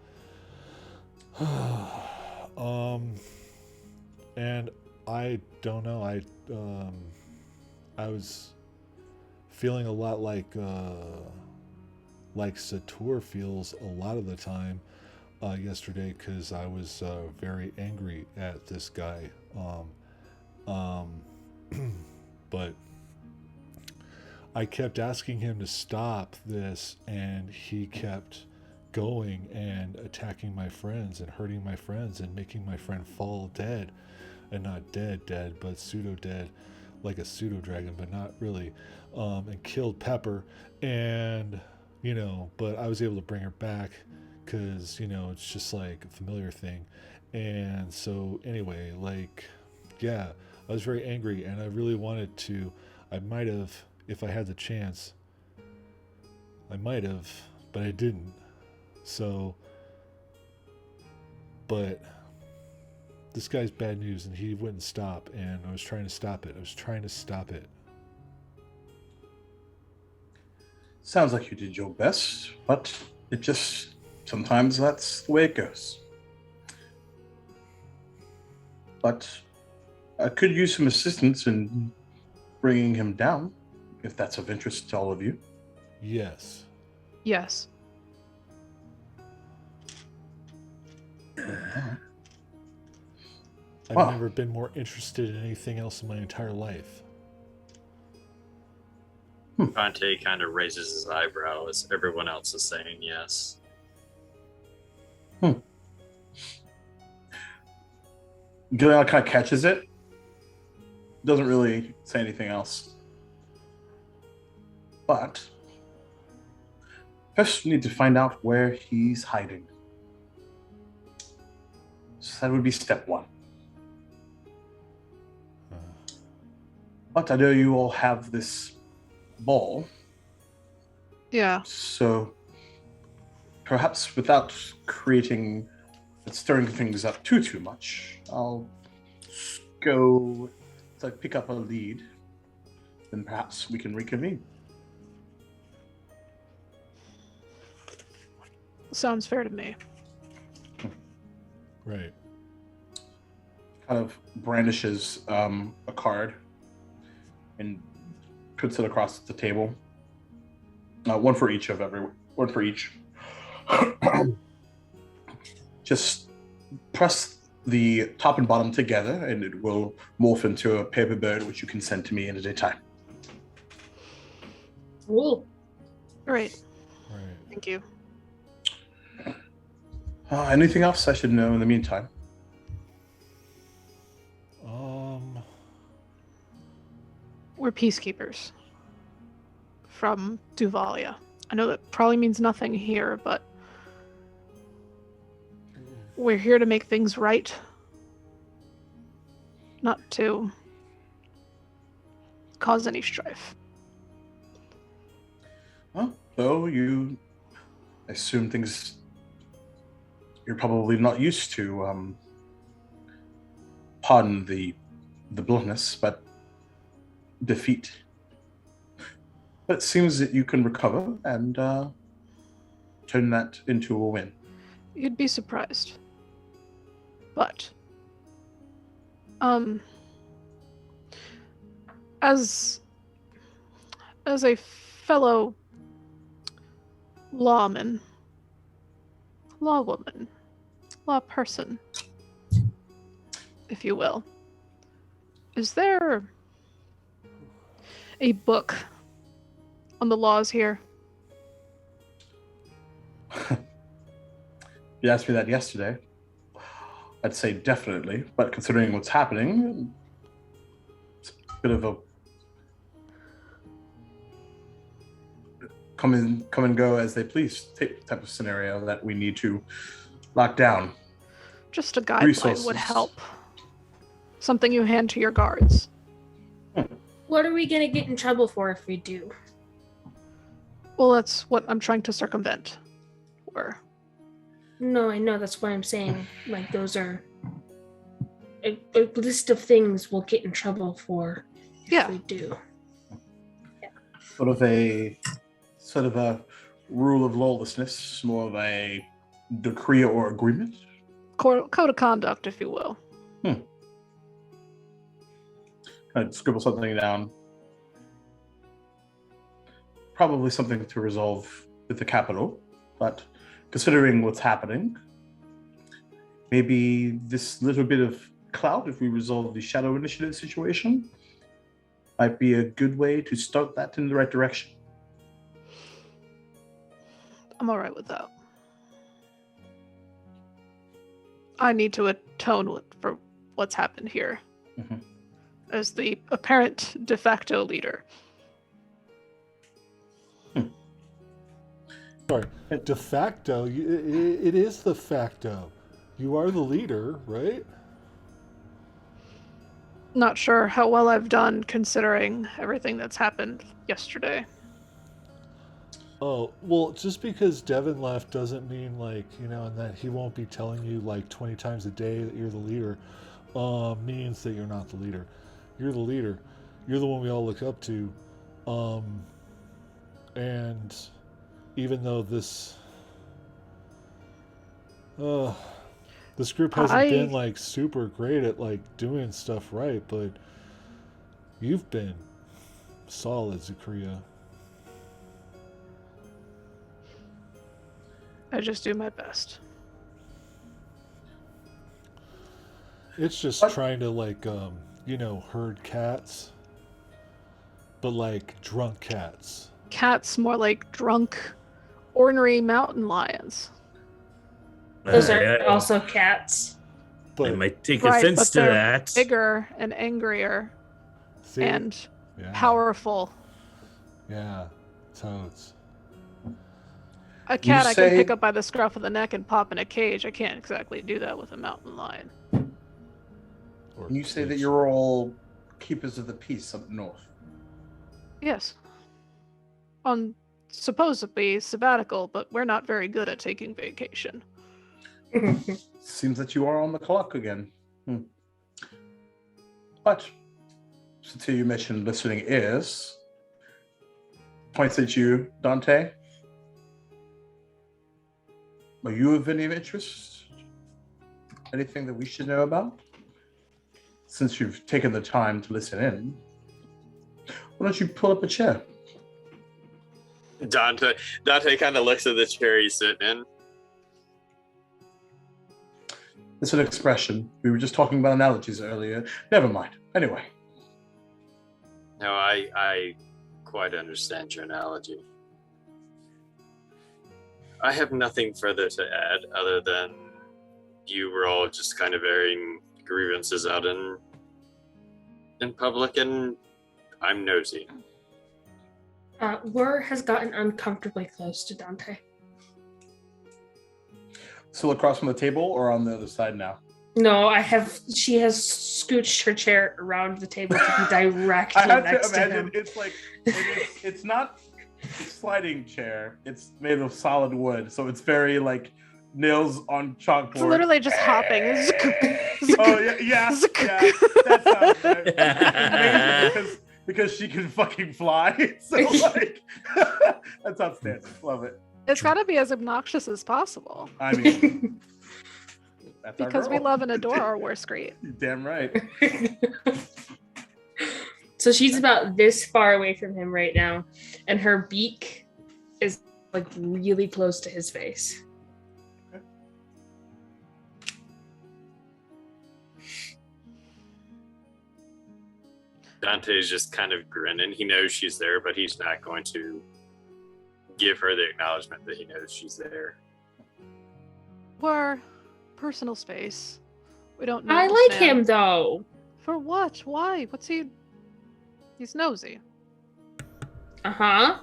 Speaker 1: and I don't know, I was feeling a lot like Sator feels a lot of the time yesterday, because I was very angry at this guy, but I kept asking him to stop this, and he kept going and attacking my friends and hurting my friends and making my friend fall dead, and not dead, but pseudo dead, like a pseudo dragon, but not really, and killed Pepper. And you know, but I was able to bring her back because, you know, it's just like a familiar thing. And so anyway, like, yeah, I was very angry, and I really wanted to, I might have, if I had the chance, I might have, but I didn't. So, but this guy's bad news, and he wouldn't stop, and I was trying to stop it.
Speaker 2: Sounds like you did your best, but it just sometimes that's the way it goes. But I could use some assistance in bringing him down, if that's of interest to all of you.
Speaker 1: Yes.
Speaker 5: Yes.
Speaker 1: I've
Speaker 2: Wow.
Speaker 1: never been more interested in anything else in my entire life.
Speaker 4: Conte kind of raises his eyebrow as everyone else is saying yes.
Speaker 2: Gilead kind of catches it. Doesn't really say anything else. But first we need to find out where he's hiding. So that would be step one. But I know you all have this ball,
Speaker 5: Yeah.
Speaker 2: so perhaps without stirring things up too much, I'll go to pick up a lead, then perhaps we can reconvene.
Speaker 5: Sounds fair to me.
Speaker 1: Right.
Speaker 2: Kind of brandishes a card and puts it across the table. One for each. Just press the top and bottom together, and it will morph into a paper bird, which you can send to me in a daytime.
Speaker 6: Cool.
Speaker 5: Great.
Speaker 1: Right.
Speaker 5: Thank you.
Speaker 2: Anything else I should know in the meantime?
Speaker 5: We're peacekeepers from Duvalia. I know that probably means nothing here, but we're here to make things right. Not to cause any strife.
Speaker 2: Well, though you assume things you're probably not used to, pardon the bluntness, but defeat. But it seems that you can recover and turn that into a win.
Speaker 5: You'd be surprised. But as a fellow lawman, lawwoman, law person, if you will, is there a book on the laws here?
Speaker 2: You asked me that yesterday. I'd say definitely, but considering what's happening, it's a bit of a come and go as they please type of scenario that we need to lock down.
Speaker 5: Just a guideline
Speaker 2: Resources.
Speaker 5: would help. Something you hand to your guards.
Speaker 6: What are we gonna get in trouble for if we do?
Speaker 5: Well, that's what I'm trying to circumvent. Or
Speaker 6: No, I know, that's what I'm saying. Like, those are a list of things we'll get in trouble for if we do.
Speaker 2: Sort of a rule of lawlessness, more of a decree or agreement.
Speaker 5: code of conduct, if you will.
Speaker 2: I'd scribble something down. Probably something to resolve with the capital, but considering what's happening, maybe this little bit of clout, if we resolve the Shadow Initiative situation, might be a good way to start that in the right direction.
Speaker 5: I'm all right with that. I need to atone for what's happened here.
Speaker 2: Mhm.
Speaker 5: As the apparent de facto leader.
Speaker 1: Sorry, de facto. It is the facto. You are the leader, right?
Speaker 5: Not sure how well I've done considering everything that's happened yesterday.
Speaker 1: Oh, well, just because Devin left doesn't mean, like, and that he won't be telling you, like, 20 times a day that you're the leader, means that you're not the leader. You're the leader. You're the one we all look up to. And even though this This group hasn't
Speaker 5: I-
Speaker 1: been like super great at like doing stuff right, but you've been solid, Zakria.
Speaker 5: I just do my best.
Speaker 1: It's just
Speaker 2: What?
Speaker 1: trying to like herd cats, but like drunk cats.
Speaker 5: Cats more like drunk, ornery mountain lions.
Speaker 6: Those
Speaker 3: I-
Speaker 6: are also cats.
Speaker 3: I
Speaker 1: But
Speaker 3: might take
Speaker 5: Right,
Speaker 3: offense
Speaker 5: but
Speaker 3: to
Speaker 5: they're
Speaker 3: that.
Speaker 5: bigger and angrier
Speaker 1: see,
Speaker 5: and
Speaker 1: yeah,
Speaker 5: powerful.
Speaker 1: yeah, toads.
Speaker 5: A cat I
Speaker 2: say-
Speaker 5: can pick up by the scruff of the neck and pop in a cage. I can't exactly do that with a mountain lion.
Speaker 1: Or
Speaker 2: You say that
Speaker 1: pigs.
Speaker 2: you're all keepers of the peace up north.
Speaker 5: Yes. On supposed to be sabbatical, but we're not very good at taking vacation.
Speaker 2: Seems that you are on the clock again. But since you mentioned listening ears, points at you, Dante. Are you of any interest? Anything that we should know about? Since you've taken the time to listen in, why don't you pull up a chair?
Speaker 4: Dante kind of looks at the chair he's sitting in.
Speaker 2: It's an expression. We were just talking about analogies earlier. Never mind. Anyway,
Speaker 4: No, I quite understand your analogy. I have nothing further to add other than you were all just kind of airing grievances out in public, and I'm nosy.
Speaker 6: War has gotten uncomfortably close to Dante.
Speaker 2: still across from the table or on the other side now?
Speaker 6: No, she has scooched her chair around the table to be directly
Speaker 2: I have
Speaker 6: next
Speaker 2: to
Speaker 6: to
Speaker 2: imagine
Speaker 6: him.
Speaker 2: it's like it's not a sliding chair. It's made of solid wood, so it's very like nails on chalkboard.
Speaker 5: It's literally just hopping.
Speaker 2: Oh yeah. That sounds right. Mainly because she can fucking fly. So like that's outstanding. Love it.
Speaker 5: It's got to be as obnoxious as possible
Speaker 2: I mean, that's our
Speaker 5: because we
Speaker 2: girl.
Speaker 5: love and adore our worst great.
Speaker 2: Damn right.
Speaker 6: So she's about this far away from him right now, and her beak is like really close to his face.
Speaker 4: Dante's just kind of grinning. He knows she's there, but he's not going to give her the acknowledgement that he knows she's there.
Speaker 5: For personal space, we don't know.
Speaker 6: I
Speaker 5: this
Speaker 6: like
Speaker 5: man.
Speaker 6: him though.
Speaker 5: For what? Why? What's he? He's nosy.
Speaker 6: Uh-huh.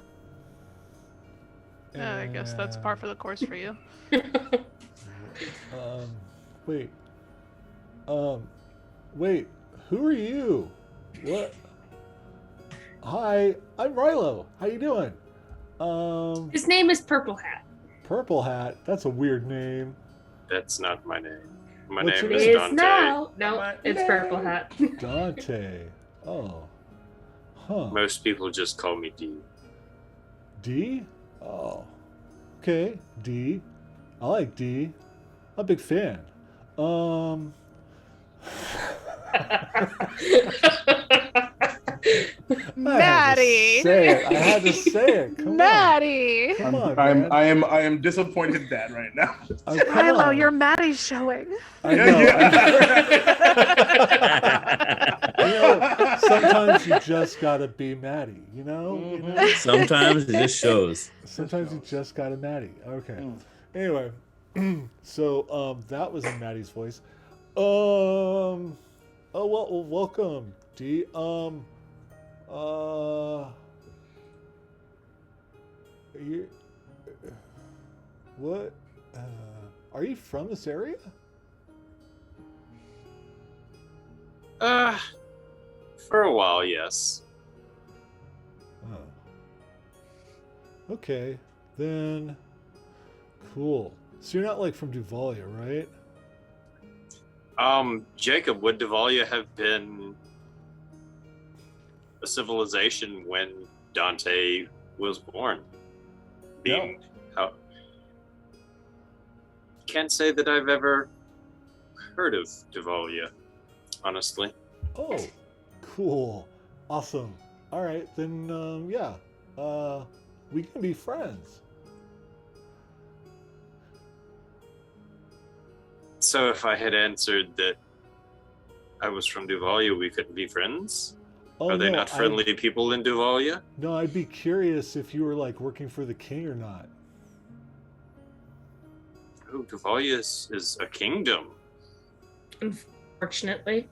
Speaker 5: I guess that's par for the course for you.
Speaker 1: Wait. Wait. Who are you? What? Hi, I'm Rilo. How you doing?
Speaker 6: His name is Purple Hat.
Speaker 1: Purple Hat. That's a weird name.
Speaker 4: That's not my name. My
Speaker 1: What's
Speaker 4: name
Speaker 1: your
Speaker 4: is
Speaker 6: It is
Speaker 4: Dante.
Speaker 6: now. No,
Speaker 2: Dante.
Speaker 6: it's Purple Hat.
Speaker 1: Dante. Oh. Huh.
Speaker 4: Most people just call me D.
Speaker 1: D? Oh. Okay. D. I like D. I'm a big fan.
Speaker 5: Maddie.
Speaker 1: I had to say it. Come on.
Speaker 5: Maddie.
Speaker 1: Come on, man.
Speaker 2: I am disappointed Dad right now.
Speaker 1: Oh, come
Speaker 5: Rilo,
Speaker 1: on.
Speaker 5: your Maddie's showing.
Speaker 1: I know. You know, sometimes you just gotta be Maddie, you know? You know?
Speaker 3: Sometimes it just shows.
Speaker 1: Sometimes you just gotta Maddie. Okay.
Speaker 2: Mm.
Speaker 1: Anyway, so that was in Maddie's voice. Oh well, welcome, D. You, what? Are you from this area?
Speaker 4: For a while, yes.
Speaker 1: Oh. Okay, then. Cool. So you're not like from Duvalia, right?
Speaker 4: Jacob, would Duvalia have been a civilization when Dante was born? can't say that I've ever heard of Duvalia, honestly.
Speaker 1: Oh, cool. Awesome. All right, then, yeah. We can be friends.
Speaker 4: So if I had answered that I was from Duvalia, we couldn't be friends?
Speaker 1: Oh,
Speaker 4: Are they
Speaker 1: no,
Speaker 4: not friendly people in Duvalia?
Speaker 1: No, I'd be curious if you were, like, working for the king or not.
Speaker 4: Oh, Duvalia is a kingdom.
Speaker 6: Unfortunately.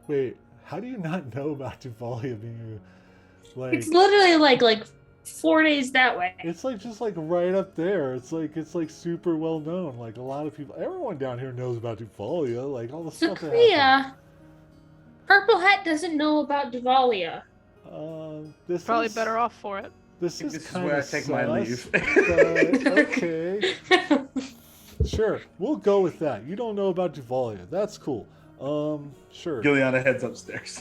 Speaker 1: Wait, how do you not know about Duvalia being, like...
Speaker 6: It's literally like 4 days that way.
Speaker 1: It's like just like right up there. It's like super well known. Like a lot of people, everyone down here knows about Duvalia. Like all the stuff that happened.
Speaker 6: Zakria, Purple Hat doesn't know about Duvalia.
Speaker 1: This
Speaker 5: Probably
Speaker 1: is,
Speaker 5: better off for it.
Speaker 1: This is
Speaker 2: This is
Speaker 1: kind
Speaker 2: where I
Speaker 1: of
Speaker 2: take my leave.
Speaker 1: But okay, sure, we'll go with that. You don't know about Duvalia. That's cool. Sure.
Speaker 2: Giuliana heads upstairs.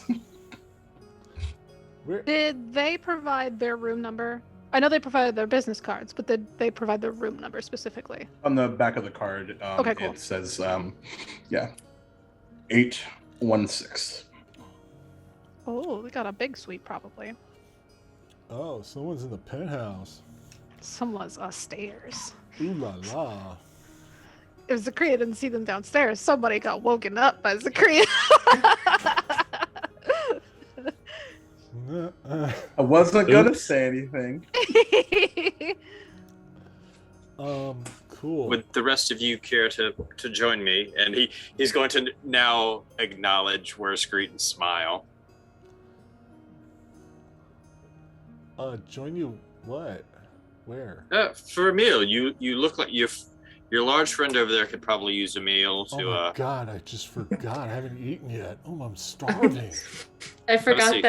Speaker 5: Did they provide their room number? I know they provided their business cards, but did they provide their room number specifically?
Speaker 2: On the back of the card,
Speaker 5: Okay, cool.
Speaker 2: it says, 816.
Speaker 5: Oh, we got a big suite probably.
Speaker 1: Oh, someone's in the penthouse.
Speaker 5: Someone's upstairs.
Speaker 1: Ooh la la.
Speaker 5: If Zakria didn't see them downstairs, somebody got woken up by Zakria.
Speaker 2: I wasn't gonna say anything.
Speaker 1: Cool.
Speaker 4: Would the rest of you care to join me? And he's going to now acknowledge Where's Screet and smile.
Speaker 1: Join you what? Where?
Speaker 4: For a meal. You look like your large friend over there could probably use a meal to.
Speaker 1: Oh my god! I just forgot. I haven't eaten yet. Oh, I'm starving.
Speaker 6: I forgot
Speaker 4: see.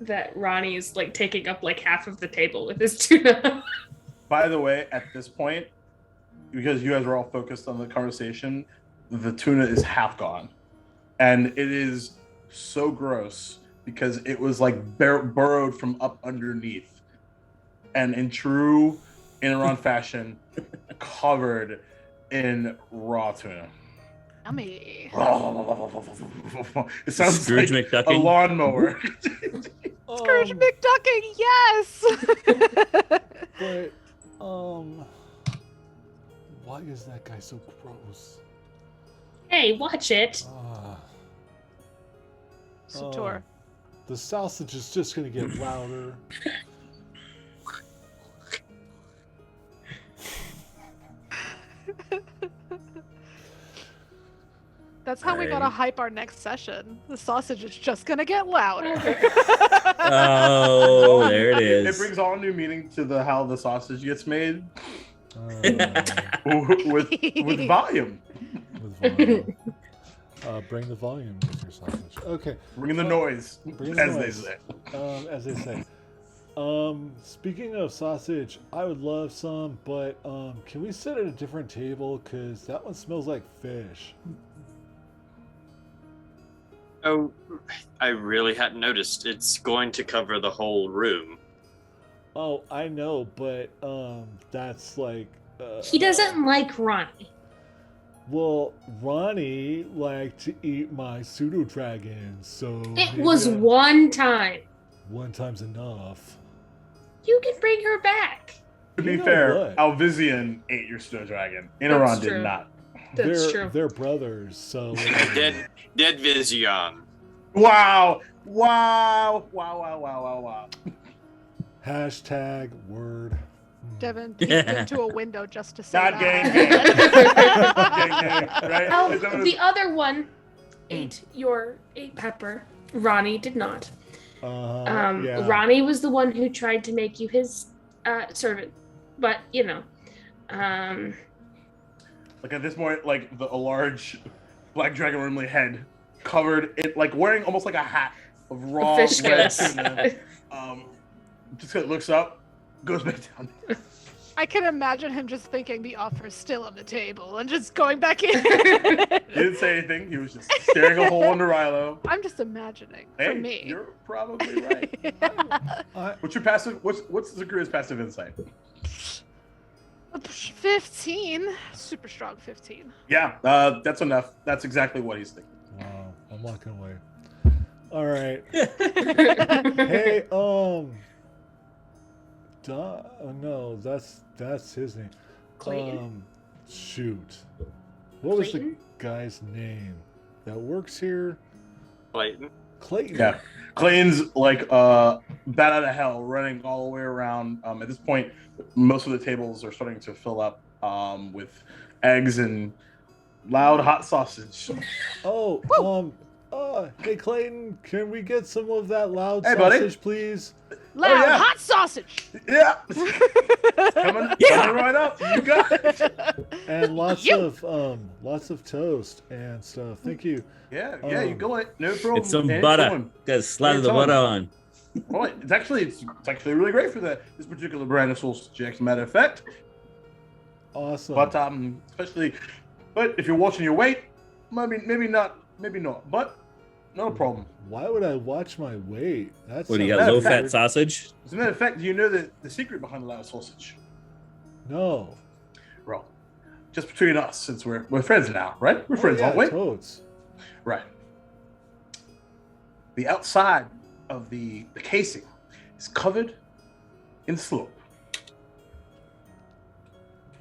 Speaker 6: that Ronnie is like taking up like half of the table with his tuna.
Speaker 2: By the way, at this point, because you guys are all focused on the conversation, the tuna is half gone. And it is so gross because it was like burrowed from up underneath. And in true Inaron fashion, covered in raw tuna.
Speaker 5: Yummy.
Speaker 2: It sounds
Speaker 3: Scrooge
Speaker 2: like
Speaker 3: McDucking.
Speaker 2: a lawnmower.
Speaker 5: Scrooge McDucking, yes!
Speaker 1: But, why is that guy so gross?
Speaker 6: Hey, watch it.
Speaker 5: Sator.
Speaker 1: The sausage is just gonna get louder.
Speaker 5: That's how we gotta
Speaker 3: Alright.
Speaker 5: hype our next session. The sausage is just gonna get louder.
Speaker 3: Oh, there it
Speaker 2: It
Speaker 3: is.
Speaker 2: brings all new meaning to how the sausage gets made
Speaker 1: Uh,
Speaker 2: with volume.
Speaker 1: with volume. Bring the volume with your sausage. Okay.
Speaker 2: Bring the noise,
Speaker 1: Bring the
Speaker 2: as
Speaker 1: noise.
Speaker 2: they say.
Speaker 1: As they say. Speaking of sausage, I would love some, but can we sit at a different table? Cause that one smells like fish.
Speaker 4: Oh, I really hadn't noticed. It's going to cover the whole room.
Speaker 1: Oh, I know, but that's like.
Speaker 6: He doesn't like Ronnie.
Speaker 1: Well, Ronnie liked to eat my pseudo dragons, so
Speaker 6: It
Speaker 1: maybe
Speaker 6: was one time.
Speaker 1: one time's enough.
Speaker 6: You can bring her back.
Speaker 2: To
Speaker 1: You
Speaker 2: be
Speaker 1: know
Speaker 2: fair,
Speaker 1: what?
Speaker 2: Alvizian ate your snow dragon. Inaron
Speaker 6: That's
Speaker 2: did
Speaker 6: true.
Speaker 2: not.
Speaker 6: That's true.
Speaker 1: They're brothers, so
Speaker 4: Dead Vision.
Speaker 2: Wow! Wow! Wow! Wow! Wow! Wow! Wow!
Speaker 1: hashtag word.
Speaker 5: Devin peeked into a window just to say
Speaker 2: Not
Speaker 5: that.
Speaker 2: gang, gang. Gang, gang, right?
Speaker 6: Oh,
Speaker 2: Is that what
Speaker 6: the
Speaker 2: it's-
Speaker 6: other one ate pepper. Ronnie did not.
Speaker 1: Yeah.
Speaker 6: Ronnie was the one who tried to make you his servant, but
Speaker 2: Like at this point, like a large black dragon wormly head covered it, like wearing almost like a hat of raw
Speaker 6: fish
Speaker 2: red
Speaker 6: scales.
Speaker 2: tuna. Just looks up, goes back down.
Speaker 5: I can imagine him just thinking the offer's still on the table and just going back in.
Speaker 2: He didn't say anything. He was just staring a hole under Rilo.
Speaker 5: I'm just imagining.
Speaker 2: Hey,
Speaker 5: for me.
Speaker 2: you're probably right.
Speaker 1: I,
Speaker 2: What's your passive? What's Zakria's passive insight?
Speaker 5: 15. Super strong 15.
Speaker 2: Yeah, that's enough. That's exactly what he's thinking.
Speaker 1: Wow, I'm walking away. All right.
Speaker 6: Hey,
Speaker 1: Hey, no, that's his name.
Speaker 6: Clayton?
Speaker 1: Shoot. What was the
Speaker 6: Clayton?
Speaker 1: guy's name that works here?
Speaker 4: Clayton.
Speaker 1: Clayton.
Speaker 2: Yeah, Clayton's like bat out of hell, running all the way around. At this point, most of the tables are starting to fill up with eggs and loud hot sausage.
Speaker 1: Oh, hey Clayton, can we get some of that loud
Speaker 2: Hey, buddy.
Speaker 1: sausage, please?
Speaker 5: Loud
Speaker 2: yeah.
Speaker 5: hot sausage.
Speaker 2: Yeah, coming right up. You got it.
Speaker 1: And lots
Speaker 5: You.
Speaker 1: of toast and stuff. Thank you.
Speaker 2: Yeah, you go it. No problem.
Speaker 3: It's some
Speaker 2: Anytime.
Speaker 3: butter. Got to slather the
Speaker 2: Anytime.
Speaker 3: butter on.
Speaker 2: Well, it's actually really great for this particular brand of sausage. As a matter of fact,
Speaker 1: Awesome.
Speaker 2: but if you're watching your weight, maybe not, but not a problem.
Speaker 1: Why would I watch my weight? That's
Speaker 3: What do you
Speaker 2: Matter
Speaker 3: got?
Speaker 2: of
Speaker 3: Low
Speaker 2: fact-
Speaker 3: fat sausage?
Speaker 2: As a matter of fact, do you know the secret behind the loud sausage?
Speaker 1: No.
Speaker 2: Well, just between us, since we're friends now, right? We're friends,
Speaker 1: yeah,
Speaker 2: aren't we?
Speaker 1: Totes.
Speaker 2: Right. The outside of the casing is covered in slope.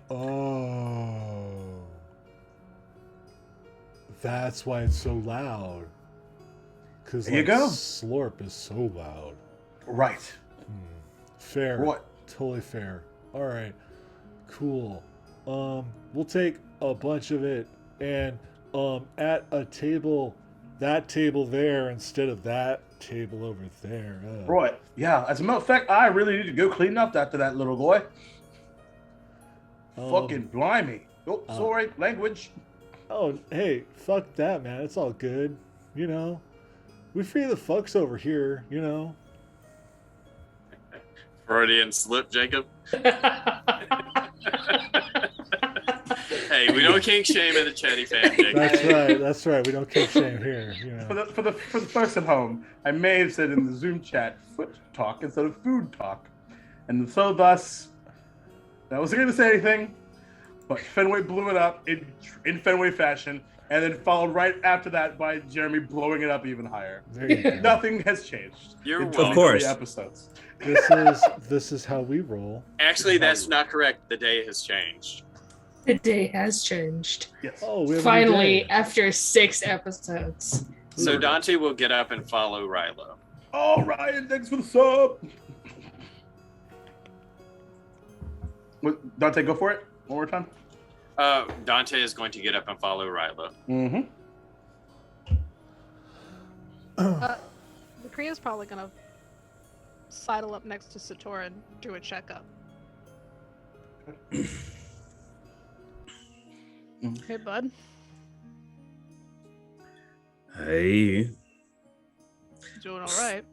Speaker 1: Oh. That's why it's so loud. Because
Speaker 2: There you go.
Speaker 1: slurp is so loud.
Speaker 2: Right.
Speaker 1: Fair.
Speaker 2: What?
Speaker 1: Totally fair. All right. Cool. We'll take a bunch of it and at a table, that table there instead of that table over there.
Speaker 2: Right. Yeah. As a matter of fact, I really need to go clean up after that little boy. Fucking blimey. Oh, sorry. Language.
Speaker 1: Oh, hey, fuck that, man. It's all good. You know, we free the fucks over here. You know.
Speaker 4: Freudian slip, Jacob. Hey, we don't kink shame in the chatty fan, Jacob.
Speaker 1: That's right. That's right. We don't keep shame here. You know.
Speaker 2: For the folks at home, I may have said in the Zoom chat foot talk instead of food talk, and so thus, I wasn't going to say anything, but Fenway blew it up in Fenway fashion, and then followed right after that by Jeremy blowing it up even higher.
Speaker 1: There you go.
Speaker 2: Nothing has changed.
Speaker 4: You're
Speaker 2: in
Speaker 4: welcome.
Speaker 2: 23
Speaker 3: Of course.
Speaker 2: Episodes.
Speaker 1: This is how we roll.
Speaker 4: Actually, that's not correct. The day has changed.
Speaker 6: The day has changed.
Speaker 2: Yes.
Speaker 1: Oh, we have a new
Speaker 6: Finally,
Speaker 1: day.
Speaker 6: after 6 episodes.
Speaker 4: So Dante will get up and follow Rilo.
Speaker 2: All right, thanks for the sub. What, Dante, go for it. One more time.
Speaker 4: Dante is going to get up and follow Rilo.
Speaker 2: Mm-hmm.
Speaker 5: The Korea's probably gonna sidle up next to Sator and do a checkup. Hey, bud.
Speaker 3: Hey.
Speaker 5: Doing all right.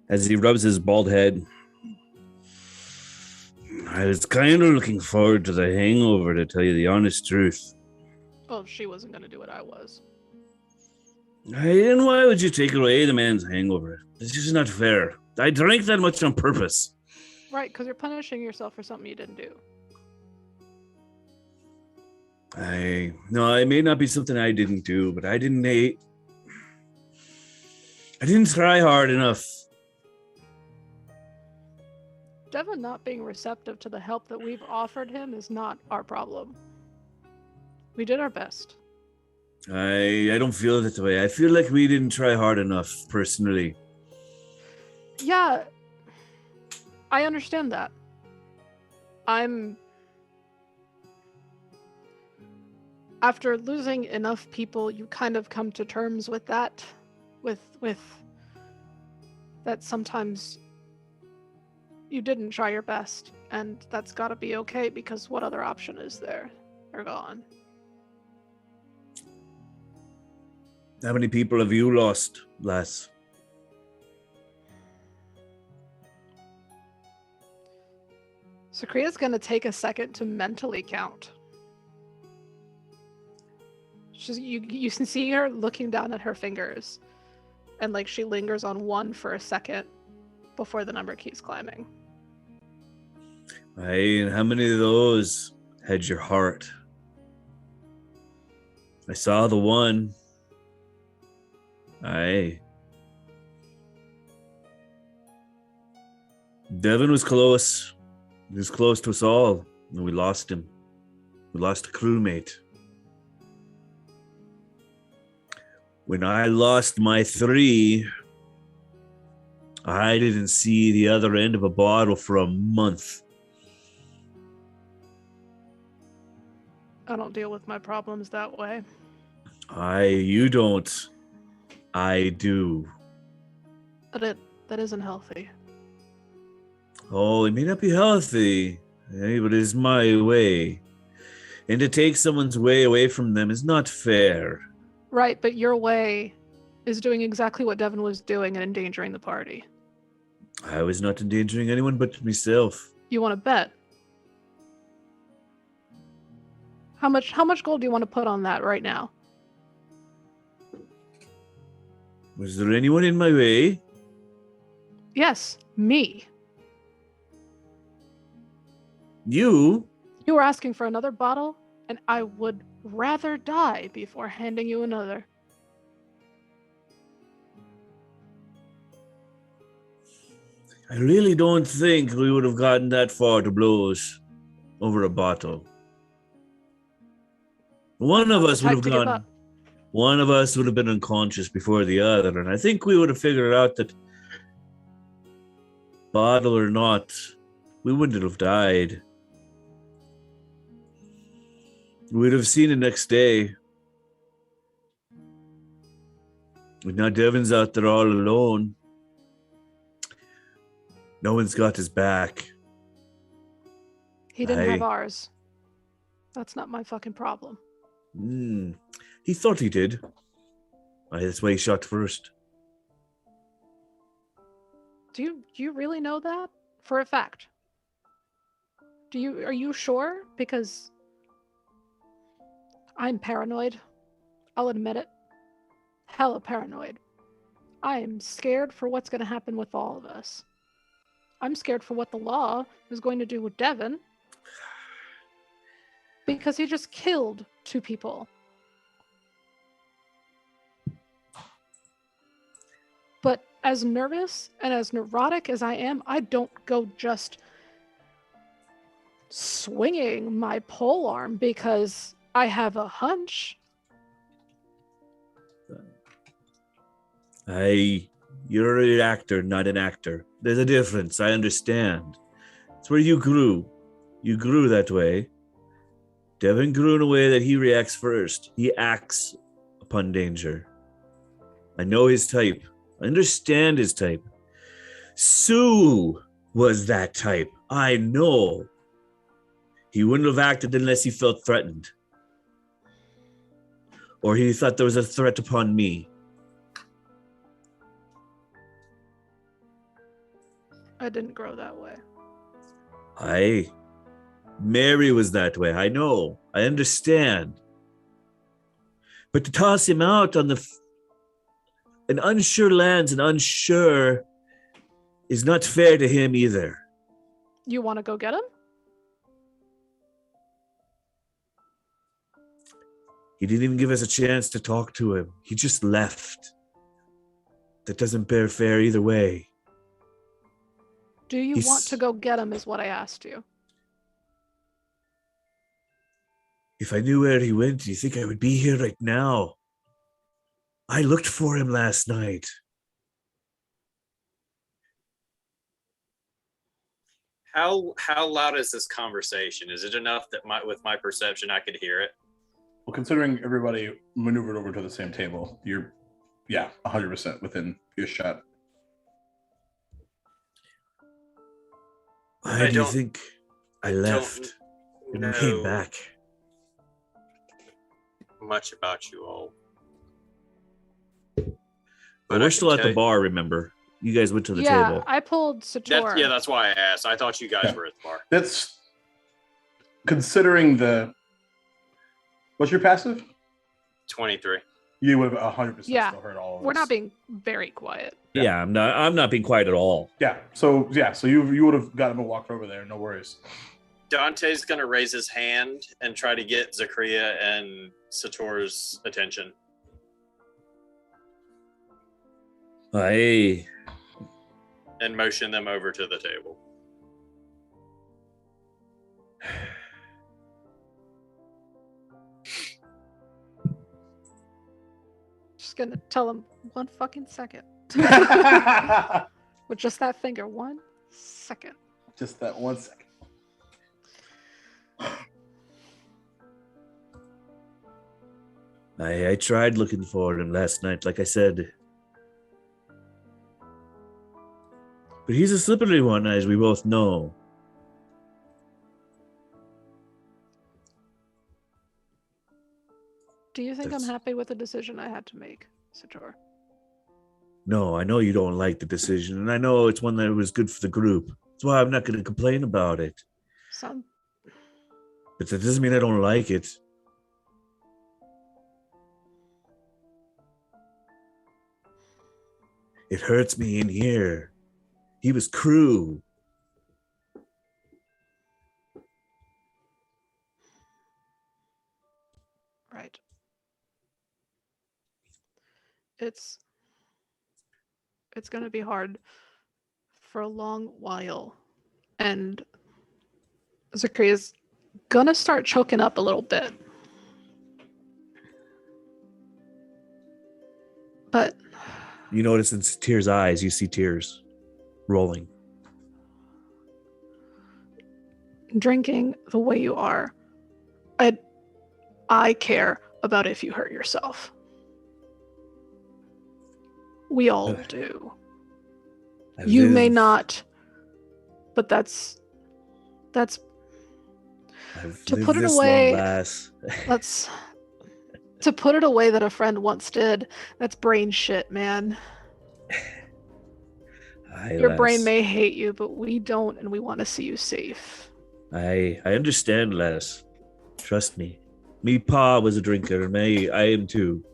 Speaker 3: As he rubs his bald head. I was kind of looking forward to the hangover, to tell you the honest truth.
Speaker 5: Well, she wasn't gonna do what I was.
Speaker 3: Hey, and why would you take away the man's hangover? This is not fair. I drank that much on purpose.
Speaker 5: Right, because you're punishing yourself for something you didn't do.
Speaker 3: No, it may not be something I didn't do, but I didn't try hard enough.
Speaker 5: Devin not being receptive to the help that we've offered him is not our problem. We did our best.
Speaker 3: I don't feel that way. I feel like we didn't try hard enough, personally.
Speaker 5: Yeah, I understand that. After losing enough people, you kind of come to terms with that. With that sometimes you didn't try your best, and that's gotta be okay, because what other option is there? They're gone.
Speaker 3: How many people have you lost, lass?
Speaker 5: Sakria's gonna take a second to mentally count. You can see her looking down at her fingers, and like she lingers on 1 for a second before the number keeps climbing.
Speaker 3: Aye, and how many of those had your heart? I saw the one. Aye. Devin was close. He was close to us all, and we lost him. We lost a crewmate. When I lost my 3, I didn't see the other end of a bottle for a month.
Speaker 5: I don't deal with my problems that way.
Speaker 3: You don't. I do.
Speaker 5: But that isn't healthy.
Speaker 3: Oh, it may not be healthy, but it is my way. And to take someone's way away from them is not fair.
Speaker 5: Right, but your way is doing exactly what Devin was doing and endangering the party.
Speaker 3: I was not endangering anyone but myself.
Speaker 5: You want to bet? How much gold do you want to put on that right now?
Speaker 3: Was there anyone in my way?
Speaker 5: Yes, me.
Speaker 3: You?
Speaker 5: You were asking for another bottle, and I would rather die before handing you another.
Speaker 3: I really don't think we would have gotten that far to blows over a bottle. One of us would have gone. One of us would have been unconscious before the other, and I think we would have figured out that, bottle or not, we wouldn't have died. We'd have seen it next day. But now Devin's out there all alone. No one's got his back.
Speaker 5: He didn't have ours. That's not my fucking problem.
Speaker 3: He thought he did. That's why he shot first.
Speaker 5: Do you really know that for a fact? Are you sure? Because I'm paranoid. I'll admit it. Hella paranoid. I am scared for what's going to happen with all of us. I'm scared for what the law is going to do with Devin. Because he just killed 2 people. But as nervous and as neurotic as I am, I don't go just swinging my polearm because I have a hunch.
Speaker 3: You're an actor, not an actor. There's a difference, I understand. It's where you grew. You grew that way. Devin grew in a way that he reacts first. He acts upon danger. I know his type. I understand his type. Sue was that type. I know. He wouldn't have acted unless he felt threatened. Or he thought there was a threat upon me.
Speaker 5: I didn't grow that way.
Speaker 3: Mary was that way. I know. I understand. But to toss him out on an unsure lands and unsure is not fair to him either.
Speaker 5: You want to go get him?
Speaker 3: He didn't even give us a chance to talk to him. He just left. That doesn't bear fair either way.
Speaker 5: Do you want to go get him is what I asked you.
Speaker 3: If I knew where he went, do you think I would be here right now? I looked for him last night.
Speaker 4: How loud is this conversation? Is it enough that with my perception I could hear it?
Speaker 2: Well, considering everybody maneuvered over to the same table, you're 100% within earshot.
Speaker 3: Why do you think I left and came back?
Speaker 4: Much about you all.
Speaker 3: But we're still at the bar, remember? You guys went to the table.
Speaker 5: Yeah, I pulled Sator.
Speaker 4: That's why I asked. I thought you guys were at the bar.
Speaker 2: That's considering what's your passive?
Speaker 4: 23.
Speaker 2: you would have 100%
Speaker 5: Yeah,
Speaker 2: still heard all of
Speaker 5: We're
Speaker 2: this.
Speaker 5: not being very quiet.
Speaker 3: Yeah, I'm not being quiet at all.
Speaker 2: Yeah. So you would have got him and walked over there. No worries.
Speaker 4: Dante's going to raise his hand and try to get Zakaria and Sator's attention.
Speaker 3: Hey.
Speaker 4: And motion them over to the table.
Speaker 5: Just gonna tell him 1 fucking second. With just that finger, 1 second.
Speaker 2: Just that 1 second.
Speaker 3: I tried looking for him last night, like I said. But he's a slippery one, as we both know.
Speaker 5: Do you think I'm happy with the decision I had to make, Sator?
Speaker 3: No, I know you don't like the decision, and I know it's one that was good for the group. That's why I'm not going to complain about it.
Speaker 5: Son.
Speaker 3: But that doesn't mean I don't like it. It hurts me in here. He was crew.
Speaker 5: Right. It's going to be hard for a long while. And Zakaria's going to start choking up a little bit. But
Speaker 3: You notice in Tyr's eyes, you see tears rolling.
Speaker 5: drinking the way you are, I care about if you hurt yourself. We all do. You may not, but that's to put it away. Let's to put it away that a friend once did. That's brain shit, man. Your brain may hate you, but we don't, and we want to see you safe.
Speaker 3: I understand, Les. Trust me. Me pa was a drinker, and I am too.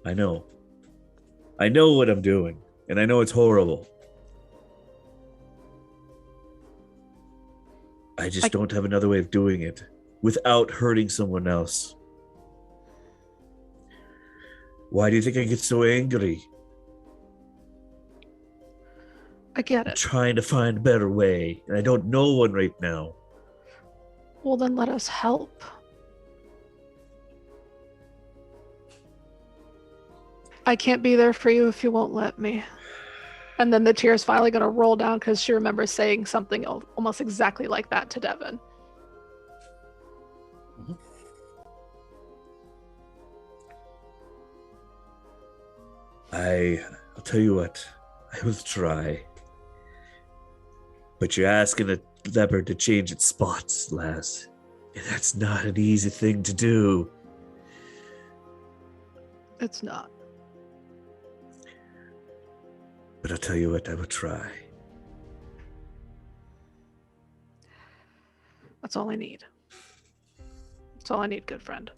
Speaker 3: I know. I know what I'm doing, and I know it's horrible. I just don't have another way of doing it without hurting someone else. Why do you think I get so angry?
Speaker 5: I get it.
Speaker 3: I'm trying to find a better way, and I don't know one right now.
Speaker 5: Well, then let us help. I can't be there for you if you won't let me. And then the tears finally going to roll down because she remembers saying something almost exactly like that to Devin.
Speaker 3: Mm-hmm. I'll tell you what, I will try. But you're asking a leopard to change its spots, lass. And that's not an easy thing to do.
Speaker 5: It's not.
Speaker 3: But I'll tell you what, I will try.
Speaker 5: That's all I need. That's all I need, good friend.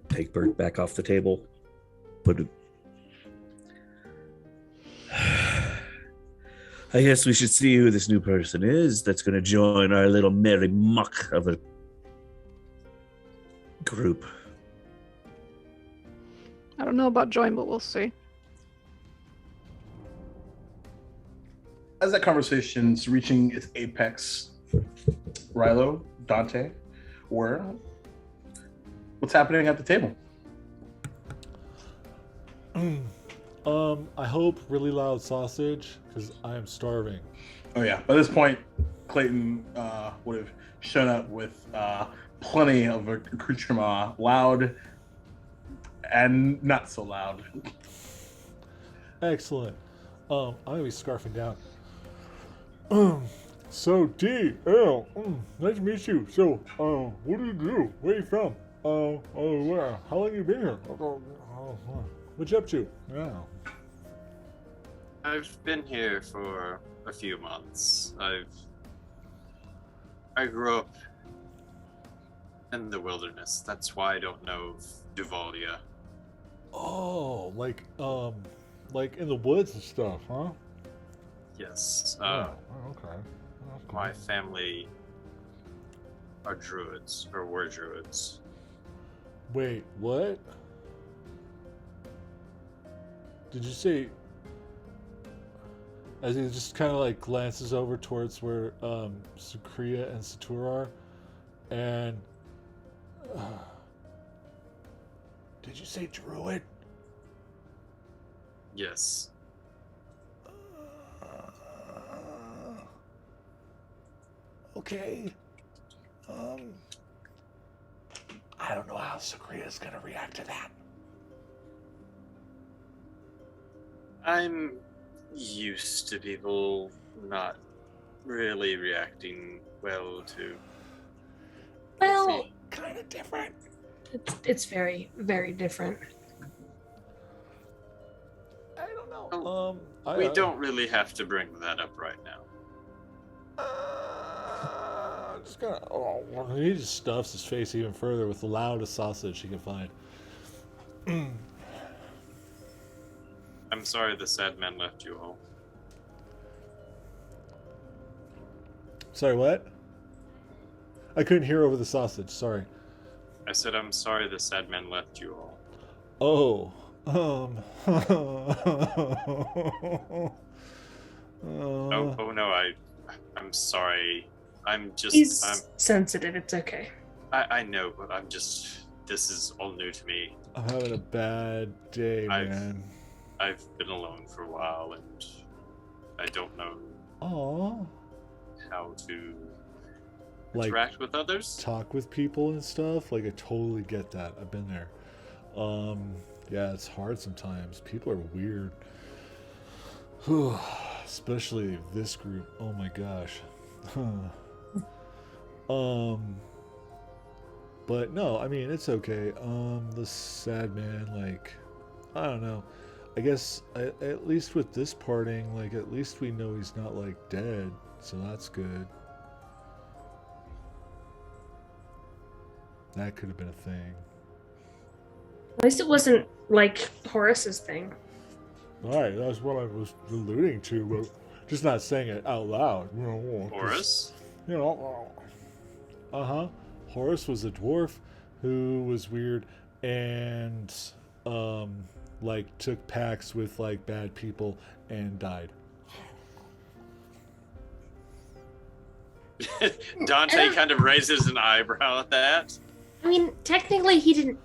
Speaker 3: Take Bert back off the table. Put it. I guess we should see who this new person is that's going to join our little merry muck of a group.
Speaker 5: I don't know about join, but we'll see.
Speaker 2: As that conversation's reaching its apex, Rilo, Dante, what's happening at the table?
Speaker 1: I hope really loud sausage because I am starving.
Speaker 2: Oh yeah. By this point, Clayton would have shown up with plenty of accoutrement, loud and not so loud.
Speaker 1: Excellent. I'm gonna be scarfing down. So DL, nice to meet you. So, what do you do? Where are you from? Where? How long you been here? What you up to? Yeah.
Speaker 4: I've been here for a few months. I grew up in the wilderness. That's why I don't know of Duvalia.
Speaker 1: Oh, like in the woods and stuff, huh?
Speaker 4: Yes.
Speaker 1: Oh, okay.
Speaker 4: My family are druids, or were druids.
Speaker 1: Wait, what? Did you say? As he just kind of like glances over towards where Sakria and Satur are, and did you say druid?
Speaker 4: Yes.
Speaker 1: Okay. I don't know how Sakria's gonna react to that.
Speaker 4: I'm used to people not really reacting well to.
Speaker 6: Well,
Speaker 1: Kind of different.
Speaker 6: it's very, very different.
Speaker 1: I don't know.
Speaker 4: Oh, we don't really have to bring that up right now.
Speaker 1: Just gonna. Oh, he just stuffs his face even further with the loudest sausage he can find.
Speaker 4: I'm sorry the sad man left you all.
Speaker 1: Sorry, what? I couldn't hear over the sausage. Sorry.
Speaker 4: I said I'm sorry the sad man left you all.
Speaker 1: Oh.
Speaker 4: Oh no, I'm sorry.
Speaker 6: He's
Speaker 4: I'm
Speaker 6: sensitive. It's okay.
Speaker 4: I know, but this is all new to me.
Speaker 1: I'm having a bad day, man.
Speaker 4: I've been alone for a while and I don't know
Speaker 1: Aw.
Speaker 4: how to
Speaker 1: Like,
Speaker 4: interact with others.
Speaker 1: talk with people and stuff. Like, I totally get that. I've been there. Yeah, it's hard sometimes. People are weird. Especially this group. Oh my gosh. But no, I mean, it's okay. The sad man, like, I don't know. I guess at least with this parting, like, at least we know he's not like dead, so that's good. That could have been a thing.
Speaker 6: At least it wasn't like Horace's thing.
Speaker 1: All right, that's what I was alluding to, but just not saying it out loud. You know, 'cause,
Speaker 4: Horace?
Speaker 1: you know, Horace was a dwarf who was weird and like took pacts with like bad people and died.
Speaker 4: Dante kind of raises an eyebrow at that.
Speaker 6: I mean, technically, he didn't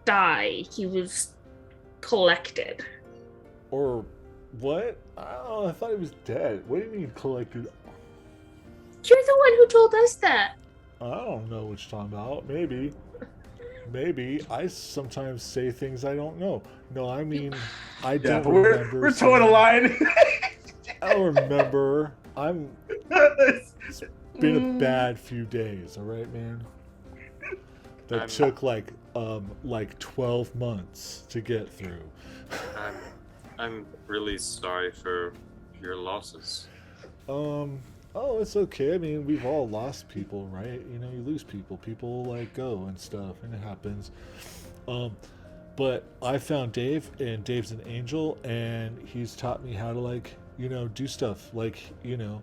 Speaker 6: die. He was collected.
Speaker 1: Or what? I don't know. I thought he was dead. What do you mean collected?
Speaker 6: You're the one who told us that.
Speaker 1: I don't know what you're talking about. Maybe. I sometimes say things I don't know. No, I mean, I don't remember.
Speaker 2: We're towing a line.
Speaker 1: I don't remember. It's been a bad few days, all right, man? That took like 12 months to get through.
Speaker 4: I'm really sorry for your losses.
Speaker 1: Oh, it's okay. I mean, we've all lost people, right? You know, you lose people. People like go and stuff, and it happens. But I found Dave, and Dave's an angel, and he's taught me how to like, you know, do stuff like, you know,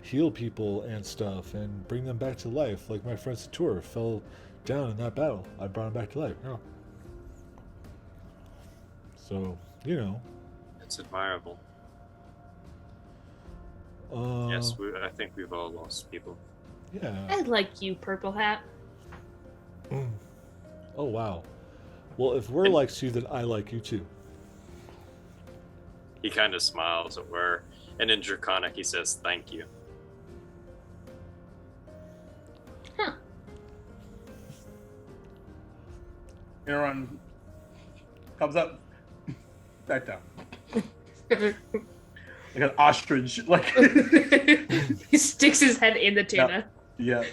Speaker 1: heal people and stuff, and bring them back to life. Like my friend Satur fell down in that battle. I brought him back to life. Yeah. So, you know.
Speaker 4: It's admirable. Yes, I think we've all lost people.
Speaker 1: Yeah.
Speaker 6: I like you, Purple Hat.
Speaker 1: Oh, wow. Well, if Whir likes you, then I like you too.
Speaker 4: He kind of smiles at Whir, and in Draconic he says, "Thank you."
Speaker 6: Huh.
Speaker 2: Aaron comes up, back down. Like an ostrich, like
Speaker 6: He sticks his head in the tuna.
Speaker 2: yeah.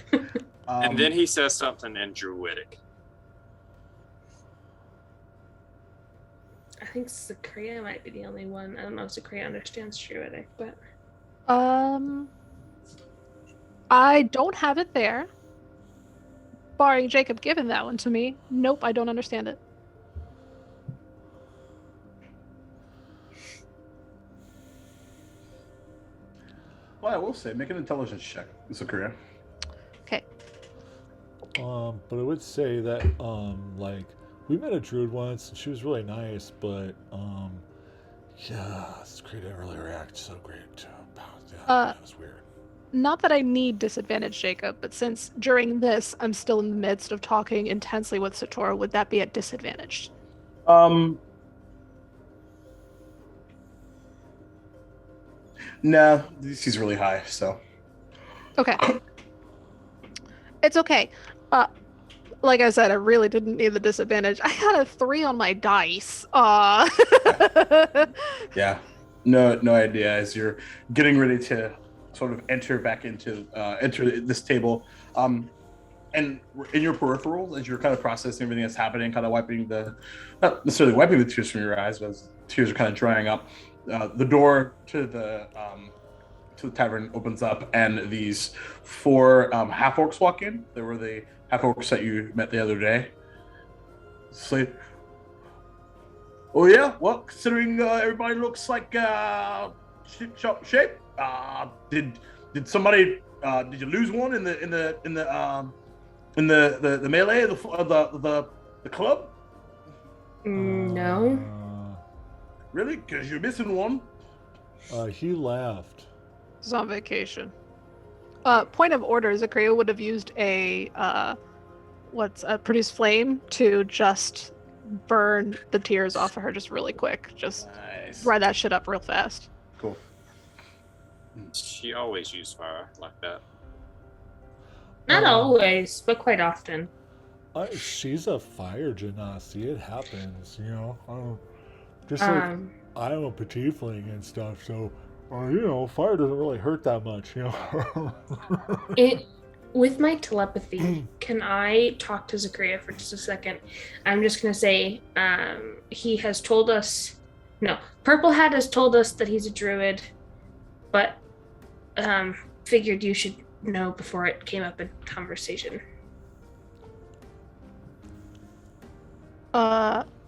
Speaker 4: And then he says something in Druidic.
Speaker 6: I think Sakria might be the only one. I don't know if Sakria understands Druidic, but
Speaker 5: I don't have it there. barring Jacob giving that one to me. Nope, I don't understand it.
Speaker 2: Well, I will say, make an intelligence check, Zakaria.
Speaker 5: Okay.
Speaker 1: But I would say that, like, we met a druid once, and she was really nice, but, yeah, Zakaria didn't really react so great about that. That was weird.
Speaker 5: Not that I need disadvantage, Jacob, but since during this I'm still in the midst of talking intensely with Satora, would that be at disadvantage?
Speaker 2: Nah, she's really high, so.
Speaker 5: Okay. It's okay. Like I said, I really didn't need the disadvantage. I got a 3 on my dice.
Speaker 2: Yeah, no idea. As you're getting ready to sort of enter this table, and in your peripherals, as you're kind of processing everything that's happening, kind of not necessarily wiping the tears from your eyes, but as tears are kind of drying up, the door to the tavern opens up, and these 4 half orcs walk in. They were the half orcs that you met the other day. It's like, oh yeah, well, considering everybody looks like ship shape, did somebody did you lose one in the melee of the club?
Speaker 6: No.
Speaker 2: Really? Because you're missing one.
Speaker 1: He laughed.
Speaker 5: He's on vacation. Point of order, Zakaria would have used a produce flame to just burn the tears off of her just really quick. Just
Speaker 2: Nice.
Speaker 5: dry that shit up real fast.
Speaker 2: Cool.
Speaker 4: She always used fire like that.
Speaker 6: Not always, but quite often.
Speaker 1: She's a fire genasi. It happens, you know. Just like I'm a tiefling and stuff, so fire doesn't really hurt that much, you know.
Speaker 6: With my telepathy, can I talk to Zakaria for just a second? I'm just gonna say, he has told us. No, Purple Hat has told us that he's a druid, but figured you should know before it came up in conversation.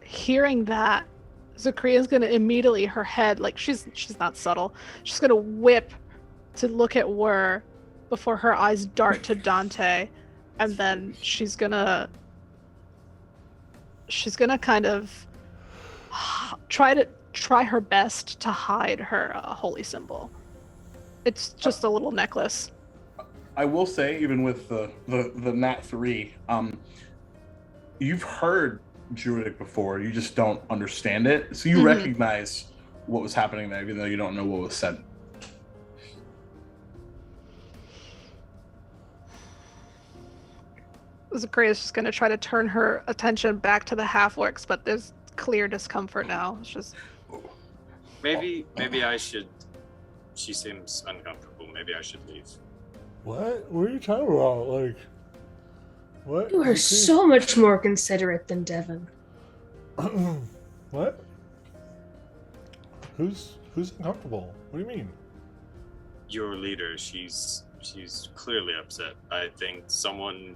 Speaker 5: Hearing that, Zakaria's gonna immediately, her head, like she's not subtle, she's gonna whip to look at Whir before her eyes dart to Dante, and then she's gonna kind of try her best to hide her holy symbol. It's just a little necklace.
Speaker 2: I will say, even with the Nat 3, you've heard Druidic before, you just don't understand it. So you recognize what was happening there, even though you don't know what was said.
Speaker 5: Zakaria's just going to try to turn her attention back to the half-orcs, but there's clear discomfort now. It's just...
Speaker 4: Maybe I should... She seems uncomfortable. Maybe I should leave.
Speaker 1: What? What are you talking about? Like, what?
Speaker 6: You are so much more considerate than Devin.
Speaker 1: What? Who's uncomfortable? What do you mean?
Speaker 4: Your leader, she's clearly upset. I think someone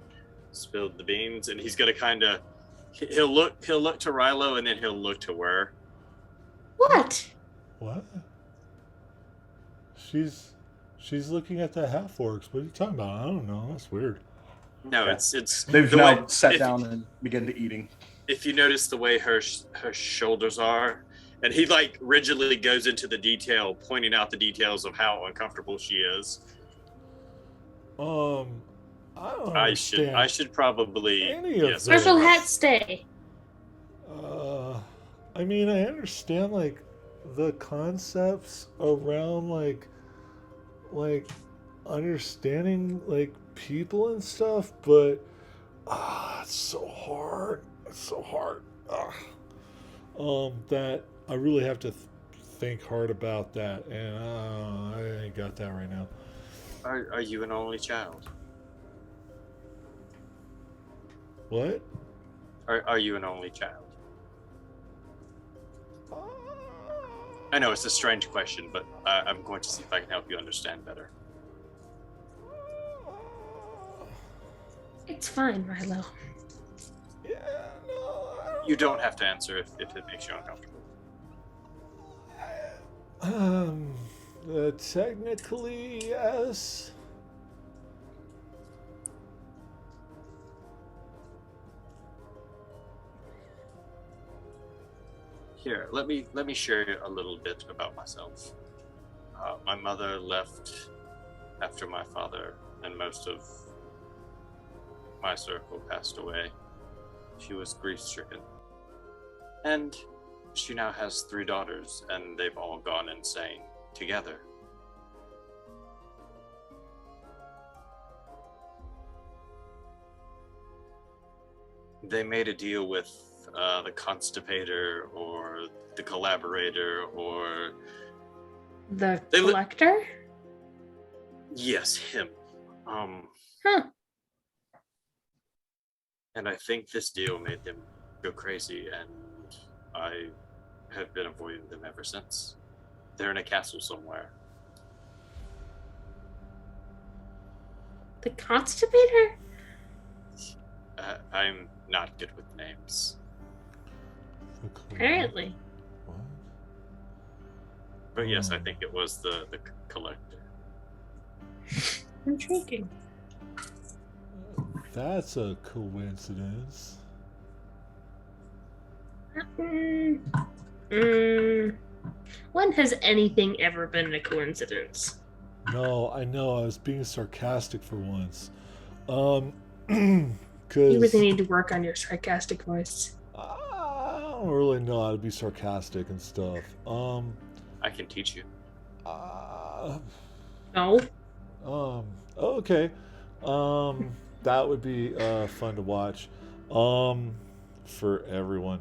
Speaker 4: spilled the beans, and he's gonna he'll look to Rilo, and then he'll look to Whir.
Speaker 6: What?
Speaker 1: What? She's looking at the half orcs. What are you talking about? I don't know. That's weird.
Speaker 4: No, it's
Speaker 2: They've now sat down and begun to eating.
Speaker 4: If you notice the way her shoulders are, and he like rigidly goes into the detail, pointing out the details of how uncomfortable she is.
Speaker 1: I don't
Speaker 4: I
Speaker 1: understand.
Speaker 4: should probably yes.
Speaker 6: Purple Hat, stay.
Speaker 1: I mean, I understand like the concepts around like understanding like people and stuff, but it's so hard. It's so hard. That I really have to think hard about that, and I ain't got that right now.
Speaker 4: Are you an only child?
Speaker 1: What?
Speaker 4: Are you an only child? I know it's a strange question, but I'm going to see if I can help you understand better.
Speaker 6: It's fine, Milo.
Speaker 1: Yeah, no,
Speaker 4: You don't have to answer if it makes you uncomfortable.
Speaker 1: Technically, yes.
Speaker 4: Here, let me share a little bit about myself. My mother left after my father, and most of my circle passed away. She was grief-stricken. And she now has 3 daughters, and they've all gone insane together. They made a deal with the constipator or the collaborator or...
Speaker 6: The collector?
Speaker 4: Yes, him.
Speaker 6: Huh.
Speaker 4: And I think this deal made them go crazy, and I have been avoiding them ever since. They're in a castle somewhere.
Speaker 6: The constipator?
Speaker 4: I'm not good with names.
Speaker 6: Apparently.
Speaker 1: What?
Speaker 4: But yes, I think it was the collector.
Speaker 6: Intriguing.
Speaker 1: That's a coincidence.
Speaker 6: When has anything ever been a coincidence?
Speaker 1: No, I know. I was being sarcastic for once.
Speaker 6: You
Speaker 1: Because
Speaker 6: really need to work on your sarcastic voice.
Speaker 1: I don't really know how to be sarcastic and stuff.
Speaker 4: I can teach you.
Speaker 6: No.
Speaker 1: Okay. That would be fun to watch. For everyone.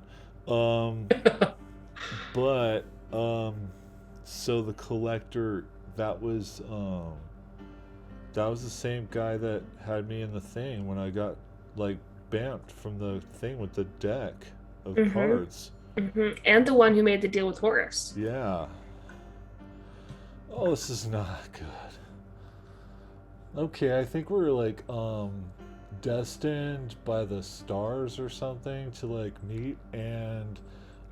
Speaker 1: But so the collector, that was the same guy that had me in the thing when I got like bamped from the thing with the deck of cards.
Speaker 6: And the one who made the deal with Horus.
Speaker 1: Yeah. Oh, this is not good. Okay, I think we're like destined by the stars or something to like meet, and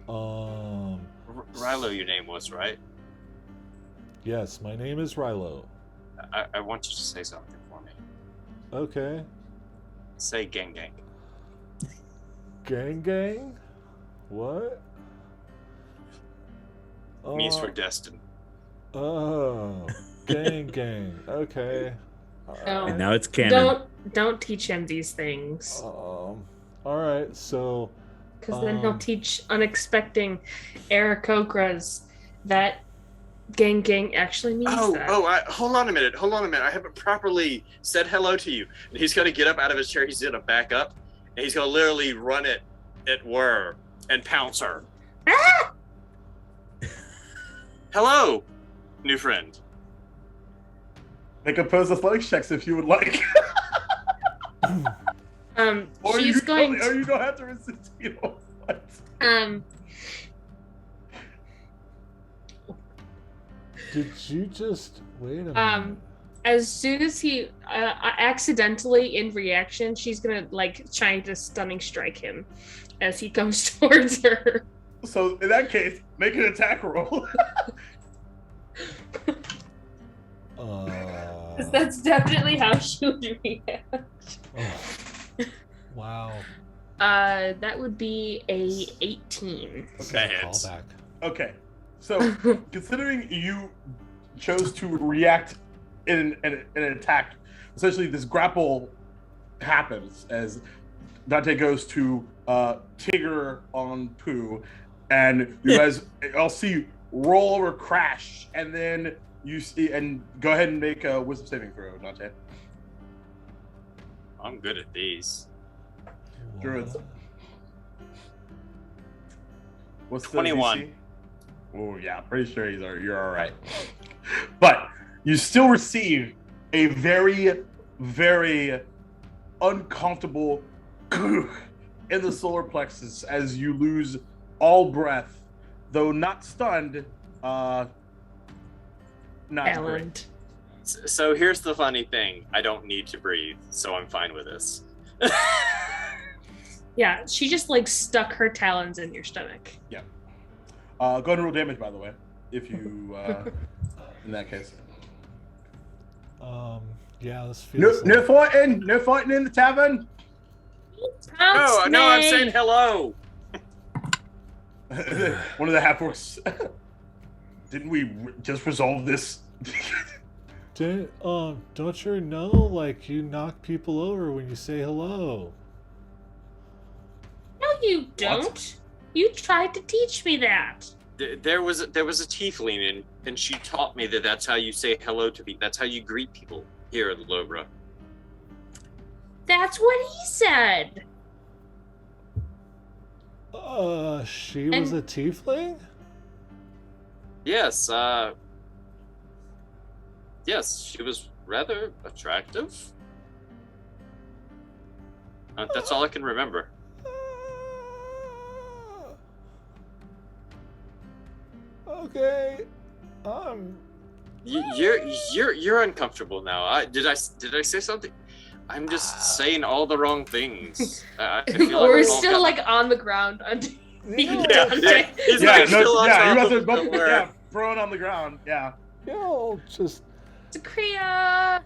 Speaker 4: Rilo, your name was, right?
Speaker 1: yes, my name is Rilo.
Speaker 4: I want you to say something for me.
Speaker 1: Okay.
Speaker 4: Say gang gang.
Speaker 1: Gang gang? What?
Speaker 4: Means for destined.
Speaker 1: Oh, gang gang. Okay.
Speaker 6: No.
Speaker 3: And now it's canon.
Speaker 6: Don't teach him these things.
Speaker 1: All right. So
Speaker 6: Because then he'll teach unexpecting Aarakocras that gang actually means that.
Speaker 4: Hold on a minute. I haven't properly said hello to you. And he's going to get up out of his chair. He's going to back up. And he's going to literally run it at Whir and pounce her.
Speaker 6: Ah!
Speaker 4: Hello, new friend.
Speaker 2: Make opposed athletics checks if you would like. Or
Speaker 6: She's going
Speaker 2: or you don't have to resist. You know what?
Speaker 1: did you just wait a minute?
Speaker 6: As soon as he accidentally in reaction, she's gonna like try to stunning strike him as he comes towards her.
Speaker 2: So in that case, make an attack roll.
Speaker 6: That's definitely how she would react.
Speaker 1: Wow.
Speaker 6: That would be a 18.
Speaker 4: Okay,
Speaker 1: Callback.
Speaker 2: Okay, so considering you chose to react in an attack, essentially this grapple happens as Dante goes to Tigger on Pooh, and you guys all see roll over, crash, and then you see, and go ahead and make a wisdom saving throw, Dante.
Speaker 4: I'm good at these.
Speaker 2: Druids. What's
Speaker 4: 21.
Speaker 2: Oh yeah, pretty sure you're all right. But you still receive a very, very uncomfortable in the solar plexus as you lose all breath, though not stunned. Not great.
Speaker 6: Talent.
Speaker 4: So here's the funny thing. I don't need to breathe, so I'm fine with this.
Speaker 6: Yeah, she just like stuck her talons in your stomach.
Speaker 2: Go ahead and roll damage, by the way, if you in that case.
Speaker 1: Yeah, this
Speaker 2: No,
Speaker 1: feels
Speaker 2: no fighting, no fighting in the tavern.
Speaker 4: No, I'm saying hello.
Speaker 2: One of the half-orcs. Didn't we just resolve this?
Speaker 1: Don't you know, like, you knock people over when you say hello?
Speaker 6: No, you don't. You tried to teach me that.
Speaker 4: There was a tiefling, and she taught me that that's how you say hello to people. That's how you greet people here at Lobra.
Speaker 6: That's what he said.
Speaker 1: She was a tiefling?
Speaker 4: Yes, yes, she was rather attractive. That's all I can remember.
Speaker 1: Okay.
Speaker 4: You're uncomfortable now. Did I say something? I'm just saying all the wrong things. I feel like
Speaker 6: We're
Speaker 4: we've all
Speaker 6: still
Speaker 4: got-
Speaker 6: like on the ground.
Speaker 4: He's like still on
Speaker 2: you
Speaker 4: top
Speaker 2: must
Speaker 4: of
Speaker 2: have
Speaker 4: where-
Speaker 2: thrown on the ground. Yeah.
Speaker 1: Just.
Speaker 6: Zakria.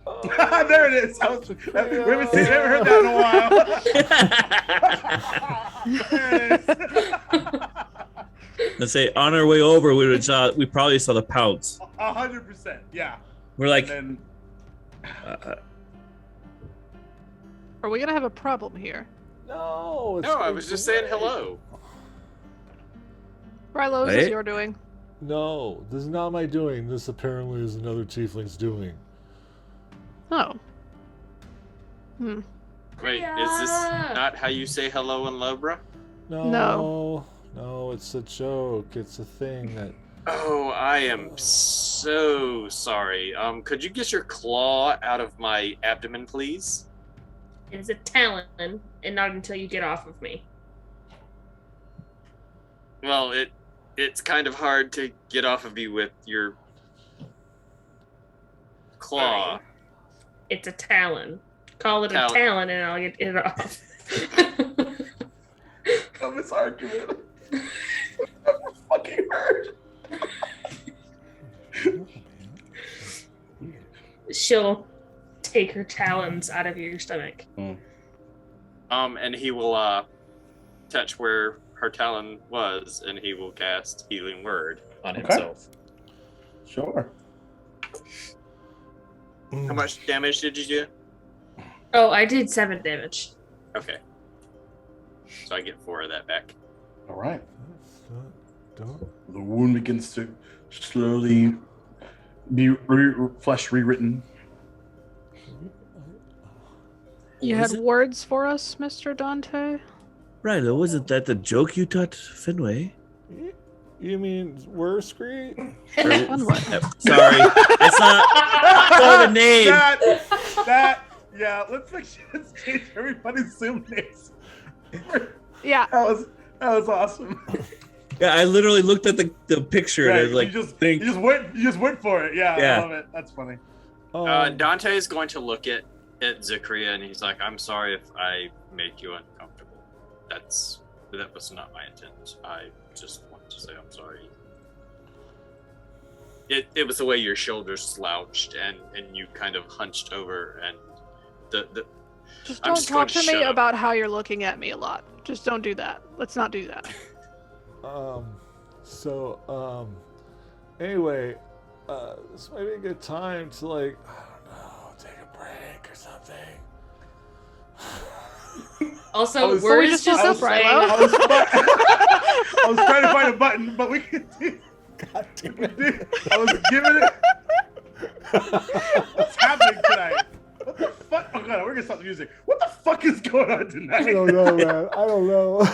Speaker 2: There it is. We haven't heard that in a while. There it is.
Speaker 3: Let's say on our way over, we probably saw the pouts.
Speaker 2: 100%. Yeah.
Speaker 3: We're like,
Speaker 2: And
Speaker 5: Are we gonna have a problem here?
Speaker 1: No.
Speaker 4: No, I was just saying hello.
Speaker 5: Rilo, this
Speaker 3: Wait.
Speaker 5: is your doing.
Speaker 1: No, this is not my doing. This apparently is another tiefling's doing.
Speaker 5: Oh.
Speaker 4: Wait, is this not how you say hello in Lobra?
Speaker 1: No, it's a joke. It's a thing that.
Speaker 4: Oh, I am so sorry. Could you get your claw out of my abdomen, please?
Speaker 6: It's a talon, and not until you get off of me.
Speaker 4: Well, it's kind of hard to get off of you with your claw.
Speaker 6: Fine. It's a talon. Call it a
Speaker 4: Talon.
Speaker 6: talon, and I'll get it off.
Speaker 2: of this argument. I'm fucking hurt.
Speaker 6: She'll take her talons out of your stomach.
Speaker 4: And he will touch where her talon was, and he will cast Healing Word on himself.
Speaker 2: Sure.
Speaker 4: How much damage did you do?
Speaker 6: Oh, I did 7 damage.
Speaker 4: Okay. So I get 4 of that back.
Speaker 2: All right.
Speaker 1: Don't.
Speaker 2: The wound begins to slowly be flesh rewritten.
Speaker 5: You had words for us, Mr. Dante?
Speaker 3: right, wasn't that the joke you taught Fenway?
Speaker 1: You mean Wurscree?
Speaker 5: Fenway.
Speaker 3: Sorry, it's not the name.
Speaker 2: Let's change everybody's Zoom names.
Speaker 5: Yeah.
Speaker 2: That was awesome.
Speaker 3: Yeah, I literally looked at the picture and I was like,
Speaker 2: you just went for it. Yeah,
Speaker 3: Yeah.
Speaker 2: I love it. That's funny.
Speaker 4: Dante is going to look at Zakria, and he's like, "I'm sorry if I make you uncomfortable. That was not my intent. I just wanted to say I'm sorry. It was the way your shoulders slouched and you kind of hunched over, and the
Speaker 5: Just
Speaker 4: I'm
Speaker 5: don't
Speaker 4: just
Speaker 5: talk
Speaker 4: going to
Speaker 5: to me
Speaker 4: shut up.
Speaker 5: about how you're looking at me a lot. Just don't do that. Let's not do that.
Speaker 1: Anyway, this might be a good time to, like, I don't know, take a break or something.
Speaker 6: Also,
Speaker 5: Or we just
Speaker 6: just
Speaker 5: woke up,
Speaker 6: saying-
Speaker 5: Rilo.
Speaker 2: I was trying to find a button, but we can do.
Speaker 1: God damn it.
Speaker 2: I was giving it. What's happening tonight? What the fuck? Oh god, we're gonna stop the music. What the fuck is going on tonight?
Speaker 1: I don't know, man. I don't know.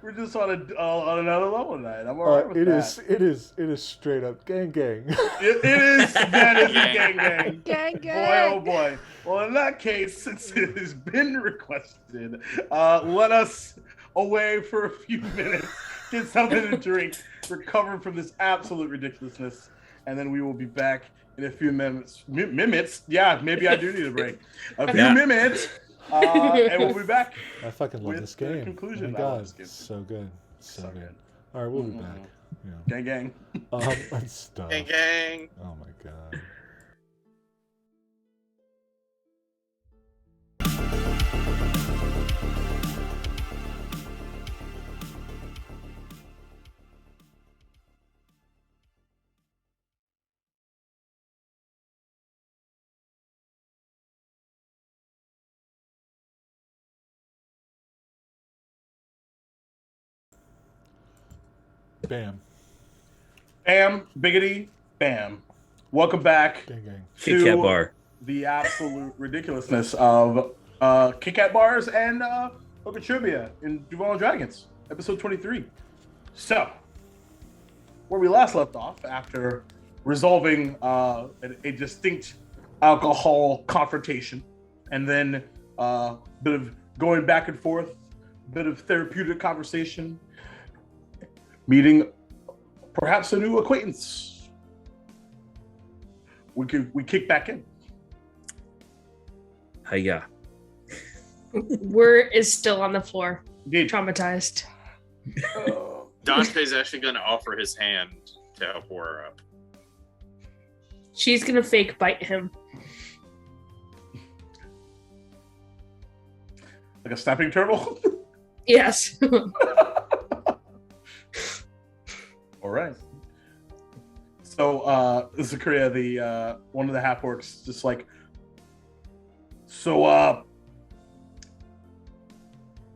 Speaker 2: We're just on another level tonight. I'm alright with
Speaker 1: It
Speaker 2: that.
Speaker 1: is straight up gang gang.
Speaker 2: It is. That is a gang gang.
Speaker 5: Gang,
Speaker 2: Boy,
Speaker 5: gang.
Speaker 2: oh boy. Well, in that case, since it has been requested, let us away for a few minutes, get something to drink, recover from this absolute ridiculousness, and then we will be back in a few minutes. Minutes? Yeah, maybe I do need a break. A few minutes, And we'll be back.
Speaker 1: I fucking love
Speaker 2: With
Speaker 1: this
Speaker 2: the
Speaker 1: game.
Speaker 2: conclusion
Speaker 1: Oh my
Speaker 2: of
Speaker 1: god,
Speaker 2: this game.
Speaker 1: so good, so
Speaker 2: So
Speaker 1: good.
Speaker 2: good.
Speaker 1: All right, we'll be
Speaker 2: Mhm.
Speaker 1: back. Yeah.
Speaker 2: Gang, gang.
Speaker 1: And stuff.
Speaker 4: Gang, gang.
Speaker 1: Oh my god. Bam.
Speaker 2: Bam, biggity, bam. Welcome back
Speaker 1: Gang, gang.
Speaker 3: Kit Kat bar.
Speaker 2: the absolute ridiculousness of Kit Kat bars and Poker Trivia in Duval Dragons, episode 23. So, where we last left off after resolving a distinct alcohol confrontation, and then a bit of going back and forth, bit of therapeutic conversation, meeting perhaps a new acquaintance. We kick back in.
Speaker 3: Hiya.
Speaker 6: Word is still on the floor,
Speaker 2: Indeed.
Speaker 6: traumatized.
Speaker 4: Dante's actually going to offer his hand to help her up.
Speaker 6: She's gonna fake bite him.
Speaker 2: Like a snapping turtle.
Speaker 6: Yes.
Speaker 2: All right. So Zakaria, the one of the half orcs, just like, so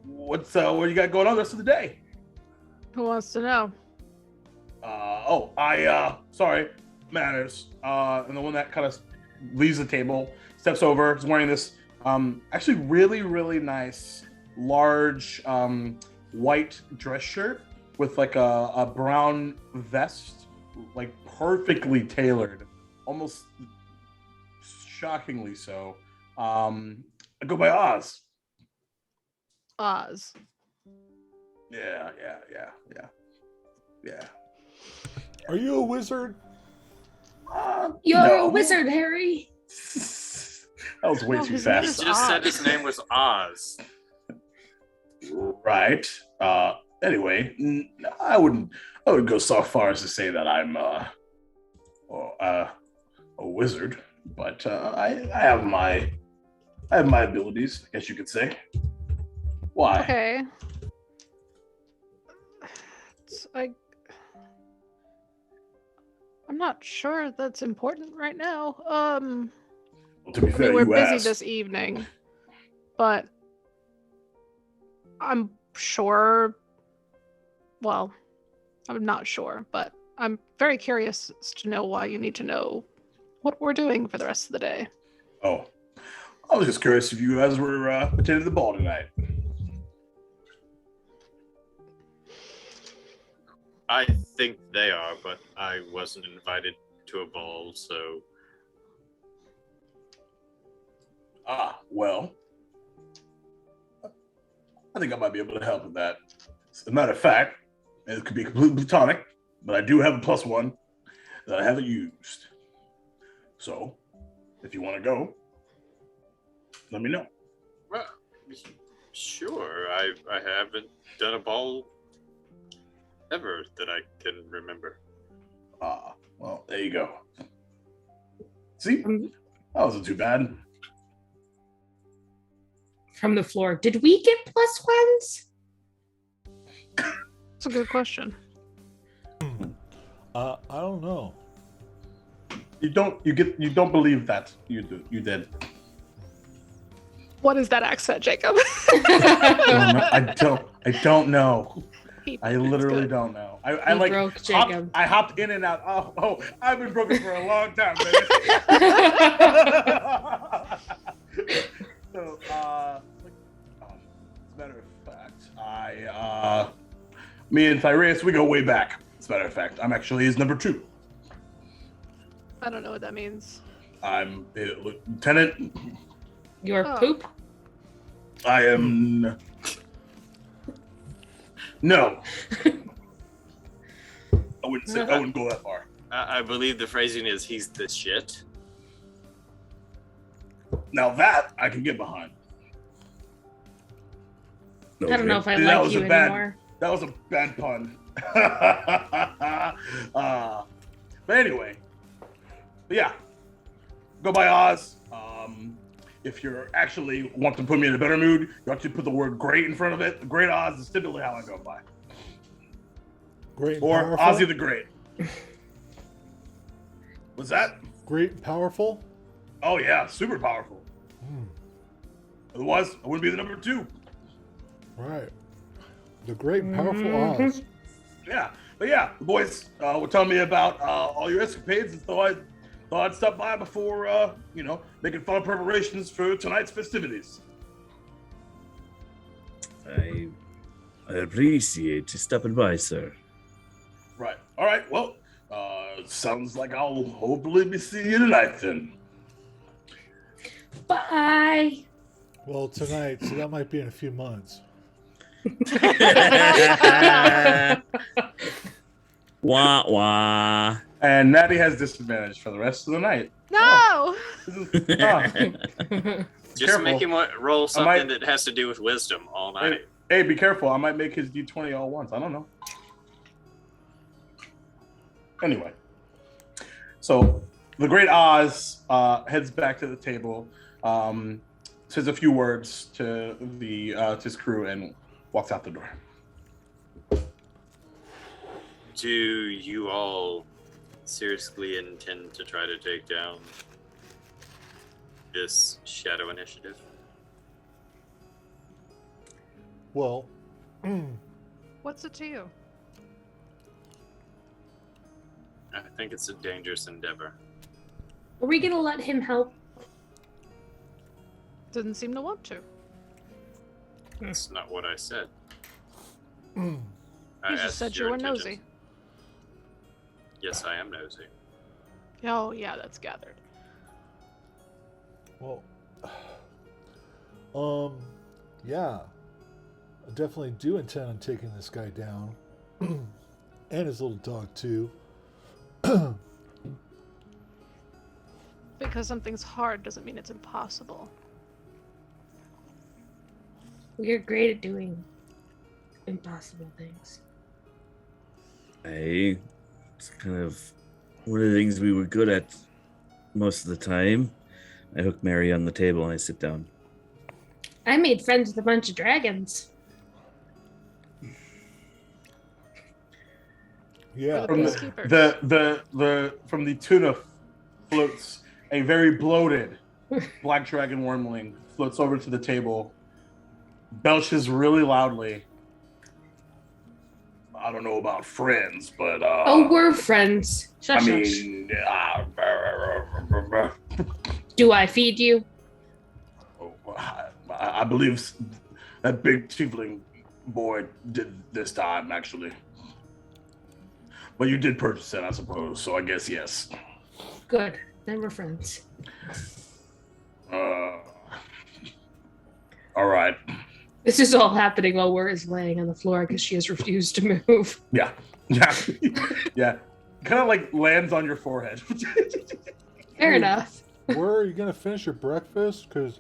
Speaker 2: what you got going on the rest of the day?
Speaker 5: Who wants to know?
Speaker 2: Sorry, Manners. And the one that kind of leaves the table, steps over, is wearing this actually really, really nice, large white dress shirt with like a brown vest, like perfectly tailored, almost shockingly so. I go by Oz.
Speaker 5: Oz.
Speaker 2: Yeah.
Speaker 1: Are you a wizard?
Speaker 6: You're
Speaker 2: No.
Speaker 6: a wizard, Harry.
Speaker 2: That was way
Speaker 5: No,
Speaker 2: too
Speaker 5: his name
Speaker 4: He
Speaker 2: fast.
Speaker 5: is
Speaker 4: just said
Speaker 5: Oz.
Speaker 4: his name was Oz.
Speaker 2: Right. Anyway, I wouldn't go so far as to say that I'm a wizard, but I have my abilities, I guess you could say. Why?
Speaker 5: Okay. I'm not sure that's important right now.
Speaker 2: Well, to be
Speaker 5: I
Speaker 2: fair,
Speaker 5: mean, we're
Speaker 2: you
Speaker 5: busy
Speaker 2: asked.
Speaker 5: this evening, but I'm sure. Well, I'm not sure, but I'm very curious as to know why you need to know what we're doing for the rest of the day.
Speaker 2: Oh, I was just curious if you guys were attending the ball tonight.
Speaker 4: I think they are, but I wasn't invited to a ball, so
Speaker 2: Well, I think I might be able to help with that. As a matter of fact, it could be completely platonic, but I do have a +1 that I haven't used. So, if you want to go, let me know.
Speaker 4: well, sure. I haven't done a ball ever that I can remember.
Speaker 2: Well, there you go. See?
Speaker 6: Um,
Speaker 2: That wasn't too bad.
Speaker 6: From the floor. Did we get +1s?
Speaker 5: That's a good question.
Speaker 1: I don't know.
Speaker 2: You don't believe that you did.
Speaker 5: What is that accent, Jacob?
Speaker 2: I don't know. I
Speaker 5: It's
Speaker 2: literally
Speaker 5: good.
Speaker 2: don't know. I
Speaker 6: You
Speaker 2: like
Speaker 6: broke
Speaker 2: hopped,
Speaker 6: Jacob.
Speaker 2: I hopped in and out. Oh, I've been broken for a long time, baby. So, as a matter of fact, me and Thyreus, we go way back. As a matter of fact, I'm actually his number 2.
Speaker 5: I don't know what that means.
Speaker 2: I'm a lieutenant.
Speaker 6: Your
Speaker 5: Oh.
Speaker 6: poop?
Speaker 2: I am. No. I wouldn't go that far.
Speaker 4: I believe the phrasing is "he's the shit."
Speaker 2: Now that I can get behind.
Speaker 6: I don't know if I
Speaker 2: Dude, that
Speaker 6: like
Speaker 2: was
Speaker 6: you
Speaker 2: a bad-
Speaker 6: anymore.
Speaker 2: That was a bad pun. But anyway, yeah, go by Oz. If you're actually want to put me in a better mood, you have to put the word "great" in front of it. Great Oz is typically how I go by,
Speaker 1: Great and
Speaker 2: or
Speaker 1: powerful.
Speaker 2: Ozzy the Great. What's that?
Speaker 1: Great and powerful.
Speaker 2: Oh yeah, super powerful.
Speaker 1: Hmm.
Speaker 2: Otherwise, I wouldn't be the number 2.
Speaker 1: Right. The great and powerful Oz.
Speaker 2: Yeah, but yeah, the boys were telling me about all your escapades, and so I thought I'd stop by before, making final preparations for tonight's festivities.
Speaker 3: I appreciate you stopping by, sir.
Speaker 2: Right. All right. Well, sounds like I'll hopefully be seeing you tonight then.
Speaker 6: Bye.
Speaker 1: Well, tonight, so that might be in a few months.
Speaker 3: Wah wah.
Speaker 2: And Natty has disadvantage for the rest of the night.
Speaker 5: No!
Speaker 2: Just
Speaker 4: Just make him roll something
Speaker 2: might-
Speaker 4: that has to do with wisdom all night.
Speaker 2: Hey, be careful. I might make his D20 all once. I don't know. Anyway. So, the Great Oz heads back to the table, says a few words to his crew, and walks out the door.
Speaker 4: Do you all seriously intend to try to take down this shadow initiative?
Speaker 1: Well,
Speaker 5: What's it to you?
Speaker 4: I think it's a dangerous endeavor.
Speaker 6: Are we gonna let him help?
Speaker 5: Didn't seem to want to.
Speaker 4: That's not what I said. I
Speaker 5: You just
Speaker 4: asked
Speaker 5: said
Speaker 4: your
Speaker 5: you were
Speaker 4: intentions.
Speaker 5: nosy.
Speaker 4: Yes, I am nosy.
Speaker 5: Oh, yeah, that's gathered.
Speaker 1: well, yeah. I definitely do intend on taking this guy down. And his little dog, too.
Speaker 5: Because something's hard doesn't mean it's impossible.
Speaker 6: We're great at doing impossible things.
Speaker 3: It's kind of one of the things we were good at most of the time. I hook Mary on the table and I sit down.
Speaker 6: I made friends with a bunch of dragons.
Speaker 1: Yeah.
Speaker 2: From the tuna floats a very bloated black dragon wormling, floats over to the table, belches really loudly. I don't know about friends, but
Speaker 6: Oh, we're friends.
Speaker 2: I
Speaker 6: Shush, shush.
Speaker 2: mean,
Speaker 6: Do I feed you?
Speaker 2: I believe that big tiefling boy did this time, actually. But you did purchase it, I suppose, so I guess yes.
Speaker 6: Good. Then we're friends.
Speaker 2: All right.
Speaker 6: This is all happening while we're laying on the floor because she has refused to move.
Speaker 2: Yeah. Yeah. Kind of like lands on your forehead.
Speaker 6: Fair enough.
Speaker 1: Where are you going to finish your breakfast? Because,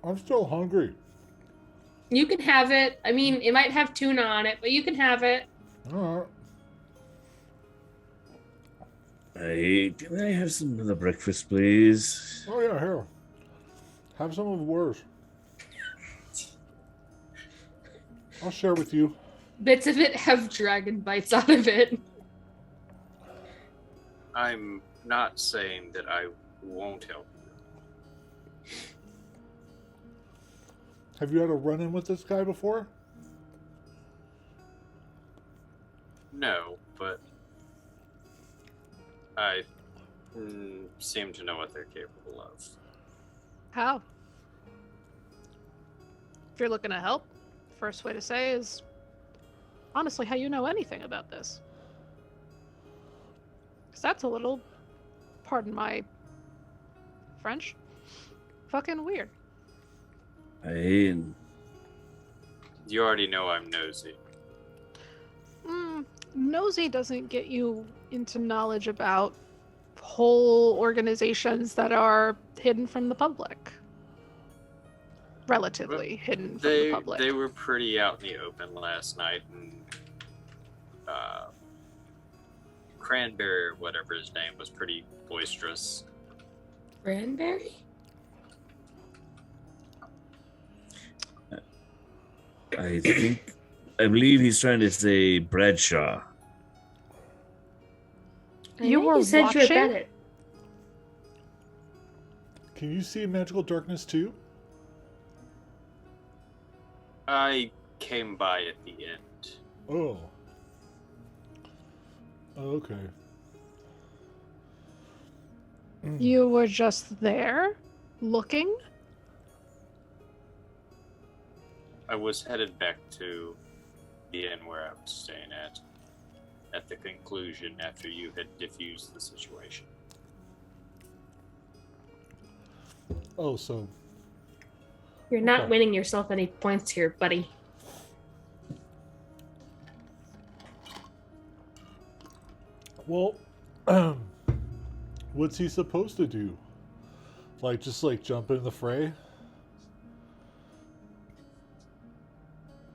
Speaker 1: I'm still hungry.
Speaker 6: You can have it. I mean, it might have tuna on it, but you can have it.
Speaker 1: All right.
Speaker 3: Can I have some of the breakfast, please?
Speaker 1: Oh, yeah, here. Have some of yours. I'll share with you.
Speaker 6: Bits of it have dragon bites out of it.
Speaker 4: I'm not saying that I won't help you.
Speaker 1: Have you had a run-in with this guy before?
Speaker 4: No, but I seem to know what they're capable of.
Speaker 5: How? If you're looking to help, first way to say is honestly how you know anything about this. Because that's a little, pardon my French, fucking weird.
Speaker 4: You already know I'm nosy.
Speaker 5: Nosy doesn't get you into knowledge about whole organizations that are hidden from the public. relatively hidden from the public.
Speaker 4: They were pretty out in the open last night, and Cranberry, or whatever his name, was pretty boisterous.
Speaker 6: Cranberry?
Speaker 7: I believe he's trying to say Bradshaw.
Speaker 5: You were
Speaker 6: said you had
Speaker 5: watching?
Speaker 6: read it.
Speaker 1: Can you see magical darkness too?
Speaker 4: I came by at the end.
Speaker 1: Oh. Okay.
Speaker 5: You were just there, looking?
Speaker 4: I was headed back to the inn where I was staying at the conclusion after you had diffused the situation.
Speaker 1: Oh, so
Speaker 6: You're not
Speaker 1: Okay.
Speaker 6: winning yourself any points here, buddy.
Speaker 1: well, what's he supposed to do? Like just like jump in the fray?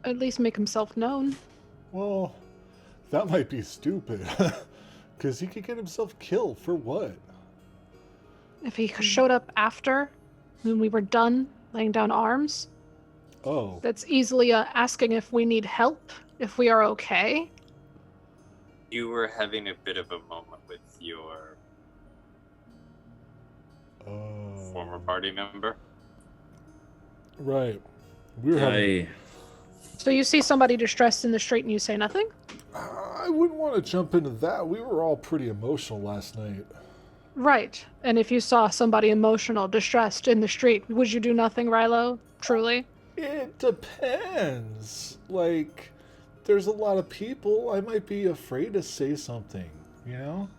Speaker 5: At least make himself known.
Speaker 1: Well, that might be stupid. Because he could get himself killed for what?
Speaker 5: If he showed up after, when we were done laying down arms,
Speaker 1: Oh,
Speaker 5: that's easily asking if we need help, if we are okay.
Speaker 4: You were having a bit of a moment with your former party member.
Speaker 1: right. We were having.
Speaker 5: So you see somebody distressed in the street and you say nothing?
Speaker 1: I wouldn't want to jump into that. We were all pretty emotional last night.
Speaker 5: Right. And if you saw somebody emotional, distressed in the street, would you do nothing, Rilo? Truly?
Speaker 1: It depends. Like, there's a lot of people. I might be afraid to say something, you know?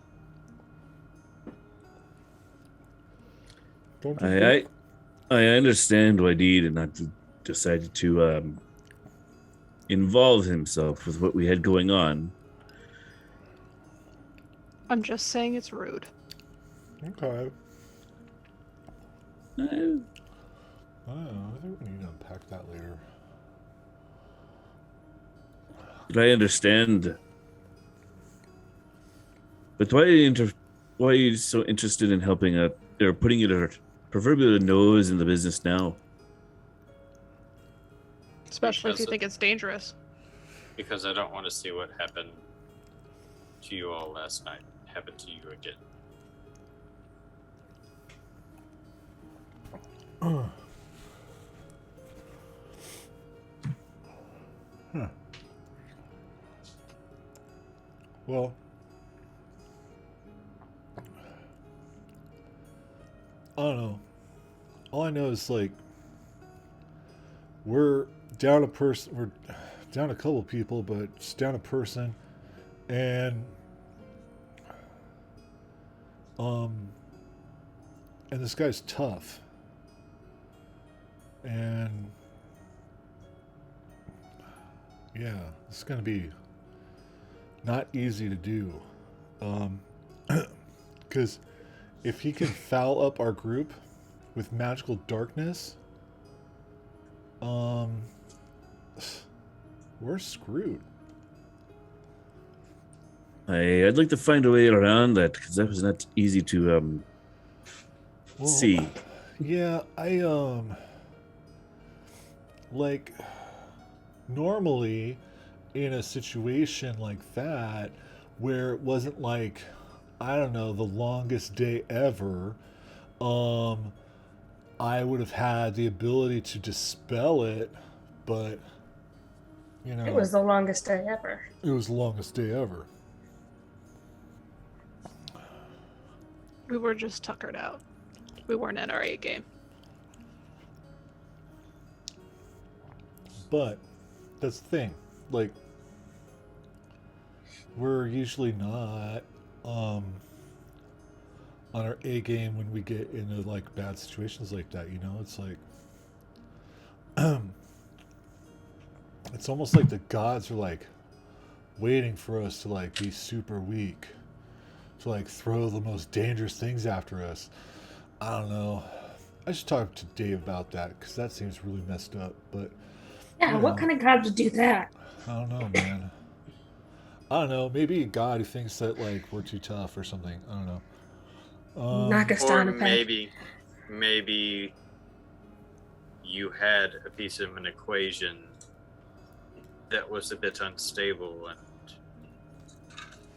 Speaker 1: Don't you think?
Speaker 7: I understand why Dee did not decided to involve himself with what we had going on.
Speaker 5: I'm just saying it's rude.
Speaker 1: Okay.
Speaker 7: Uh,
Speaker 1: I don't know. I think we need to unpack that later.
Speaker 7: But I understand. But why are you so interested in helping out or putting your proverbial nose in the business now?
Speaker 5: Especially if you
Speaker 4: Because-
Speaker 5: think it's dangerous.
Speaker 4: Because I don't want to see what happened to you all last night happen to you again.
Speaker 1: Huh. Well, I don't know. All I know is like we're down a person. We're down a couple people, but it's down a person, and and this guy's tough, and yeah, it's gonna be not easy to do, because if he can foul up our group with magical darkness, we're screwed.
Speaker 7: I'd like to find a way around that because that was not easy to
Speaker 1: Well,
Speaker 7: see.
Speaker 1: Yeah, like normally in a situation like that where it wasn't like, I don't know, the longest day ever, I would have had the ability to dispel it, but you know,
Speaker 6: It was the longest day ever.
Speaker 1: it was the longest day ever.
Speaker 5: We were just tuckered out. We weren't in our A game.
Speaker 1: But that's the thing. Like, we're usually not on our A game when we get into like bad situations like that, you know? It's like it's almost like the gods are like waiting for us to like be super weak, to like throw the most dangerous things after us. I don't know. I should talk to Dave about that because that seems really messed up. But
Speaker 6: Yeah,
Speaker 1: you
Speaker 6: what
Speaker 1: know,
Speaker 6: kind of god would do that?
Speaker 1: I don't know, man. I don't know. Maybe a god who thinks that like we're too tough or something. I don't know.
Speaker 6: Knock us
Speaker 4: Or
Speaker 6: down a peg.
Speaker 4: maybe you had a piece of an equation that was a bit unstable and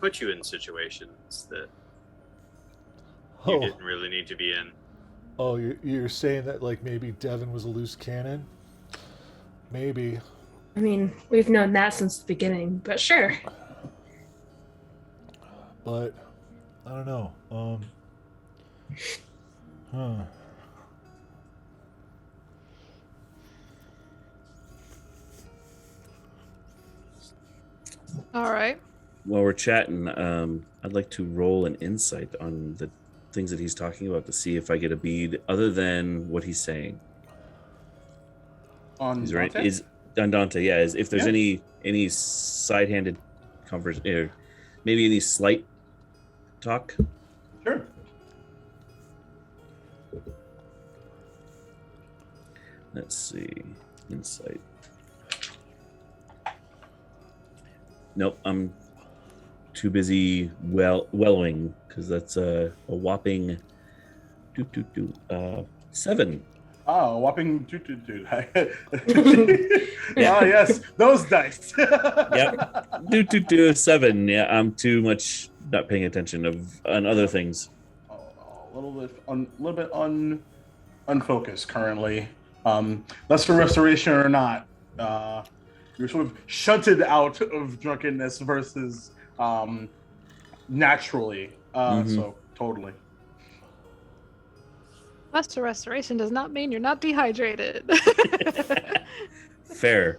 Speaker 4: put you in situations that you
Speaker 1: Oh,
Speaker 4: didn't really need to be in.
Speaker 1: oh, you're saying that like maybe Devin was a loose cannon? Maybe.
Speaker 6: I mean, we've known that since the beginning, but sure.
Speaker 1: But I don't know. Huh.
Speaker 5: All right.
Speaker 7: While we're chatting, I'd like to roll an insight on the things that he's talking about to see if I get a bead other than what he's saying.
Speaker 2: On
Speaker 7: Is there
Speaker 2: Dante?
Speaker 7: is on Dante? Yeah. If there's
Speaker 2: Yeah.
Speaker 7: any side-handed conversation, maybe any slight talk.
Speaker 2: Sure.
Speaker 7: Let's see, insight. Nope, I'm too busy wellowing because that's a whopping 7.
Speaker 2: Oh, whopping dude. Ah, yes, those dice.
Speaker 7: Yep, 7. Yeah, I'm too much not paying attention on other things.
Speaker 2: A little bit unfocused currently. Less for restoration or not, you're sort of shunted out of drunkenness versus naturally. So totally.
Speaker 5: Lesser restoration does not mean you're not dehydrated.
Speaker 7: Fair.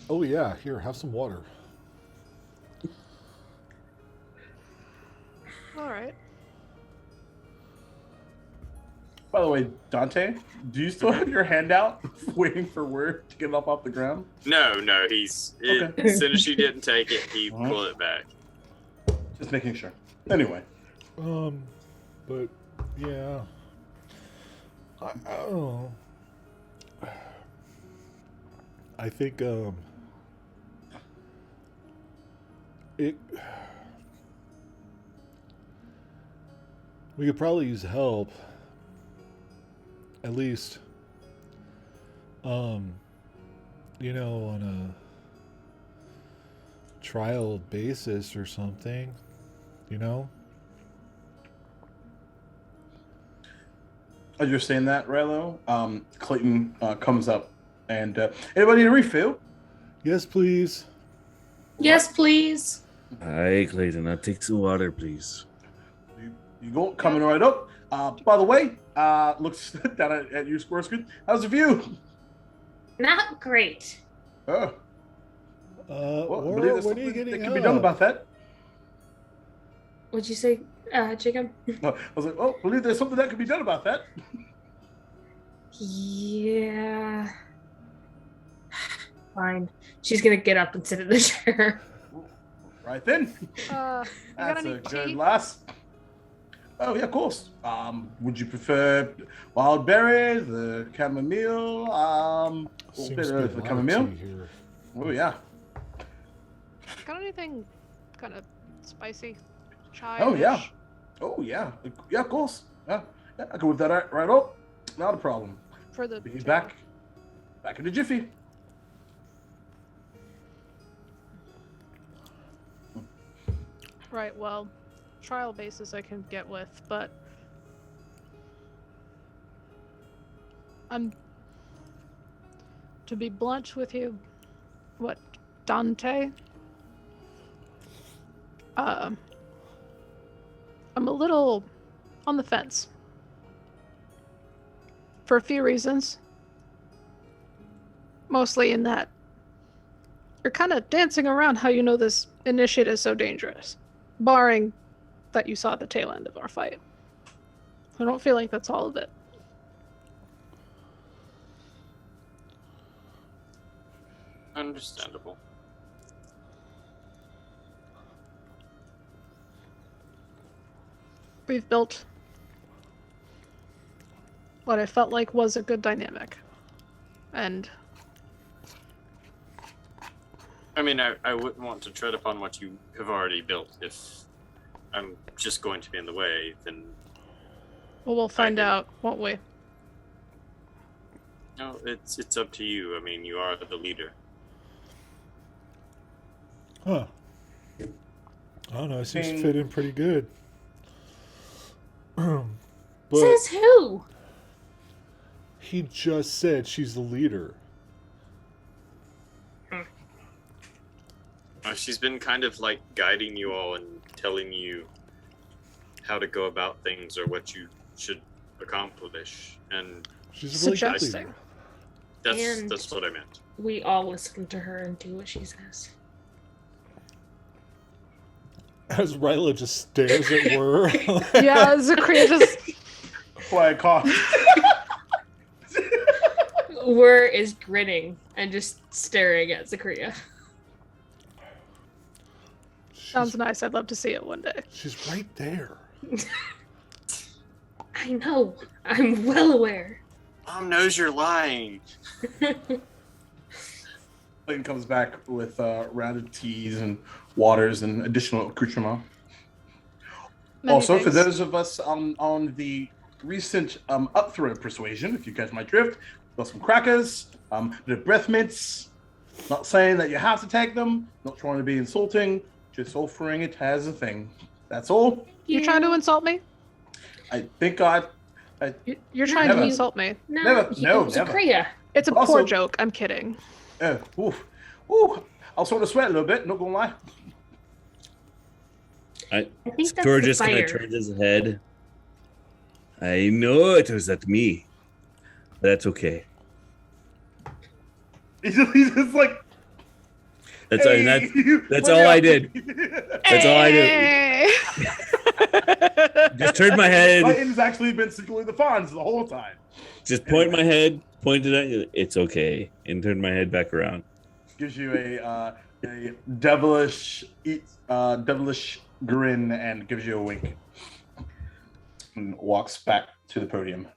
Speaker 1: Oh yeah, here, have some water.
Speaker 5: All right.
Speaker 2: By the way, Dante, do you still have your hand out, waiting for word to get up off the ground?
Speaker 4: No, he's
Speaker 2: Okay.
Speaker 4: as soon as she didn't take it, he pulled it back.
Speaker 2: Just making sure. Anyway,
Speaker 1: But yeah, I don't know. I think it. We could probably use help. At least, on a trial basis or something,
Speaker 2: as you're saying that, Raylo, Clayton comes up and anybody need a refill?
Speaker 1: Yes, please.
Speaker 6: Yes, please.
Speaker 7: Hi, Clayton. I'll take some water, please.
Speaker 2: You go coming right up. By the way, looks down at you, square screen. How's the view?
Speaker 6: Not great.
Speaker 2: Oh, well, I believe there's
Speaker 1: when are you
Speaker 2: something
Speaker 1: getting
Speaker 2: that can be done about that.
Speaker 6: What'd you say, Jacob?
Speaker 2: I was like, oh, I believe there's something that can be done about that.
Speaker 6: Yeah. Fine. She's gonna get up and sit in the chair.
Speaker 2: Right then.
Speaker 5: You got
Speaker 2: That's
Speaker 5: any
Speaker 2: a good
Speaker 5: tea?
Speaker 2: lass. Oh yeah, of course. Would you prefer wild berry, the chamomile? A
Speaker 1: Seems
Speaker 2: bit
Speaker 1: to be a
Speaker 2: of the
Speaker 1: lot
Speaker 2: chamomile.
Speaker 1: tea here.
Speaker 2: Oh yeah.
Speaker 5: Got anything kind of spicy? Chai.
Speaker 2: Oh yeah. Oh yeah. Yeah, of course. Yeah, I can whip that right up. Not a problem.
Speaker 5: For the
Speaker 2: Be back in a jiffy.
Speaker 5: Right. Well, trial basis I can get with, but to be blunt with you, what Dante? I'm a little on the fence for a few reasons. Mostly in that you're kind of dancing around how you know this initiate is so dangerous, barring that you saw the tail end of our fight. I don't feel like that's all of it.
Speaker 4: Understandable.
Speaker 5: We've built what I felt like was a good dynamic. And
Speaker 4: I mean, I wouldn't want to tread upon what you have already built. If I'm just going to be in the way, then
Speaker 5: well, we'll find out, won't we?
Speaker 4: no, it's up to you. I mean, you are the leader.
Speaker 1: Huh. I don't know. It seems to fit in pretty good. But
Speaker 6: Says who?
Speaker 1: he just said she's the leader.
Speaker 4: She's been kind of like guiding you all and telling you how to go about things or what you should accomplish, and
Speaker 1: She's a really good
Speaker 5: Suggesting.
Speaker 1: leader.
Speaker 4: that's what I meant.
Speaker 6: We all listen to her and do what she says.
Speaker 1: As Ryla just stares at her.
Speaker 5: Yeah, Zakria just...
Speaker 2: Quiet cough.
Speaker 6: Wur is grinning and just staring at Zakria.
Speaker 5: Sounds nice. I'd love to see it one day.
Speaker 1: She's right there.
Speaker 6: I know. I'm well aware.
Speaker 4: Mom knows you're lying.
Speaker 2: Clayton comes back with rounded teas and waters and additional accoutrement.
Speaker 5: Many
Speaker 2: Also, for
Speaker 5: thanks.
Speaker 2: those of us on the recent upthrow persuasion, if you catch my drift, got some crackers, the breath mints. Not saying that you have to take them, not trying to be insulting, just offering it as a thing. That's all.
Speaker 5: You're trying to insult me?
Speaker 2: I think
Speaker 5: You're trying
Speaker 2: Never.
Speaker 5: to insult me.
Speaker 6: No,
Speaker 2: Never. No,
Speaker 6: Zakria.
Speaker 5: It's a
Speaker 2: Also-
Speaker 5: poor joke. I'm kidding.
Speaker 2: ooh, I'll sort of sweat a little bit, not gonna lie.
Speaker 6: I think that's
Speaker 7: Tor
Speaker 6: the
Speaker 7: just kind
Speaker 6: fire.
Speaker 7: of turns his head. I know it was at me. That's okay.
Speaker 2: He's just like,
Speaker 7: That's
Speaker 2: hey,
Speaker 7: that's
Speaker 2: what
Speaker 7: all I
Speaker 2: up?
Speaker 7: did. That's all I did.
Speaker 5: Hey!
Speaker 7: Just turned my head.
Speaker 2: Clayton's actually been secretly the Fonz the whole time.
Speaker 7: Just point my head, pointed at you. It's okay, and turned my head back around.
Speaker 2: Gives you a devilish grin and gives you a wink. And walks back to the podium.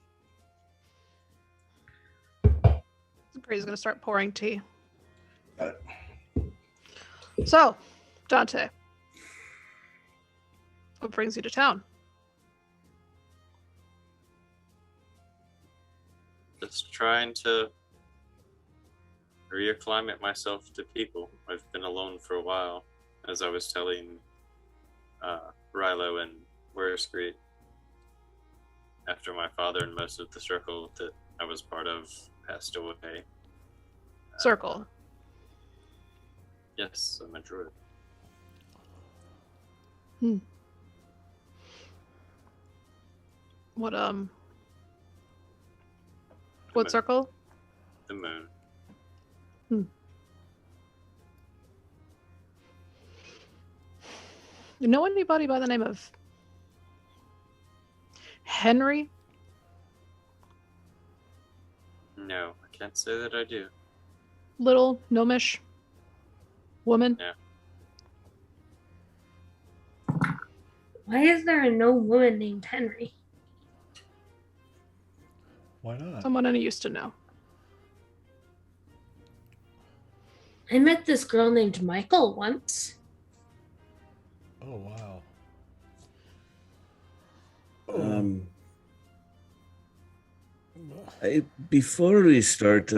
Speaker 5: Zakria's gonna start pouring tea.
Speaker 2: Got it.
Speaker 5: So, Dante, what brings you to town?
Speaker 4: Just trying to reacclimate myself to people. I've been alone for a while, as I was telling Rilo and Werescreet. After my father and most of the circle that I was part of passed away.
Speaker 5: Circle.
Speaker 4: Yes, I'm a druid.
Speaker 5: What
Speaker 4: moon.
Speaker 5: circle?
Speaker 4: The moon.
Speaker 5: You know anybody by the name of Henry?
Speaker 4: No, I can't say that I do.
Speaker 5: Little gnomish woman?
Speaker 6: Why is there no woman named Henry?
Speaker 1: Why not?
Speaker 5: Someone I used to know.
Speaker 6: I met this girl named Michael once.
Speaker 1: Oh, wow.
Speaker 7: Before we start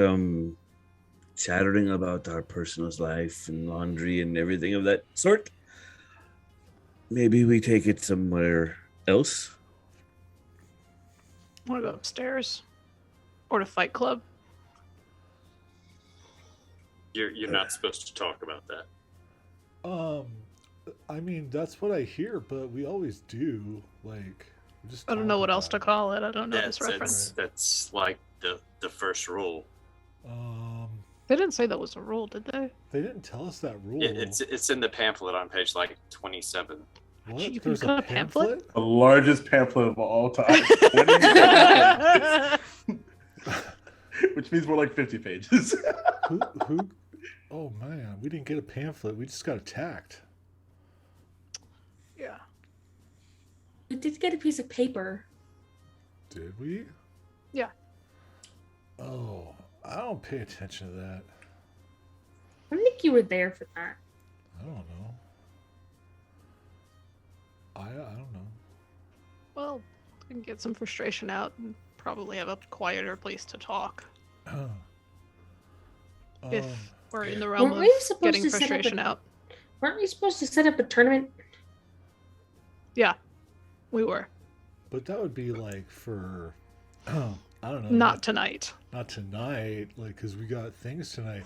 Speaker 7: chattering about our personal life and laundry and everything of that sort, maybe we take it somewhere else.
Speaker 5: Want to go upstairs? Or to Fight Club?
Speaker 4: You're not supposed to talk about that.
Speaker 1: I mean, that's what I hear, but we always do. Like, we just
Speaker 5: I don't
Speaker 1: talk
Speaker 5: know what else to
Speaker 1: about
Speaker 5: call it. I don't know this
Speaker 4: That's,
Speaker 5: reference.
Speaker 4: that's like the first rule.
Speaker 1: it.
Speaker 5: They didn't say that was a rule, did they?
Speaker 1: They didn't tell us that rule.
Speaker 4: It's in the pamphlet on page like 27.
Speaker 1: What?
Speaker 5: You can
Speaker 1: There's
Speaker 5: cut a pamphlet?
Speaker 2: The largest pamphlet of all time. Which means we're like 50 pages.
Speaker 1: Who? Oh man, we didn't get a pamphlet. We just got attacked.
Speaker 5: Yeah.
Speaker 6: We did get a piece of paper.
Speaker 1: Did we? Oh, I don't pay attention to that.
Speaker 6: I think you were there for that.
Speaker 1: I don't know. I don't know.
Speaker 5: Well, we can get some frustration out and probably have a quieter place to talk. If we're in the realm
Speaker 6: Weren't
Speaker 5: of
Speaker 6: we supposed
Speaker 5: getting
Speaker 6: to set up
Speaker 5: frustration
Speaker 6: a-
Speaker 5: out.
Speaker 6: Weren't we supposed to set up a tournament?
Speaker 5: Yeah, we were.
Speaker 1: But that would be like for, I don't know.
Speaker 5: Not tonight.
Speaker 1: Not tonight, like, because we got things tonight.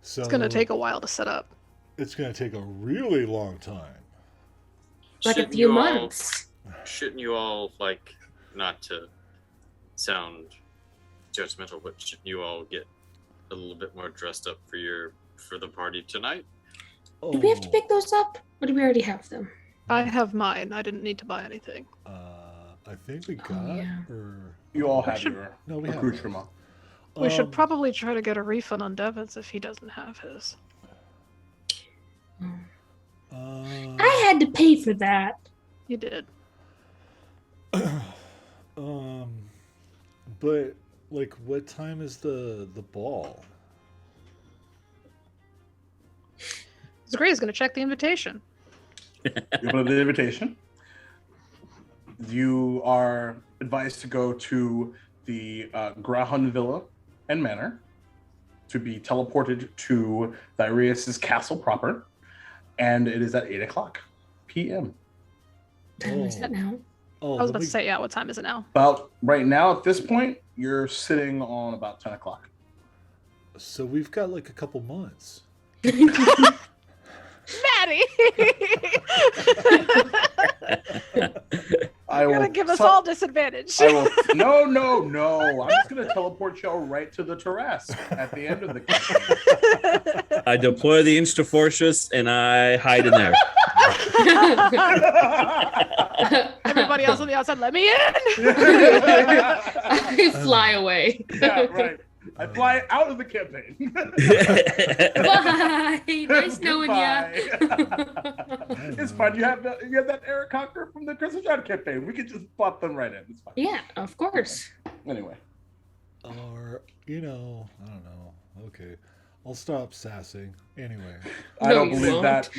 Speaker 1: So
Speaker 5: It's going to take a while to set up.
Speaker 1: It's going to take a really long time.
Speaker 6: Like a
Speaker 4: Shouldn't
Speaker 6: few
Speaker 4: you all-
Speaker 6: months.
Speaker 4: Shouldn't you all, like, not to sound judgmental, but shouldn't you all get a little bit more dressed up for the party tonight?
Speaker 1: Oh,
Speaker 6: Do we have to pick those up? Or do we already have them?
Speaker 5: I have mine. I didn't need to buy anything.
Speaker 1: I think we got,
Speaker 6: yeah.
Speaker 1: or
Speaker 2: You all
Speaker 5: We
Speaker 2: have
Speaker 5: should-
Speaker 2: your
Speaker 1: no, we have.
Speaker 2: accoutrement.
Speaker 5: We should probably try to get a refund on Devin's if he doesn't have his.
Speaker 6: I had to pay for that.
Speaker 5: You did.
Speaker 1: But like, what time is the ball?
Speaker 5: Zagrea's going to check the invitation.
Speaker 2: You open up the invitation. You are advised to go to the Grahun Villa and Manor to be teleported to Darius's castle proper, and it is at 8:00 p.m.
Speaker 6: Time is that now?
Speaker 1: Oh,
Speaker 5: I was
Speaker 1: let
Speaker 5: about
Speaker 1: me-
Speaker 5: to say, yeah, what time is it now?
Speaker 2: About right now at this point, you're sitting on about 10:00.
Speaker 1: So we've got like a couple months.
Speaker 5: Maddie!
Speaker 2: I
Speaker 5: You're
Speaker 2: will
Speaker 5: going to give us
Speaker 2: tell-
Speaker 5: all disadvantage.
Speaker 2: I will. No. I'm just gonna teleport y'all right to the terrace at the end of the campaign.
Speaker 7: I deploy the Insta-Fortress and I hide in there.
Speaker 5: Everybody else on the outside, let me in!
Speaker 6: I fly away.
Speaker 2: Yeah, right. I fly out of the campaign.
Speaker 6: Bye. Nice knowing ya.
Speaker 2: Goodbye. It's fine. You have that Eric Conquer from the Crystal John campaign. We can just plop them right in. It's fine.
Speaker 6: Yeah, of course.
Speaker 2: Anyway.
Speaker 1: Or, I don't know. Okay. I'll stop sassing. Anyway.
Speaker 2: I
Speaker 6: No,
Speaker 2: don't
Speaker 6: you
Speaker 2: believe
Speaker 6: won't.
Speaker 2: that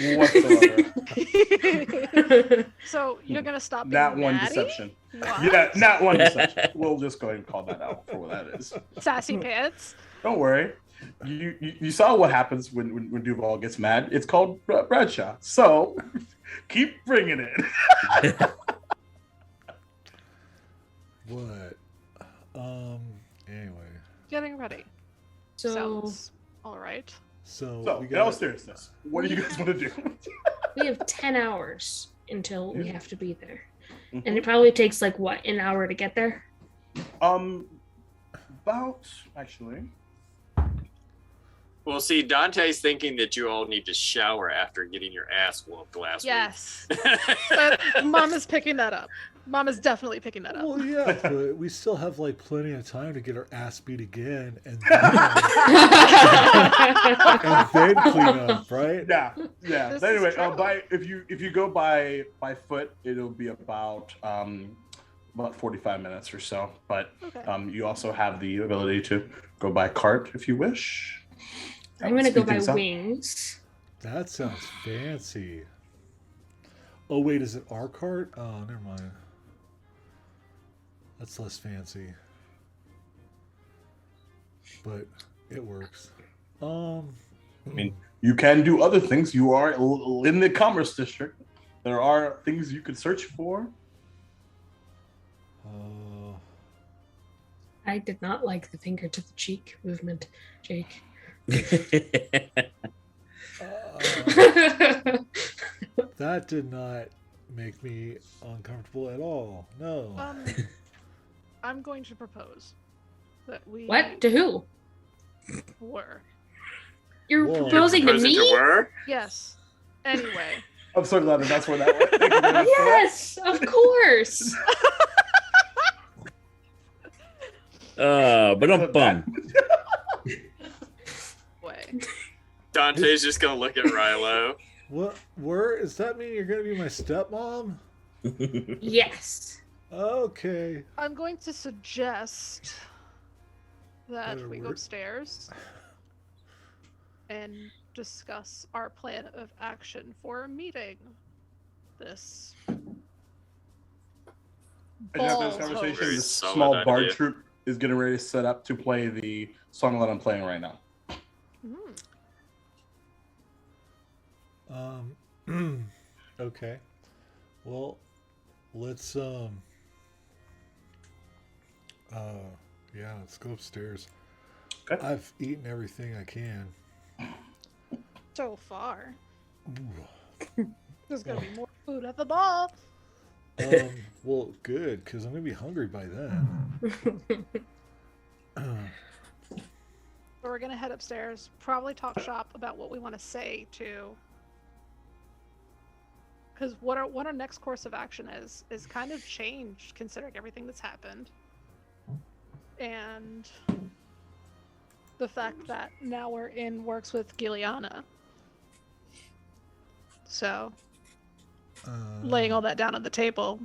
Speaker 2: whatsoever.
Speaker 5: So you're going to stop being
Speaker 2: Not one
Speaker 5: Maddie?
Speaker 2: deception.
Speaker 5: What?
Speaker 2: Yeah, not one deception. We'll just go ahead and call that out for what that is.
Speaker 5: Sassy pants.
Speaker 2: Don't worry. You saw what happens when Duval gets mad. It's called Bradshaw. So keep bringing it.
Speaker 1: What? Anyway.
Speaker 5: Getting ready.
Speaker 6: So
Speaker 5: Sounds all right.
Speaker 1: So,
Speaker 2: So,
Speaker 1: we
Speaker 2: in all
Speaker 1: got
Speaker 2: seriousness, what do you guys want to do?
Speaker 6: we have 10 hours until we
Speaker 2: Yeah.
Speaker 6: have to be there.
Speaker 2: Mhm.
Speaker 6: And it probably takes like what, an hour to get there?
Speaker 2: About actually.
Speaker 4: Well, see, Dante's thinking that you all need to shower after getting your ass whooped last
Speaker 5: Yes.
Speaker 4: week.
Speaker 5: But Mom is picking that up. Mom is definitely picking that up.
Speaker 1: Well, yeah, but we still have like plenty of time to get our ass beat again and then clean up, right?
Speaker 2: Yeah.
Speaker 5: This
Speaker 2: But anyway,
Speaker 5: is true.
Speaker 2: if you go by foot, it'll be about 45 minutes or so. But
Speaker 5: Okay.
Speaker 2: you also have the ability to go by cart if you wish. That
Speaker 6: I'm
Speaker 2: would
Speaker 6: going to go
Speaker 2: speed
Speaker 6: by
Speaker 2: things up.
Speaker 6: wings.
Speaker 1: That sounds fancy. Oh wait, is it our cart? Oh, never mind. That's less fancy. But it works.
Speaker 2: I mean, you can do other things. You are in the commerce district. There are things you could search for.
Speaker 6: I did not like the finger to the cheek movement, Jake.
Speaker 1: That did not make me uncomfortable at all. No.
Speaker 5: I'm going to propose that we
Speaker 6: What? To who?
Speaker 5: were.
Speaker 6: You're
Speaker 1: Whoa.
Speaker 6: proposing to
Speaker 4: Proposing
Speaker 6: me?
Speaker 4: to her?
Speaker 5: Yes. Anyway.
Speaker 2: I'm so glad that's where that went. Thank you very much for that.
Speaker 6: Yes, of course.
Speaker 7: But I'm bummed.
Speaker 5: Way.
Speaker 4: Dante's just gonna look at Rilo.
Speaker 1: What? Where does that mean? You're gonna be my stepmom?
Speaker 6: Yes.
Speaker 1: Okay.
Speaker 5: I'm going to suggest that
Speaker 1: Better
Speaker 5: we go
Speaker 1: word.
Speaker 5: upstairs and discuss our plan of action for meeting this
Speaker 2: And after this
Speaker 5: ball
Speaker 2: conversation,
Speaker 5: host.
Speaker 4: Very
Speaker 2: this
Speaker 4: solid
Speaker 2: small bard
Speaker 4: idea.
Speaker 2: troupe is getting ready to set up to play the song that I'm playing right now.
Speaker 1: Okay. Well, let's yeah, let's go upstairs.
Speaker 2: Okay.
Speaker 1: I've eaten everything I can.
Speaker 5: So far.
Speaker 1: Ooh.
Speaker 5: There's gonna be more food at the ball.
Speaker 1: Well, good, because I'm gonna be hungry by then.
Speaker 5: So we're gonna head upstairs, probably talk shop about what we want to say to. Because what our next course of action is kind of changed considering everything that's happened, and the fact that now we're in works with Giuliana. So laying all that down on the table,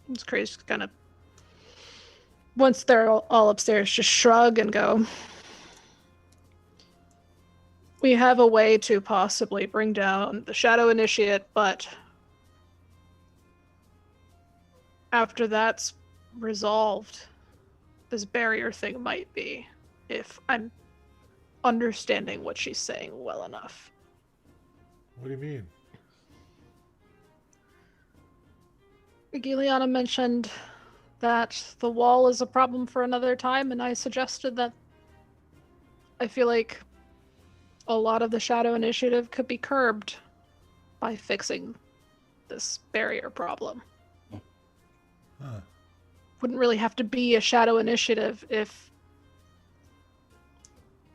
Speaker 5: it's crazy. Kind of once they're all upstairs, just shrug and go. We have a way to possibly bring down the Shadow Initiate, but after that's resolved, this barrier thing might be, if I'm understanding what she's saying well enough.
Speaker 1: What do you mean?
Speaker 5: Giuliana mentioned that the wall is a problem for another time, and I suggested that I feel like a lot of the Shadow Initiative could be curbed by fixing this barrier problem.
Speaker 1: Huh.
Speaker 5: Wouldn't really have to be a Shadow Initiative if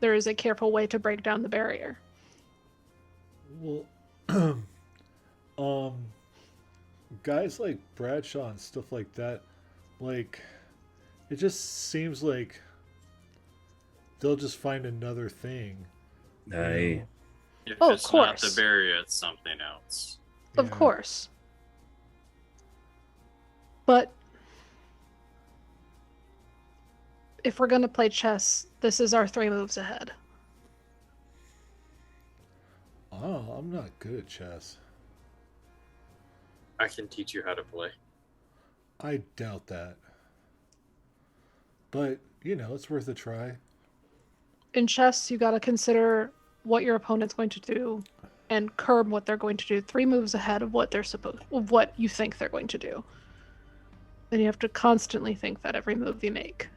Speaker 5: there is a careful way to break down the barrier.
Speaker 1: Well, guys like Bradshaw and stuff like that, like, it just seems like they'll just find another thing. you
Speaker 7: Aye.
Speaker 1: know?
Speaker 4: If
Speaker 5: Oh, of
Speaker 4: it's not the
Speaker 5: course.
Speaker 4: barrier, it's something else.
Speaker 5: Of
Speaker 1: Yeah.
Speaker 5: course. But if we're going to play chess, this is our 3 moves ahead.
Speaker 1: Oh, I'm not good at chess.
Speaker 4: I can teach you how to play.
Speaker 1: I doubt that. But, it's worth a try.
Speaker 5: In chess, you got to consider what your opponent's going to do and curb what they're going to do 3 moves ahead of what what you think they're going to do. Then you have to constantly think that every move you make.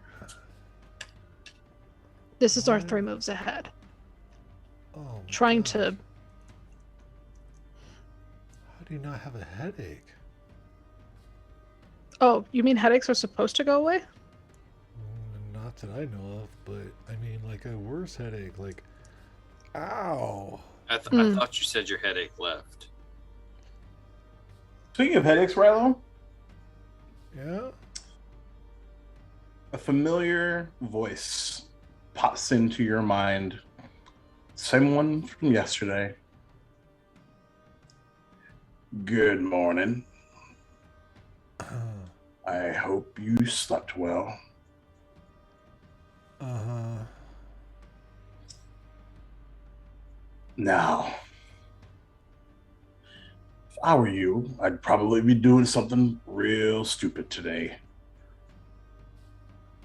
Speaker 5: This is our 3 moves ahead.
Speaker 1: Oh, my
Speaker 5: Trying
Speaker 1: gosh.
Speaker 5: to
Speaker 1: How do you not have a headache?
Speaker 5: Oh, you mean headaches are supposed to go away?
Speaker 1: Not that I know of, but I mean, like a worse headache, like, ow.
Speaker 4: I thought you said your headache left.
Speaker 2: Speaking of headaches, Rilo,
Speaker 1: Yeah?
Speaker 2: a familiar voice pops into your mind. Same one from yesterday. Good morning. I hope you slept well.
Speaker 1: Uh-huh.
Speaker 2: Now, if I were you, I'd probably be doing something real stupid today.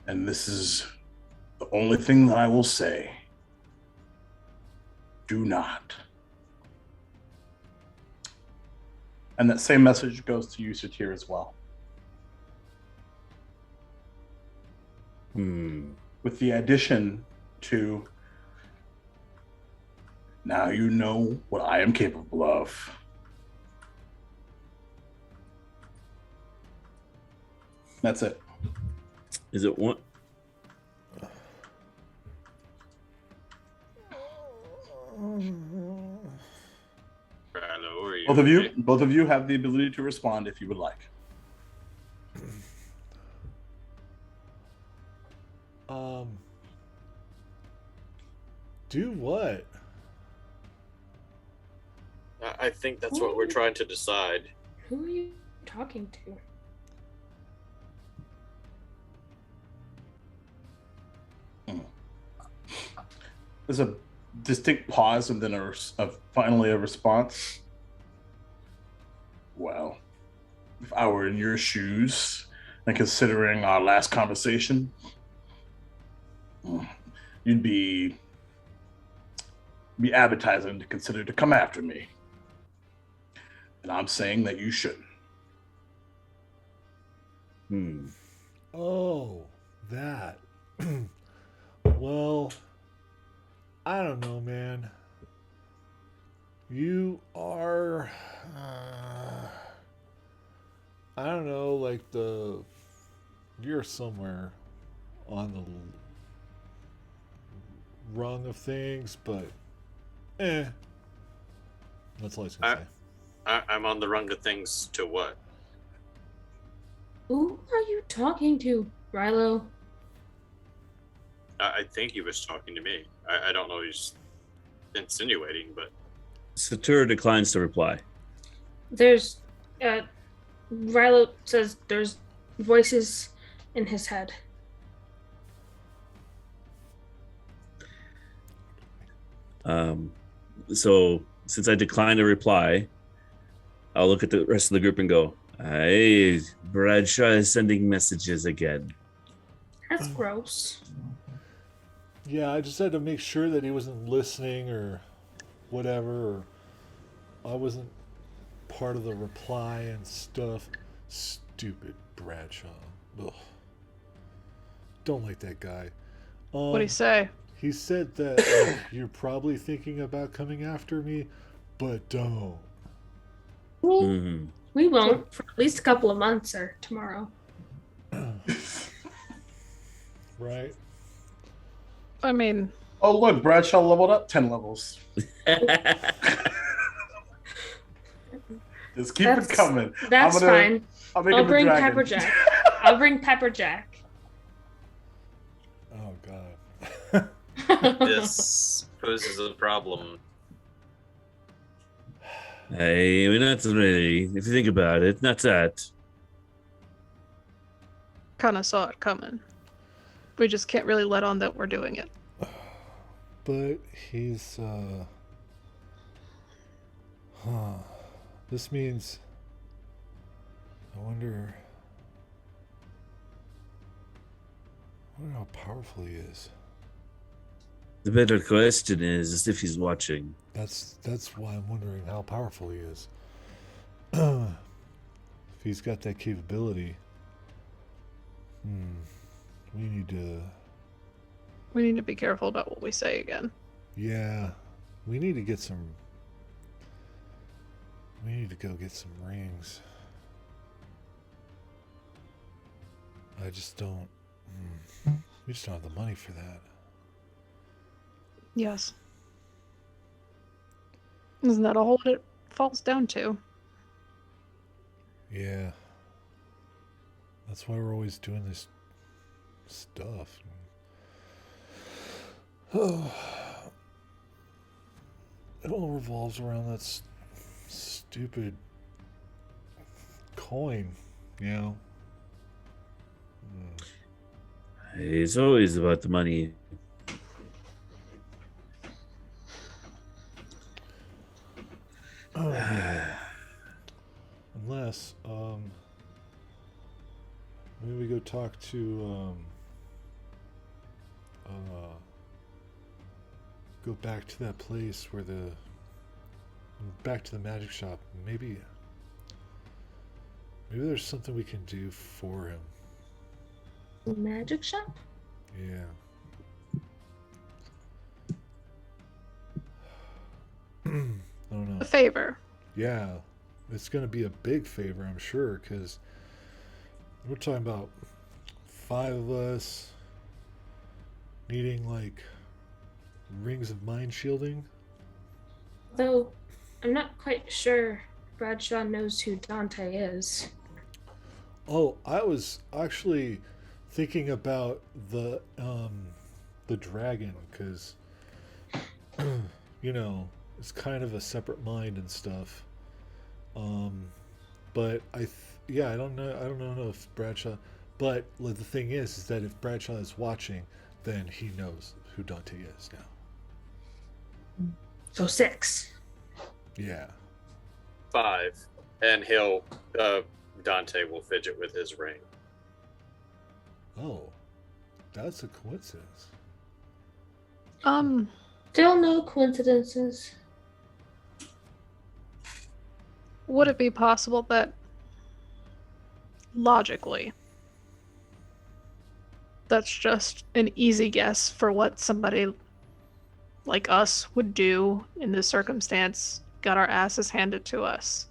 Speaker 2: And this is the only thing that I will say. Do not. And that same message goes to you, Satir, as well. With the addition to, now you know what I am capable of. That's it.
Speaker 7: Is it one?
Speaker 4: Hello, are you
Speaker 2: Both of you have the ability to respond if you would like.
Speaker 1: Do what?
Speaker 4: I think that's what we're trying to decide.
Speaker 6: Who are you talking to?
Speaker 2: There's a distinct pause and then finally a response. Well, if I were in your shoes and considering our last conversation, you'd be advertising to consider to come after me. And I'm saying that you shouldn't.
Speaker 1: Oh, that. Well, I don't know, man. You are, I don't know, like you're somewhere on the rung of things, but that's all I was gonna say.
Speaker 4: I'm on the rung of things to what?
Speaker 6: Who are you talking to, Rilo?
Speaker 4: I think he was talking to me. I don't know. He's insinuating, but
Speaker 7: Satura declines to reply.
Speaker 6: There's, Rilo says there's voices in his head.
Speaker 7: So since I declined to reply, I'll look at the rest of the group and go, hey, Bradshaw is sending messages again.
Speaker 6: That's gross.
Speaker 1: Yeah, I just had to make sure that he wasn't listening or whatever, or I wasn't part of the reply and stuff. Stupid Bradshaw. Ugh. Don't like that guy.
Speaker 5: What'd he say?
Speaker 1: He said that you're probably thinking about coming after me, but don't.
Speaker 6: We won't for at least a couple of months or tomorrow.
Speaker 1: Right?
Speaker 5: I mean,
Speaker 2: Oh, look, Bradshaw leveled up 10 levels. Just keep it coming.
Speaker 6: That's fine.
Speaker 2: I'll
Speaker 6: bring Pepperjack. I'll bring Pepperjack.
Speaker 1: Oh, God.
Speaker 4: this poses a problem.
Speaker 7: Hey, we're not really. If you think about it, not that.
Speaker 5: kind of saw it coming. We just can't really let on that we're doing it.
Speaker 1: But he's, This means... I wonder how powerful he is.
Speaker 7: The better question is if he's watching.
Speaker 1: That's why I'm wondering how powerful he is. If he's got that capability, we need to
Speaker 5: be careful about what we say again.
Speaker 1: Yeah, we need to get some. We need to go get some rings. I just don't. We just don't have the money for that.
Speaker 5: Yes. Isn't that all it falls down to?
Speaker 1: Yeah. That's why we're always doing this stuff. Oh. It all revolves around that stupid coin, you know?
Speaker 7: It's always about the money.
Speaker 1: Unless, maybe we go talk to, go back to that place where back to the magic shop. Maybe there's something we can do for him.
Speaker 6: The magic shop?
Speaker 1: Yeah. I don't know.
Speaker 5: A favor.
Speaker 1: Yeah, it's going to be a big favor, I'm sure, because we're talking about 5 of us needing, like, rings of mind shielding.
Speaker 6: Though, I'm not quite sure Bradshaw knows who Dante is.
Speaker 1: Oh, I was actually thinking about the dragon, because, you know, it's kind of a separate mind and stuff. But I don't know if Bradshaw, but like, the thing is that if Bradshaw is watching, then he knows who Dante is now.
Speaker 6: So 6.
Speaker 1: Yeah.
Speaker 4: 5. And Dante will fidget with his ring.
Speaker 1: Oh, that's a coincidence.
Speaker 6: Still no coincidences.
Speaker 5: Would it be possible that logically that's just an easy guess for what somebody like us would do in this circumstance? Got our asses handed to us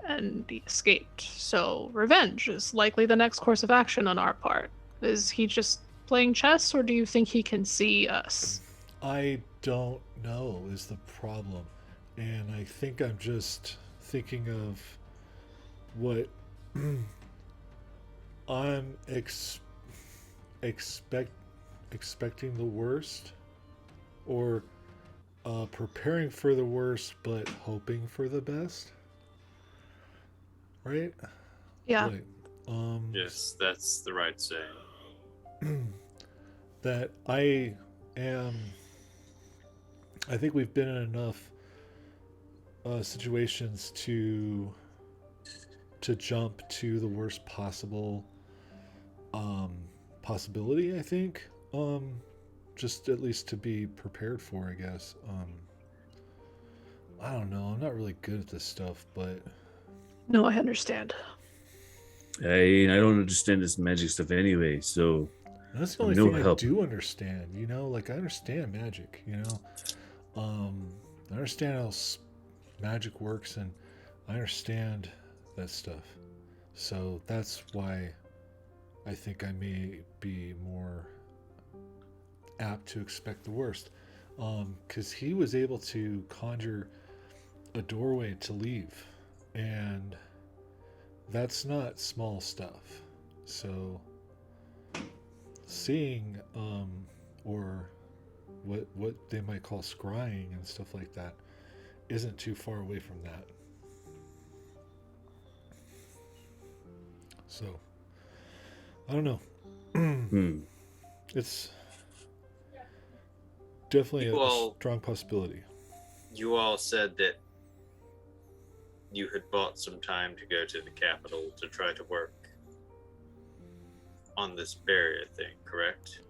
Speaker 5: and he escaped. So revenge is likely the next course of action on our part. Is he just playing chess, or do you think he can see us?
Speaker 1: I don't know is the problem. And I think I'm just thinking of what I'm expecting the worst, or preparing for the worst but hoping for the best. Right?
Speaker 5: Yeah.
Speaker 1: Like,
Speaker 4: Yes, that's the right saying.
Speaker 1: that I think we've been in enough situations to jump to the worst possible possibility. I think just at least to be prepared for. I guess I don't know. I'm not really good at this stuff, but
Speaker 5: No, I understand.
Speaker 7: I don't understand this magic stuff anyway, so
Speaker 1: that's the only
Speaker 7: no
Speaker 1: thing
Speaker 7: help.
Speaker 1: I do understand. Like I understand magic. I understand how magic works, and I understand that stuff. So that's why I think I may be more apt to expect the worst. Because he was able to conjure a doorway to leave, and that's not small stuff. So seeing or what they might call scrying and stuff like that isn't too far away from that. So I don't know. It's definitely a strong possibility.
Speaker 4: You all said that you had bought some time to go to the capital to try to work on this barrier thing, correct?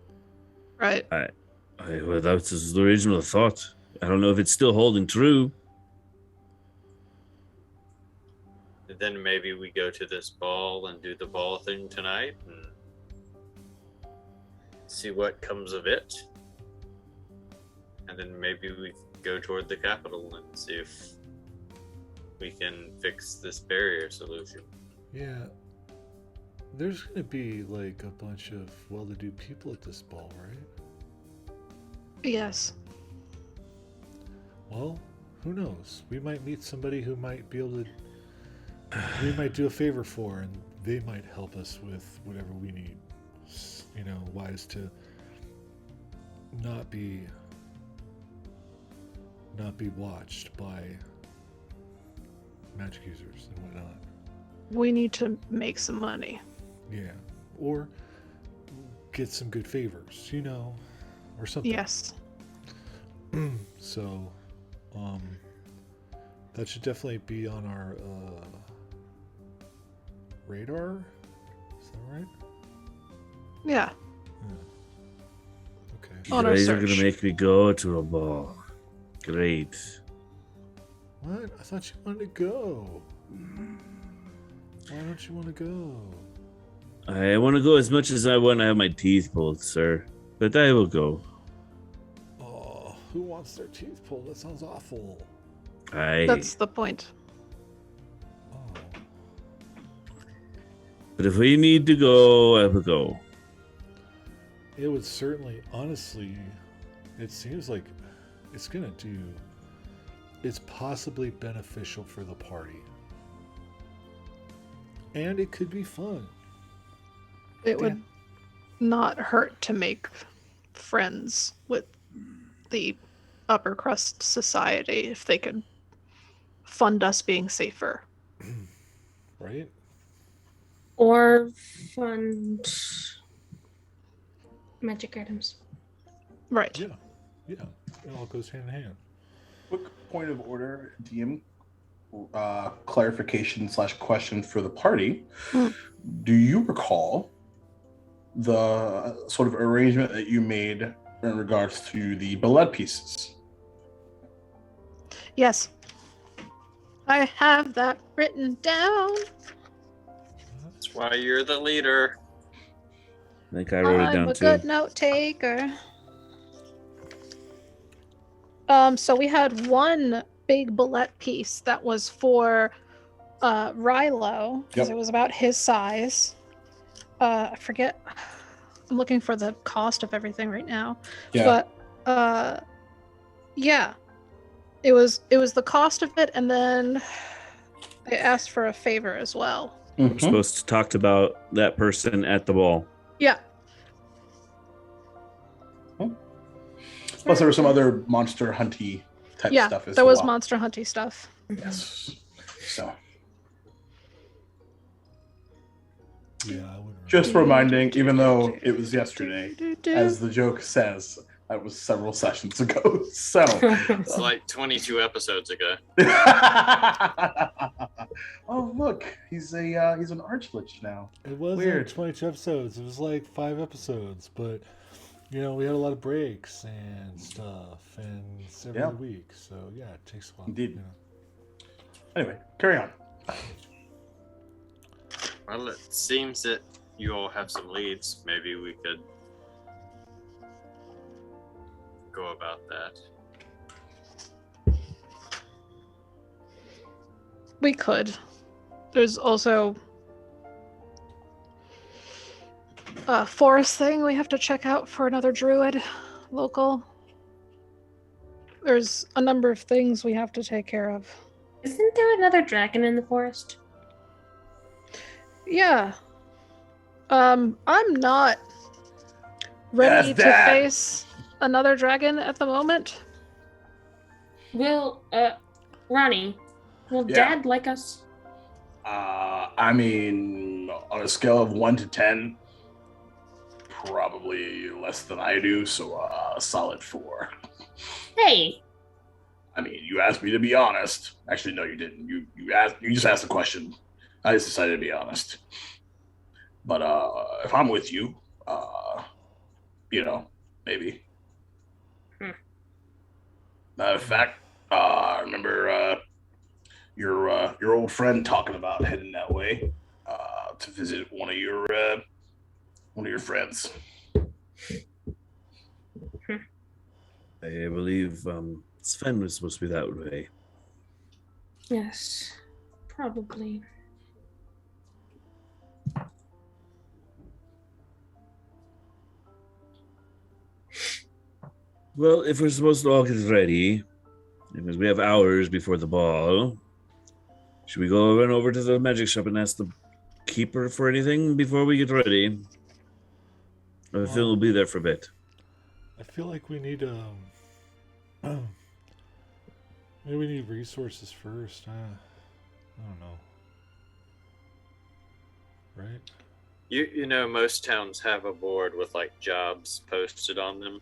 Speaker 5: Right.
Speaker 7: Well, that was the original thought. I don't know if it's still holding true.
Speaker 4: And then maybe we go to this ball and do the ball thing tonight and see what comes of it. And then maybe we go toward the capital and see if we can fix this barrier solution.
Speaker 1: Yeah. There's going to be like a bunch of well-to-do people at this ball, right?
Speaker 5: Yes.
Speaker 1: Well, who knows? We might meet somebody who might be able to. We might do a favor for, and they might help us with whatever we need. Wise to not be watched by magic users and whatnot.
Speaker 5: We need to make some money.
Speaker 1: Yeah, or get some good favors, or something.
Speaker 5: Yes.
Speaker 1: So, that should definitely be on our radar. Is that right?
Speaker 5: Yeah.
Speaker 1: Okay.
Speaker 7: You
Speaker 5: On our
Speaker 7: guys are gonna
Speaker 5: search.
Speaker 7: make me go to a ball. Great.
Speaker 1: What? I thought you wanted to go. Why don't you want to go?
Speaker 7: I want to go as much as I want to have my teeth pulled, sir. But I will go.
Speaker 1: Oh, who wants their teeth pulled? That sounds awful.
Speaker 5: That's the point.
Speaker 1: Oh.
Speaker 7: But if we need to go, I will go.
Speaker 1: It would certainly, honestly, it seems like it's going to do, it's possibly beneficial for the party. And it could be fun.
Speaker 5: It would not hurt to make friends with the upper crust society if they could fund us being safer.
Speaker 1: Right?
Speaker 6: Or fund magic items.
Speaker 5: Right.
Speaker 1: Yeah. Yeah. It all goes hand in hand.
Speaker 2: quick point of order, DM, clarification / question for the party. Do you recall the sort of arrangement that you made in regards to the ballet pieces?
Speaker 5: Yes. I have that written down.
Speaker 4: That's why you're the leader.
Speaker 7: I think I wrote it
Speaker 5: I'm
Speaker 7: down
Speaker 5: a
Speaker 7: too.
Speaker 5: good note taker. So we had one big bullet piece that was for Rilo, because it was about his size. I forget. I'm looking for the cost of everything right now.
Speaker 2: Yeah.
Speaker 5: But yeah. It was the cost of it, and then I asked for a favor as well.
Speaker 7: We're supposed to talk about that person at the ball.
Speaker 5: Yeah.
Speaker 2: Plus, there was some other monster hunty type stuff as well.
Speaker 5: There was monster hunty stuff.
Speaker 2: Yes. So.
Speaker 1: Yeah, I wouldn't.
Speaker 2: Just reminding, even though it was yesterday, as the joke says, that was several sessions ago. So
Speaker 4: It's like 22 episodes ago.
Speaker 2: Oh, look, he's an archlich now.
Speaker 1: It wasn't
Speaker 2: Weird.
Speaker 1: 22 episodes. It was like 5 episodes, but we had a lot of breaks and stuff, and it's every week. So yeah, it takes a while.
Speaker 2: Indeed. Anyway, carry on.
Speaker 4: Well, it seems that you all have some leads. Maybe we could go about that.
Speaker 5: We could. There's also a forest thing we have to check out for another druid local. There's a number of things we have to take care of.
Speaker 6: Isn't there another dragon in the forest?
Speaker 5: Yeah. I'm not ready to face another dragon at the moment.
Speaker 6: Ronnie, will Dad like us?
Speaker 2: I mean, on a scale of 1 to 10, probably less than I do, so a solid 4.
Speaker 6: Hey.
Speaker 2: I mean, you asked me to be honest. Actually, no, you didn't. You just asked the question. I just decided to be honest. But if I'm with you, maybe. Matter of fact, I remember your old friend talking about heading that way to visit one of your friends.
Speaker 7: I believe Sven was supposed to be that way.
Speaker 6: Yes, probably.
Speaker 7: Well, if we're supposed to all get ready, because we have hours before the ball, should we go run over to the magic shop and ask the keeper for anything before we get ready? I feel we'll be there for a bit.
Speaker 1: I feel like we need maybe we need resources first. I don't know. Right?
Speaker 4: You know, most towns have a board with like jobs posted on them.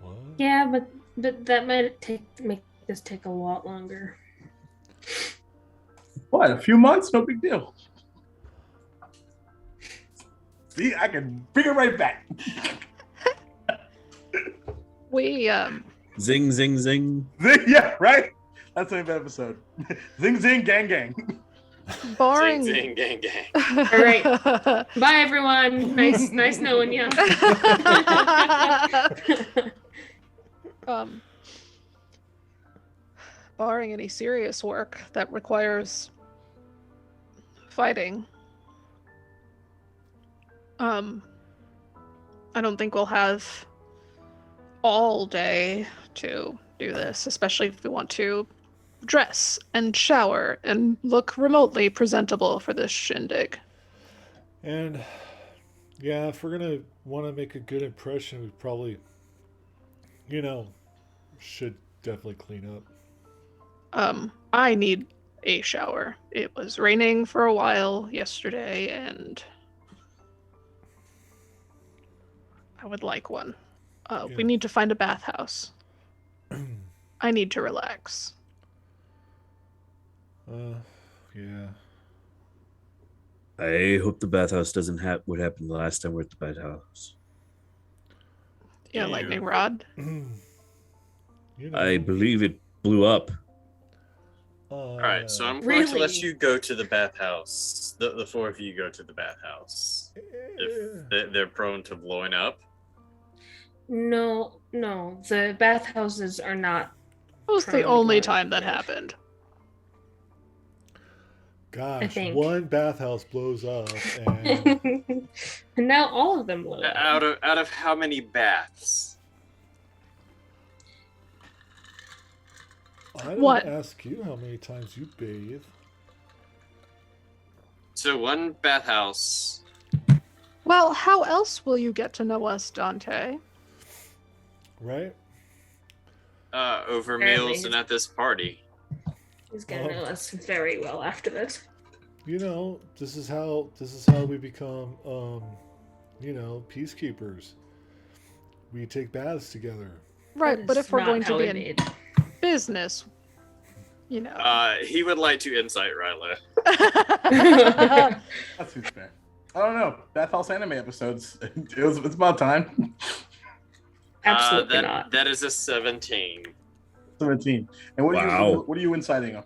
Speaker 1: What?
Speaker 6: Yeah, but that might make this take a lot longer.
Speaker 2: What? A few months? No big deal. See, I can bring it right back.
Speaker 5: We
Speaker 7: Zing, zing, zing.
Speaker 2: Yeah, right? That's the name of the episode. Zing, zing, gang, gang.
Speaker 5: barring
Speaker 4: Zing, zing, gang, gang.
Speaker 6: All right. Bye, everyone. Nice knowing you.
Speaker 5: Barring any serious work that requires fighting, I don't think we'll have all day to do this, especially if we want to dress and shower and look remotely presentable for this shindig.
Speaker 1: And yeah, if we're gonna want to make a good impression, we probably, should definitely clean up.
Speaker 5: I need a shower. It was raining for a while yesterday, and I would like one. We need to find a bathhouse. I need to relax.
Speaker 1: Yeah.
Speaker 7: I hope the bathhouse doesn't have what happened the last time we're at the bathhouse.
Speaker 5: Yeah, lightning rod.
Speaker 7: I believe it blew up.
Speaker 4: All right, so I'm going to let you go to the bathhouse. The four of you go to the bathhouse. If they're prone to blowing up.
Speaker 6: No, the bathhouses are not.
Speaker 5: That was the only time that happened.
Speaker 1: Gosh, one bathhouse blows up, and
Speaker 6: and now all of them blow up.
Speaker 4: Out of how many baths?
Speaker 1: I don't ask you how many times you bathe.
Speaker 4: So one bathhouse.
Speaker 5: Well, how else will you get to know us, Dante?
Speaker 1: Right?
Speaker 4: Over meals and at this party.
Speaker 6: He's gonna know us very well after this.
Speaker 1: You know, this is how we become, peacekeepers. We take baths together.
Speaker 5: Right, but if we're going to be in business, you know.
Speaker 4: He would like to insight Ryla.
Speaker 2: That's too fair. I don't know. Bathhouse anime episodes. It's about time.
Speaker 6: Absolutely not.
Speaker 4: That is a 17.
Speaker 2: 17. And what are you inciting him?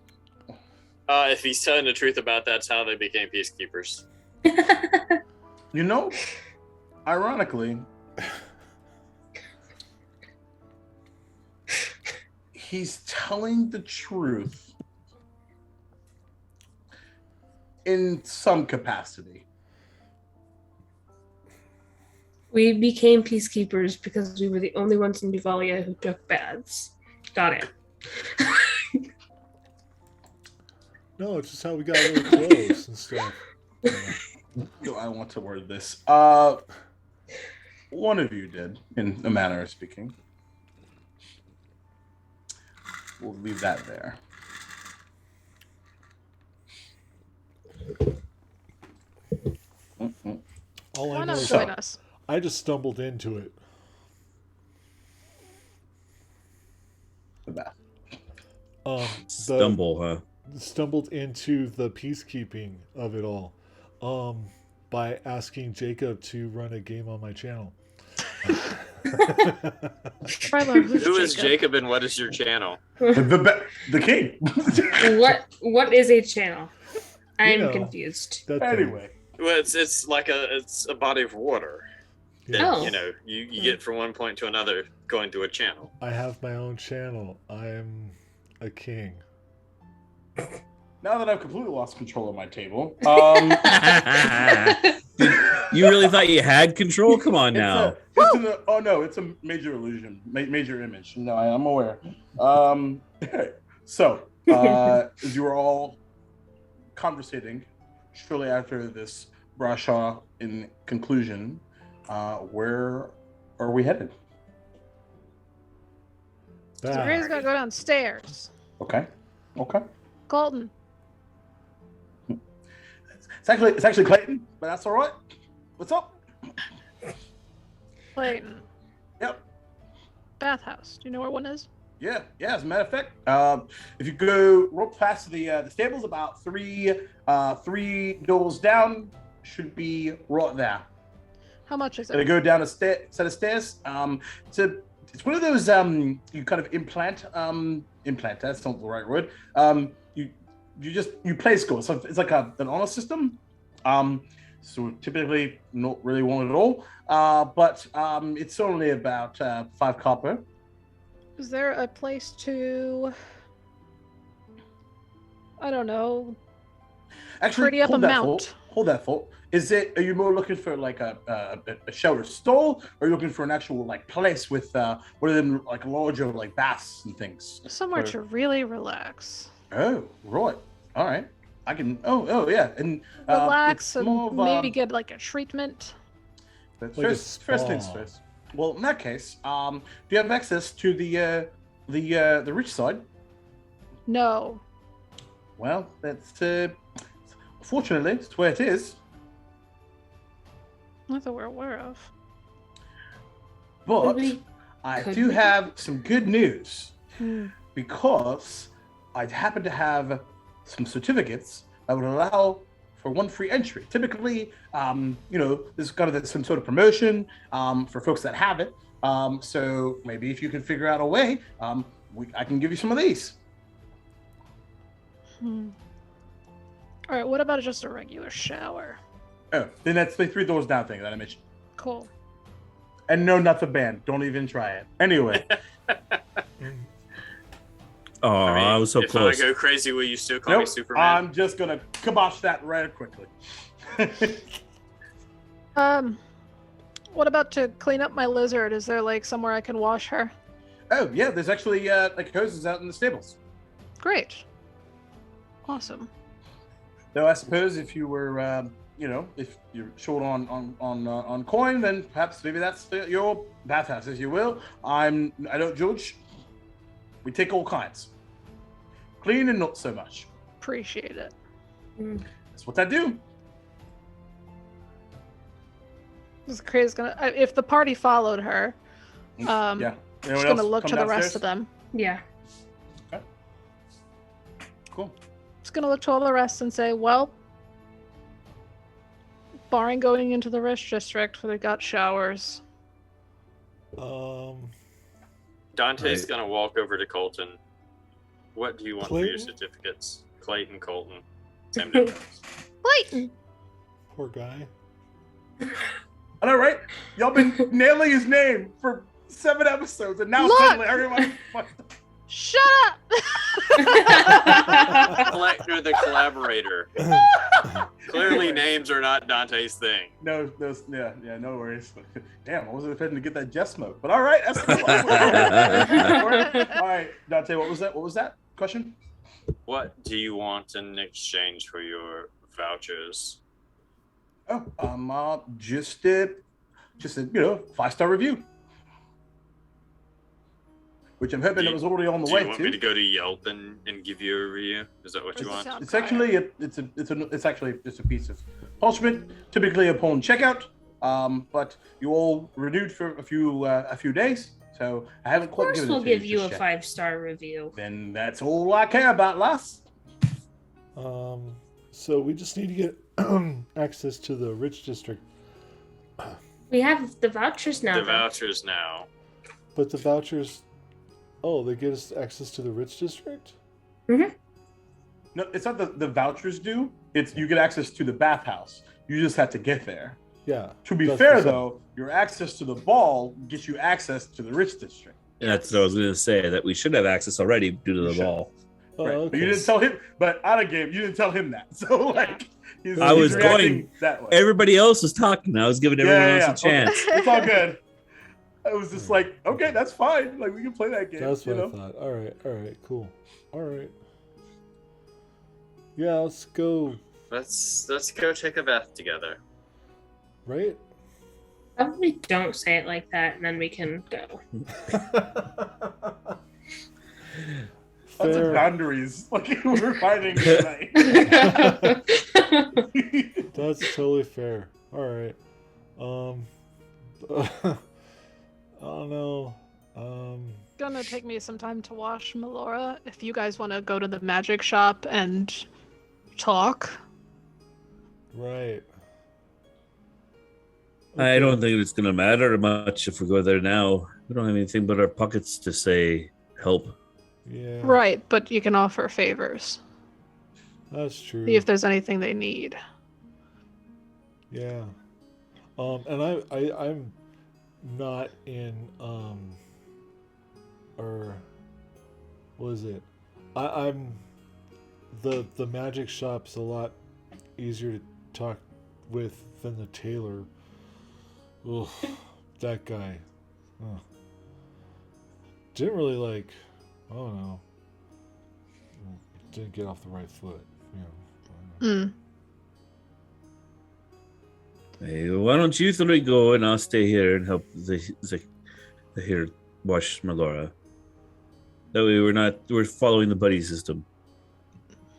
Speaker 4: If he's telling the truth about that's how they became peacekeepers.
Speaker 2: You know, ironically, he's telling the truth in some capacity.
Speaker 6: We became peacekeepers because we were the only ones in Duvalia who took baths. Got it.
Speaker 1: No, it's just how we got really close and stuff.
Speaker 2: No, I want to word this. One of you did, in a manner of speaking. We'll leave that there.
Speaker 1: All I
Speaker 5: Why
Speaker 1: know
Speaker 5: not
Speaker 1: is
Speaker 5: join us?
Speaker 1: I just stumbled into it.
Speaker 2: The bath.
Speaker 1: Stumbled into the peacekeeping of it all by asking Jacob to run a game on my channel.
Speaker 4: Who is Jacob and what is your channel?
Speaker 2: The king.
Speaker 6: What is a channel? I'm confused.
Speaker 2: Anyway.
Speaker 4: Well, it's like a body of water.
Speaker 1: Yeah.
Speaker 4: That, you get from one point to another going through a channel.
Speaker 1: I have my own channel. I am a king.
Speaker 2: Now that I've completely lost control of my table,
Speaker 7: You really thought you had control? Come on now.
Speaker 2: It's a major illusion, major image. No, I'm aware. So, as you were all conversating shortly after this brashaw in conclusion, where are we headed?
Speaker 5: So Ray's gonna go downstairs.
Speaker 2: Okay.
Speaker 5: Colton.
Speaker 2: It's actually Clayton, but that's all right. What's up?
Speaker 5: Clayton.
Speaker 2: Yep.
Speaker 5: Bathhouse. Do you know where one is?
Speaker 2: Yeah. As a matter of fact, if you go real past the stables, about three doors down, should be right there.
Speaker 5: How much is it?
Speaker 2: Gonna go down a set of stairs. It's one of those you kind of implant. That's not the right word. You play score. So it's like an honor system. So typically not really one at all. But it's only about 5 copper.
Speaker 5: Is there a place to, I don't know,
Speaker 2: Actually,
Speaker 5: pretty up a mount?
Speaker 2: Hold that thought. Are you more looking for like a shelter stall, or are you looking for an actual like place with one of them like larger like baths and things?
Speaker 5: Somewhere to really relax.
Speaker 2: Oh, right. All right. I can. Oh, yeah. And
Speaker 5: relax and maybe get like a treatment.
Speaker 2: First things first. Well, in that case, do you have access to the rich side?
Speaker 5: No.
Speaker 2: Well, that's fortunately it's where it is.
Speaker 5: Not that we're aware of.
Speaker 2: But I
Speaker 6: Could
Speaker 2: do
Speaker 6: we?
Speaker 2: have some good news
Speaker 5: Hmm.
Speaker 2: because I happen to have some certificates that would allow for one free entry. Typically, there's kind of some sort of promotion for folks that have it. So maybe if you can figure out a way, I can give you some of these.
Speaker 5: Hmm. All right, what about just a regular shower?
Speaker 2: Oh, then that's the 3 doors down thing that I mentioned.
Speaker 5: Cool.
Speaker 2: And no, not the band. Don't even try it. Anyway,
Speaker 7: Oh, I was so
Speaker 4: if
Speaker 7: close.
Speaker 4: I go crazy, will you still call me
Speaker 2: nope.
Speaker 4: Superman?
Speaker 2: I'm just gonna kibosh that right quickly.
Speaker 5: What about to clean up my lizard? Is there like somewhere I can wash her?
Speaker 2: Oh yeah, there's actually like hoses out in the stables.
Speaker 5: Great. Awesome.
Speaker 2: Though I suppose if you were, if you're short on coin, then perhaps maybe that's your bathhouse, as you will. I don't judge. We take all kinds, clean and not so much.
Speaker 5: Appreciate it.
Speaker 2: That's what I do.
Speaker 5: This crazy gonna. If the party followed her,
Speaker 2: Yeah.
Speaker 5: I'm
Speaker 2: Anyone
Speaker 5: just gonna
Speaker 2: else
Speaker 5: look
Speaker 2: come
Speaker 5: to the rest
Speaker 2: downstairs?
Speaker 5: of them.
Speaker 6: Yeah.
Speaker 2: Cool.
Speaker 5: Just gonna look to all the rest and say, well, barring going into the rich district where they got showers.
Speaker 4: Dante's
Speaker 7: Right.
Speaker 4: gonna walk over to Colton. What do you want for your
Speaker 1: Clayton?
Speaker 4: certificates? Clayton, Colton. Same difference.
Speaker 5: Clayton!
Speaker 1: Poor guy.
Speaker 2: I know, right? Y'all been nailing his name for 7 episodes, and now
Speaker 5: Look!
Speaker 2: suddenly everybody.
Speaker 5: Shut up!
Speaker 4: Collector the collaborator. Clearly, names are not Dante's thing.
Speaker 2: No, no worries. Damn, I wasn't expecting to get that Jess smoke, but all right, that's cool. All right, Dante, what was that question?
Speaker 4: What do you want in exchange for your vouchers?
Speaker 2: Oh, just a 5-star review, which I'm hoping
Speaker 4: Do
Speaker 2: it
Speaker 4: you-
Speaker 2: was already on the
Speaker 4: Do
Speaker 2: way
Speaker 4: you want me to
Speaker 2: to.
Speaker 4: go to Yelp and give you a review? Is that what you want?
Speaker 2: It's actually it's actually just a piece of parchment, typically upon checkout. But you all renewed for a few days, so I haven't
Speaker 6: Of
Speaker 2: quite
Speaker 6: course,
Speaker 2: given it
Speaker 6: we'll
Speaker 2: to you
Speaker 6: give you a
Speaker 2: just yet.
Speaker 6: 5-star review.
Speaker 2: Then that's all I care about, lass.
Speaker 1: So we just need to get access to the rich district,
Speaker 6: We have the vouchers now.
Speaker 4: The
Speaker 6: though.
Speaker 4: vouchers now.
Speaker 1: but the vouchers. Oh, they get us access to the rich district.
Speaker 2: No, it's not the vouchers do. It's you get access to the bathhouse. You just have to get there.
Speaker 1: Yeah.
Speaker 2: To be
Speaker 1: that's
Speaker 2: fair,
Speaker 1: the same.
Speaker 2: though, your access to the ball gets you access to the rich district.
Speaker 7: That's what I was going to say, that we should have access already due to
Speaker 2: You
Speaker 7: the
Speaker 2: should.
Speaker 7: ball.
Speaker 1: Oh,
Speaker 2: Right. But
Speaker 1: okay.
Speaker 2: you didn't tell him. But out of game, you didn't tell him that. So like, he's
Speaker 7: I was
Speaker 2: reacting
Speaker 7: going-
Speaker 2: that way.
Speaker 7: Everybody else was talking. I was giving everyone else a
Speaker 2: Okay.
Speaker 7: chance.
Speaker 2: It's all good. I was just like, okay, that's fine. Like we can play that game.
Speaker 1: That's
Speaker 2: you
Speaker 1: what I
Speaker 2: know?
Speaker 1: thought. All right, cool. All right. Yeah, let's go.
Speaker 4: Let's go take a bath together.
Speaker 1: Right?
Speaker 6: Probably don't say it like that, and then we can go.
Speaker 2: Lots of
Speaker 1: Fair.
Speaker 2: boundaries. Like we're fighting tonight.
Speaker 1: That's totally fair. All right. I don't know.
Speaker 5: Gonna take me some time to wash Melora. If you guys want to go to the magic shop and talk.
Speaker 1: Right.
Speaker 7: I don't think it's going to matter much if we go there now. We don't have anything but our pockets to say help.
Speaker 1: Yeah.
Speaker 5: Right, but you can offer favors.
Speaker 1: That's true.
Speaker 5: See if there's anything they need.
Speaker 1: Yeah. And I'm not in or what is it? I'm the magic shop's a lot easier to talk with than the tailor. Ugh, that guy. Ugh. Didn't really like, I don't know. Didn't get off the right foot, you know.
Speaker 7: Hey, why don't you three go and I'll stay here and help the here wash Melora. That way we're following the buddy system.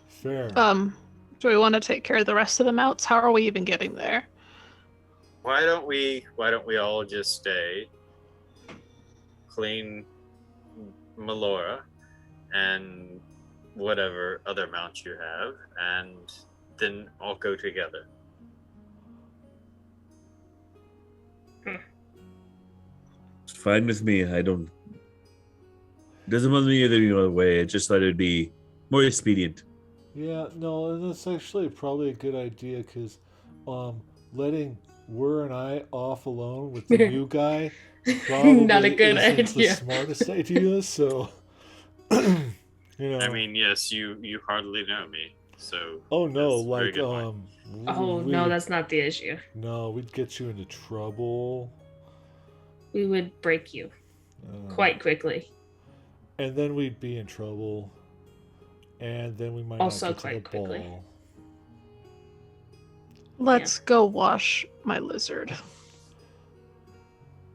Speaker 1: Fair.
Speaker 5: Do we want to take care of the rest of the mounts? How are we even getting there?
Speaker 4: Why don't we all just stay clean Melora and whatever other mount you have, and then all go together.
Speaker 7: It's fine with me. I don't. Doesn't bother me either other way. I just thought it'd be more expedient.
Speaker 1: Yeah, no, and that's actually probably a good idea because letting Wur and I off alone with the new guy probably
Speaker 6: Not a good
Speaker 1: isn't
Speaker 6: idea.
Speaker 1: the smartest idea. So, you know.
Speaker 4: I mean, yes, you hardly know me, so.
Speaker 1: Oh no,
Speaker 4: that's a very
Speaker 1: like
Speaker 4: good point.
Speaker 6: Oh no, that's not the issue.
Speaker 1: No, we'd get you into trouble.
Speaker 6: We would break you quite quickly.
Speaker 1: And then we'd be in trouble. And then we might
Speaker 6: Also
Speaker 1: not get
Speaker 6: quite
Speaker 1: to the
Speaker 6: quickly.
Speaker 1: ball.
Speaker 5: Let's go wash my lizard.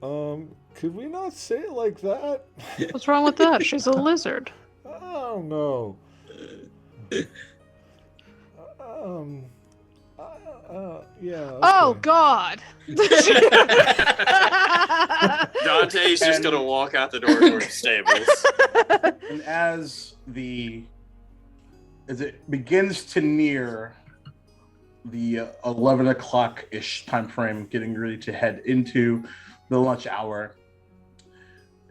Speaker 1: Could we not say it like that?
Speaker 5: What's wrong with that? She's a lizard.
Speaker 1: I don't know. Yeah.
Speaker 5: Oh
Speaker 1: okay.
Speaker 5: God!
Speaker 4: Dante's just gonna walk out the door towards the stables.
Speaker 2: And as it begins to near the 11 o'clock ish time frame, getting ready to head into the lunch hour,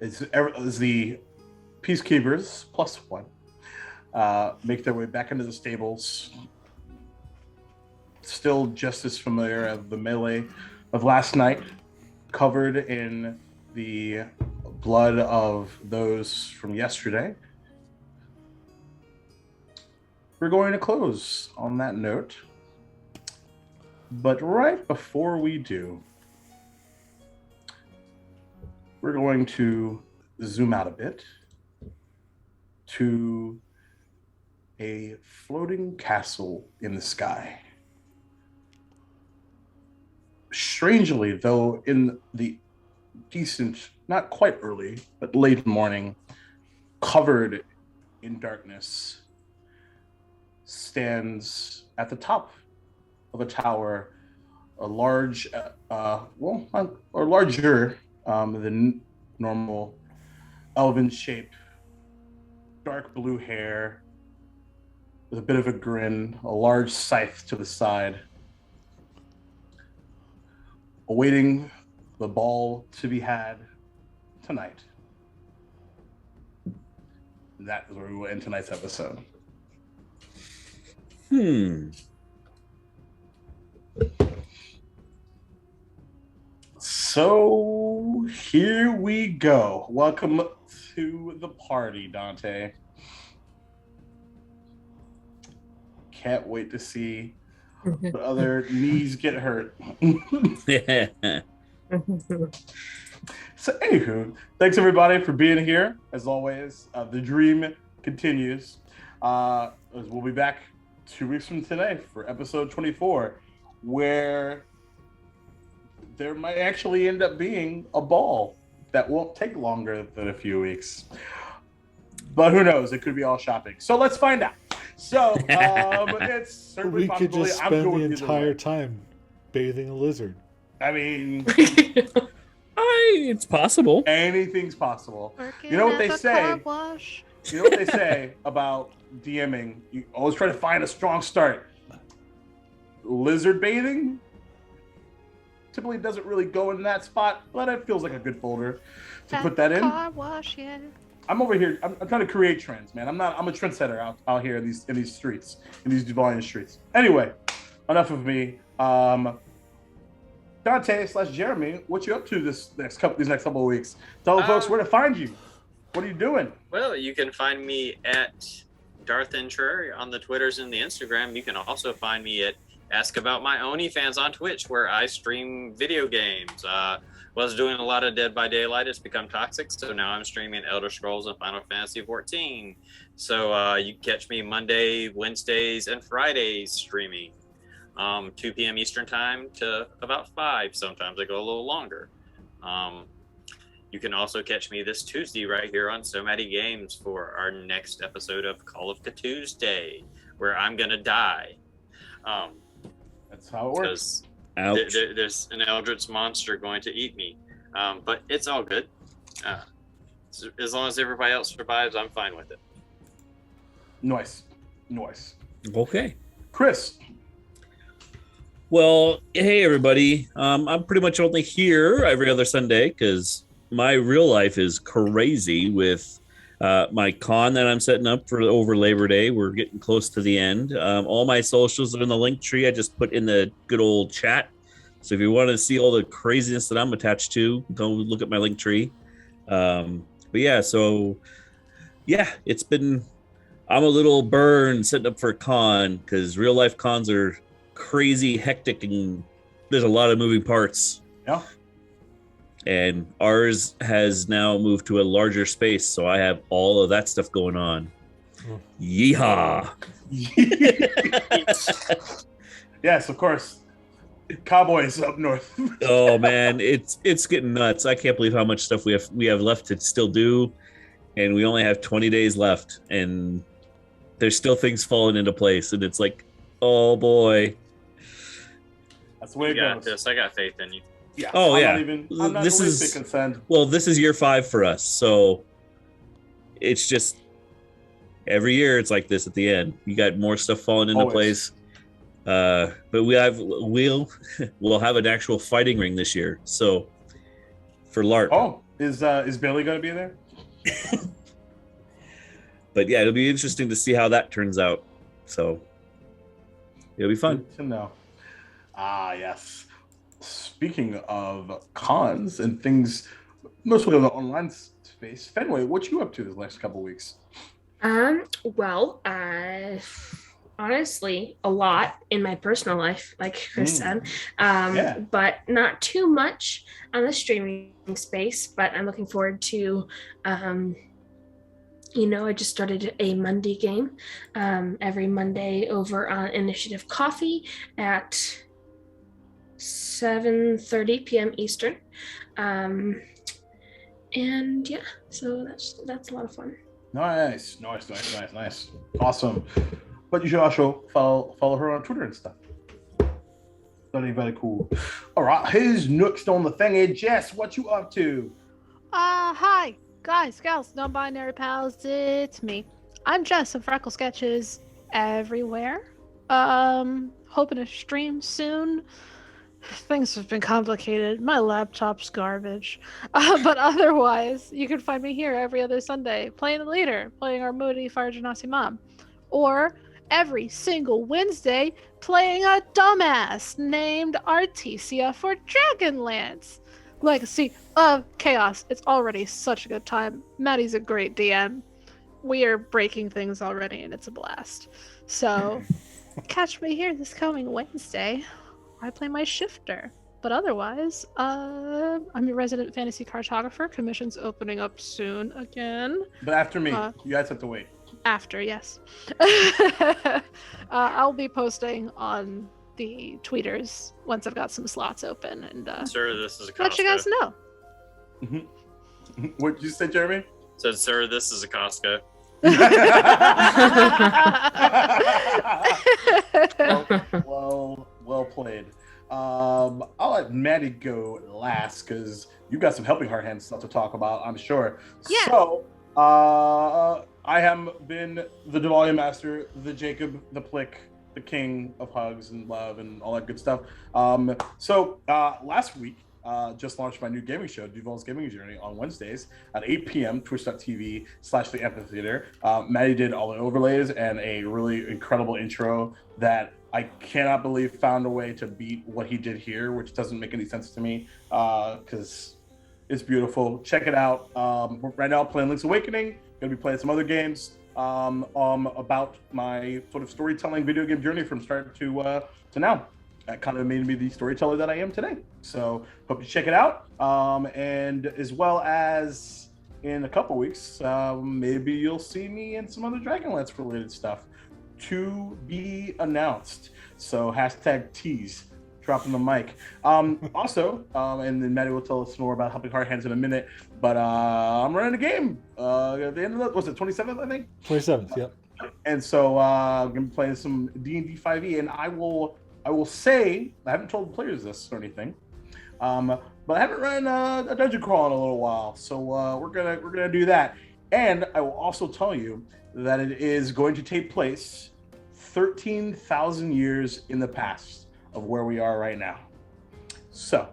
Speaker 2: as the peacekeepers +1 make their way back into the stables, still just as familiar as the melee of last night, covered in the blood of those from yesterday. We're going to close on that note. But right before we do, we're going to zoom out a bit to a floating castle in the sky. Strangely, though, in the decent, not quite early, but late morning, covered in darkness, stands at the top of a tower, a large, or larger than normal elven shape, dark blue hair, with a bit of a grin, a large scythe to the side, awaiting the ball to be had tonight. That is where we will end tonight's episode. So here we go. Welcome to the party, Dante. Can't wait to see what other knees get hurt. So anywho, thanks everybody for being here. As always, the dream continues. We'll be back 2 weeks from today for episode 24, where there might actually end up being a ball that won't take longer than a few weeks. But who knows? It could be all shopping. So let's find out. So it's certainly
Speaker 1: We could just
Speaker 2: possibly.
Speaker 1: spend the entire time bathing a lizard.
Speaker 2: I mean,
Speaker 7: It's possible.
Speaker 2: anything's possible.
Speaker 5: Working
Speaker 2: You know what
Speaker 5: at
Speaker 2: they
Speaker 5: the
Speaker 2: say?
Speaker 5: car wash.
Speaker 2: You know what they say about DMing? You always try to find a strong start. Lizard bathing typically doesn't really go in that spot, but it feels like a good folder to put that in.
Speaker 5: Car wash, yeah.
Speaker 2: I'm over here. I'm trying to create trends, man. I'm a trendsetter out here in these streets, in these Duvalian streets. Anyway, enough of me. Dante/Jeremy, what you up to these next couple of weeks? Tell the folks where to find you. What are you doing?
Speaker 4: Well, you can find me at Darth Entreri on the Twitters and the Instagram. You can also find me at Ask About My OnlyFans on Twitch, where I stream video games. Was doing a lot of Dead by Daylight. It's become toxic, so now I'm streaming Elder Scrolls and Final Fantasy 14. So you can catch me Monday, Wednesdays, and Fridays streaming. 2 p.m. Eastern time to about 5. Sometimes I go a little longer. You can also catch me this Tuesday right here on SoMattyGameZ for our next episode of Call of Tuesday, where I'm going to die.
Speaker 2: That's how it works.
Speaker 4: There's an Eldritch monster going to eat me. But it's all good. as long as everybody else survives, I'm fine with it.
Speaker 2: Nice.
Speaker 3: Okay.
Speaker 2: Chris.
Speaker 3: Well, hey everybody. I'm pretty much only here every other Sunday because my real life is crazy with my con that I'm setting up for over Labor Day. We're getting close to the end. All my socials are in the link tree. I just put in the good old chat. So if you want to see all the craziness that I'm attached to, go look at my link tree. But yeah, it's been, I'm a little burned setting up for a con because real life cons are crazy, hectic, and there's a lot of moving parts.
Speaker 2: Yeah.
Speaker 3: And ours has now moved to a larger space, so I have all of that stuff going on. Yeehaw!
Speaker 2: Yes, of course. Cowboys up north.
Speaker 3: Oh man, it's getting nuts. I can't believe how much stuff we have left to still do, and we only have 20 days left, and there's still things falling into place, and it's like, oh boy.
Speaker 2: That's the way
Speaker 4: You
Speaker 2: it
Speaker 4: got
Speaker 2: goes.
Speaker 4: this. I got faith in you.
Speaker 2: Yeah.
Speaker 3: Oh,
Speaker 2: I'm
Speaker 3: yeah.
Speaker 2: I'm not
Speaker 3: This
Speaker 2: the
Speaker 3: is-
Speaker 2: least bit concerned.
Speaker 3: Well, this is year 5 for us, so it's just every year it's like this at the end. You got more stuff falling into
Speaker 2: Always.
Speaker 3: place. But we'll have an actual fighting ring this year. So for LARP.
Speaker 2: Oh, is Billy going to be there?
Speaker 3: But yeah, it'll be interesting to see how that turns out. So it'll be fun.
Speaker 2: Good to know. Ah, yes. Speaking of cons and things, mostly in the online space, Fenway, what you up to this last couple weeks?
Speaker 6: Well, honestly, a lot in my personal life, like Chris said.
Speaker 2: Yeah.
Speaker 6: But not too much on the streaming space. But I'm looking forward to, I just started a Monday game every Monday over on Initiative Coffee at 7:30 p.m. Eastern. And yeah, so that's a lot of fun.
Speaker 2: Nice. Awesome. But you should also follow her on Twitter and stuff. Very cool. All right, who's next on the thingy? Jess, what you up to?
Speaker 5: Hi, guys, gals, non-binary pals, it's me. I'm Jess of FreckleSketches everywhere. Hoping to stream soon. Things have been complicated. My laptop's garbage. But otherwise, you can find me here every other Sunday, playing the leader, playing our moody Fire Genasi mom. Or every single Wednesday, playing a dumbass named Artesia for Dragonlance. Legacy of Chaos. It's already such a good time. Maddie's a great DM. We are breaking things already, and it's a blast. So, catch me here this coming Wednesday. I play my shifter. But otherwise, I'm your resident fantasy cartographer. Commission's opening up soon again.
Speaker 2: But after me, you guys have to wait.
Speaker 5: After, yes. I'll be posting on the tweeters once I've got some slots open, and
Speaker 4: Sir, this is a
Speaker 5: let you guys know.
Speaker 2: What'd you say, Jeremy?
Speaker 4: Said, sir, this is a Costco.
Speaker 2: Well played. I'll let Maddie go last because you got some helping her hand stuff to talk about, I'm sure.
Speaker 5: Yeah.
Speaker 2: So, I have been the Duval Master, the Jacob, the Plick, the King of Hugs and Love and all that good stuff. So last week, just launched my new gaming show, Duval's Gaming Journey, on Wednesdays at 8 p.m. twitch.tv/the amphitheater. Maddie did all the overlays and a really incredible intro that I cannot believe found a way to beat what he did here, which doesn't make any sense to me because it's beautiful. Check it out. Right now, playing Link's Awakening. Gonna be playing some other games about my sort of storytelling video game journey from start to now. That kind of made me the storyteller that I am today. So hope you check it out. And as well as in a couple weeks, maybe you'll see me in some other Dragonlance related stuff to be announced. So #tease, dropping the mic. Also, and then Maddie will tell us more about Helping Hard Hands in a minute, but I'm running a game at the end of the, was it 27th, I think?
Speaker 1: 27th, yep.
Speaker 2: And so I'm gonna be playing some D&D 5e, and I will say, I haven't told the players this or anything, but I haven't run a dungeon crawl in a little while, so we're gonna do that. And I will also tell you that it is going to take place 13,000 years in the past of where we are right now. So,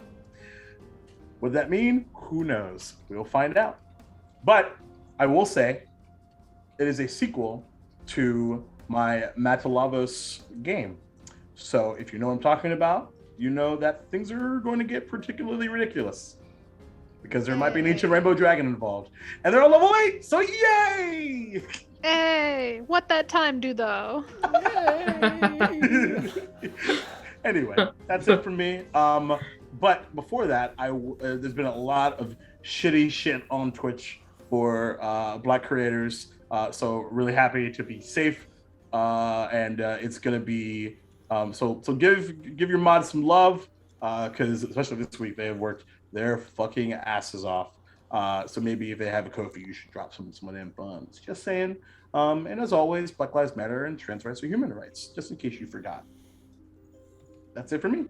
Speaker 2: what does that mean? Who knows? We'll find out. But I will say, it is a sequel to my Matalavos game. So if you know what I'm talking about, you know that things are going to get particularly ridiculous because there might be an ancient rainbow dragon involved. And they're on level 8, so yay!
Speaker 5: Hey, what that time do though?
Speaker 2: Anyway, that's it for me. But before that, there's been a lot of shitty shit on Twitch for Black creators. So really happy to be safe, and it's gonna be so give your mods some love, because especially this week they have worked their fucking asses off. So maybe if they have a Ko-fi, you should drop some of them funds. Just saying. And as always, Black Lives Matter and trans rights are human rights. Just in case you forgot. That's it for me.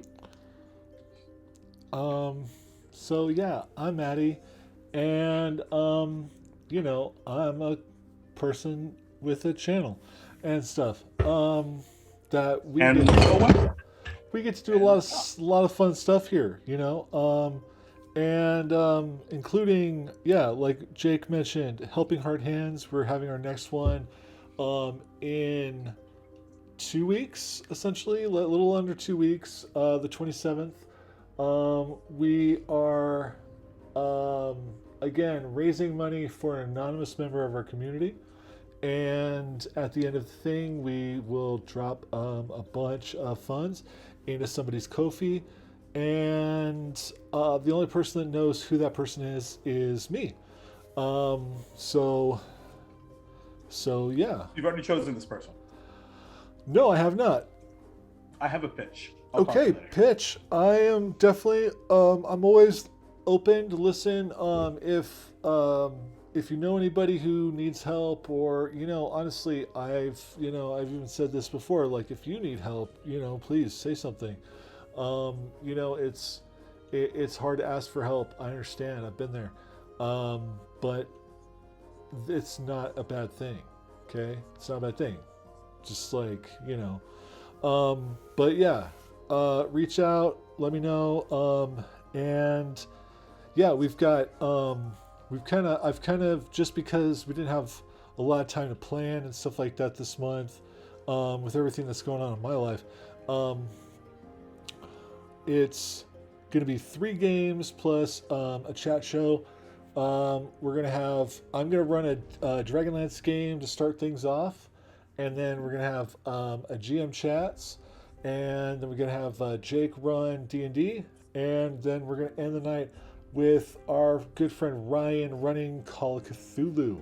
Speaker 1: So yeah, I'm Maddie, and you know, I'm a person with a channel and stuff. That we get to do a lot of fun stuff here, you know. And including, yeah, like Jake mentioned, Helping Hard Hands. We're having our next one in 2 weeks, essentially, a little under 2 weeks, the 27th. We are again raising money for an anonymous member of our community, and at the end of the thing we will drop a bunch of funds into somebody's Ko-fi, and the only person that knows who that person is me. So yeah.
Speaker 2: You've already chosen this person.
Speaker 1: No, I have not.
Speaker 2: I have a pitch.
Speaker 1: Okay, pitch. I am definitely. I'm always open to listen. If you know anybody who needs help, or you know, honestly, I've even said this before. Like, if you need help, you know, please say something. You know, it's hard to ask for help. I understand. I've been there, but it's not a bad thing. Okay, it's not a bad thing. Just like, you know. But yeah. Reach out, let me know, and yeah, I've kind of, just because we didn't have a lot of time to plan and stuff like that this month, with everything that's going on in my life, it's gonna be 3 games plus a chat show. I'm gonna run a Dragonlance game to start things off, and then we're gonna have a GM chats. And then we're going to have Jake run D&D. And then we're going to end the night with our good friend Ryan running Call of Cthulhu.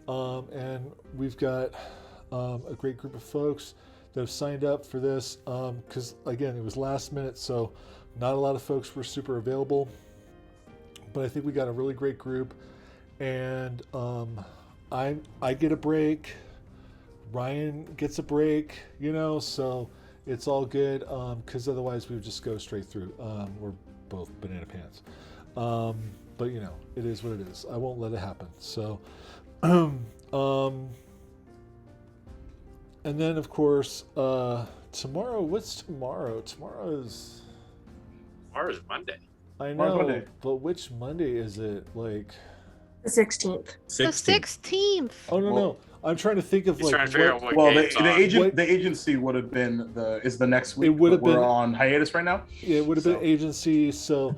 Speaker 1: And we've got a great group of folks that have signed up for this. Because, again, it was last minute, so not a lot of folks were super available. But I think we got a really great group. And I get a break. Ryan gets a break, you know, so... It's all good, because otherwise we would just go straight through. We're both banana pants. But, you know, it is what it is. I won't let it happen. So, and then, of course, tomorrow, what's tomorrow? Tomorrow's
Speaker 4: Monday.
Speaker 1: I
Speaker 2: Tomorrow's
Speaker 1: know,
Speaker 2: Monday.
Speaker 1: but which Monday is it? Like...
Speaker 6: The 16th.
Speaker 5: The 16th.
Speaker 1: Oh, no. I'm trying to think of,
Speaker 4: He's
Speaker 1: like...
Speaker 4: trying to figure out what
Speaker 2: Well,
Speaker 4: game's on.
Speaker 2: the agency would have been the next week.
Speaker 1: It would have
Speaker 2: but we're
Speaker 1: been-
Speaker 2: on hiatus right now.
Speaker 1: It would have been agency, so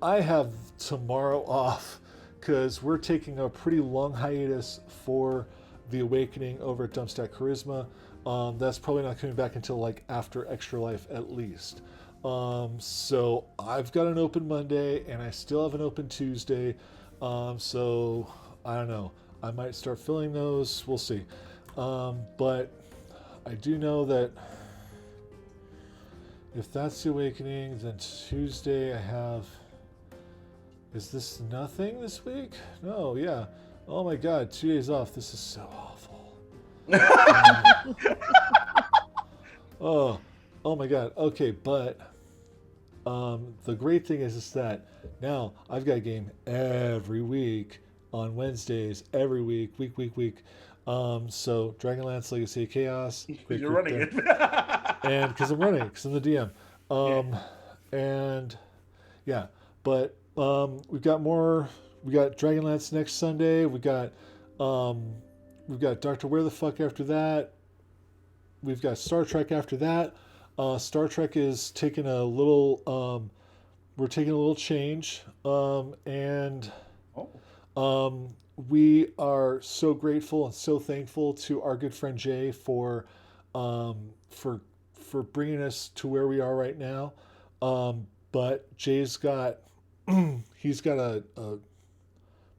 Speaker 1: I have tomorrow off because we're taking a pretty long hiatus for The Awakening over at Dumpstack Charisma. That's probably not coming back until like after Extra Life at least. So I've got an open Monday and I still have an open Tuesday. So I don't know. I might start filling those. We'll see. But I do know that if that's The Awakening, then Tuesday I have... Is this nothing this week? No, yeah. Oh my god, 2 days off. This is so awful. Oh my god. Okay, but the great thing is that now I've got a game every week on Wednesdays, every week. So Dragonlance Legacy of Chaos. Great
Speaker 2: You're
Speaker 1: group
Speaker 2: running
Speaker 1: there.
Speaker 2: it.
Speaker 1: And because I'm running, because I'm the DM. And yeah, but we've got more. We got Dragonlance next Sunday. We've got Doctor Where the Fuck after that. We've got Star Trek after that. Star Trek is taking a little. We're taking a little change, and we are so grateful and so thankful to our good friend Jay for bringing us to where we are right now. But Jay's got he's got a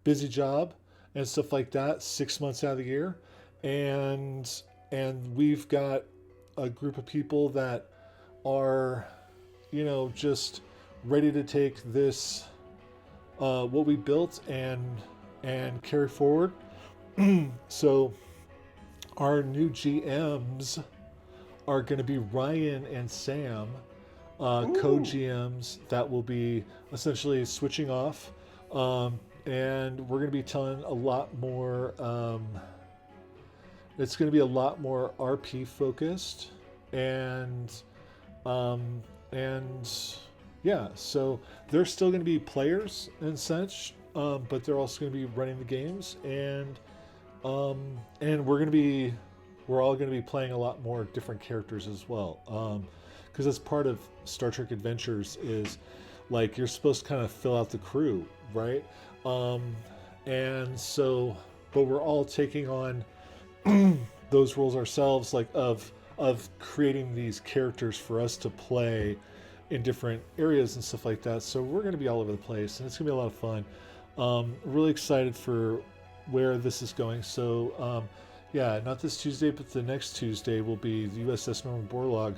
Speaker 1: busy job and stuff like that 6 months out of the year, and we've got a group of people that are, just ready to take this what we built and carry forward. So our new GMs are going to be Ryan and Sam, co-GMs that will be essentially switching off, and we're going to be telling a lot more. It's going to be a lot more RP focused, and yeah, so they're still going to be players and such, but they're also going to be running the games, and we're all going to be playing a lot more different characters as well, because that's part of Star Trek Adventures is like you're supposed to kind of fill out the crew, right? And so, but we're all taking on those roles ourselves, like of creating these characters for us to play in different areas and stuff like that. So we're going to be all over the place, and it's going to be a lot of fun. Really excited for where this is going. So yeah, not this Tuesday, but the next Tuesday will be the USS Norman Borlaug.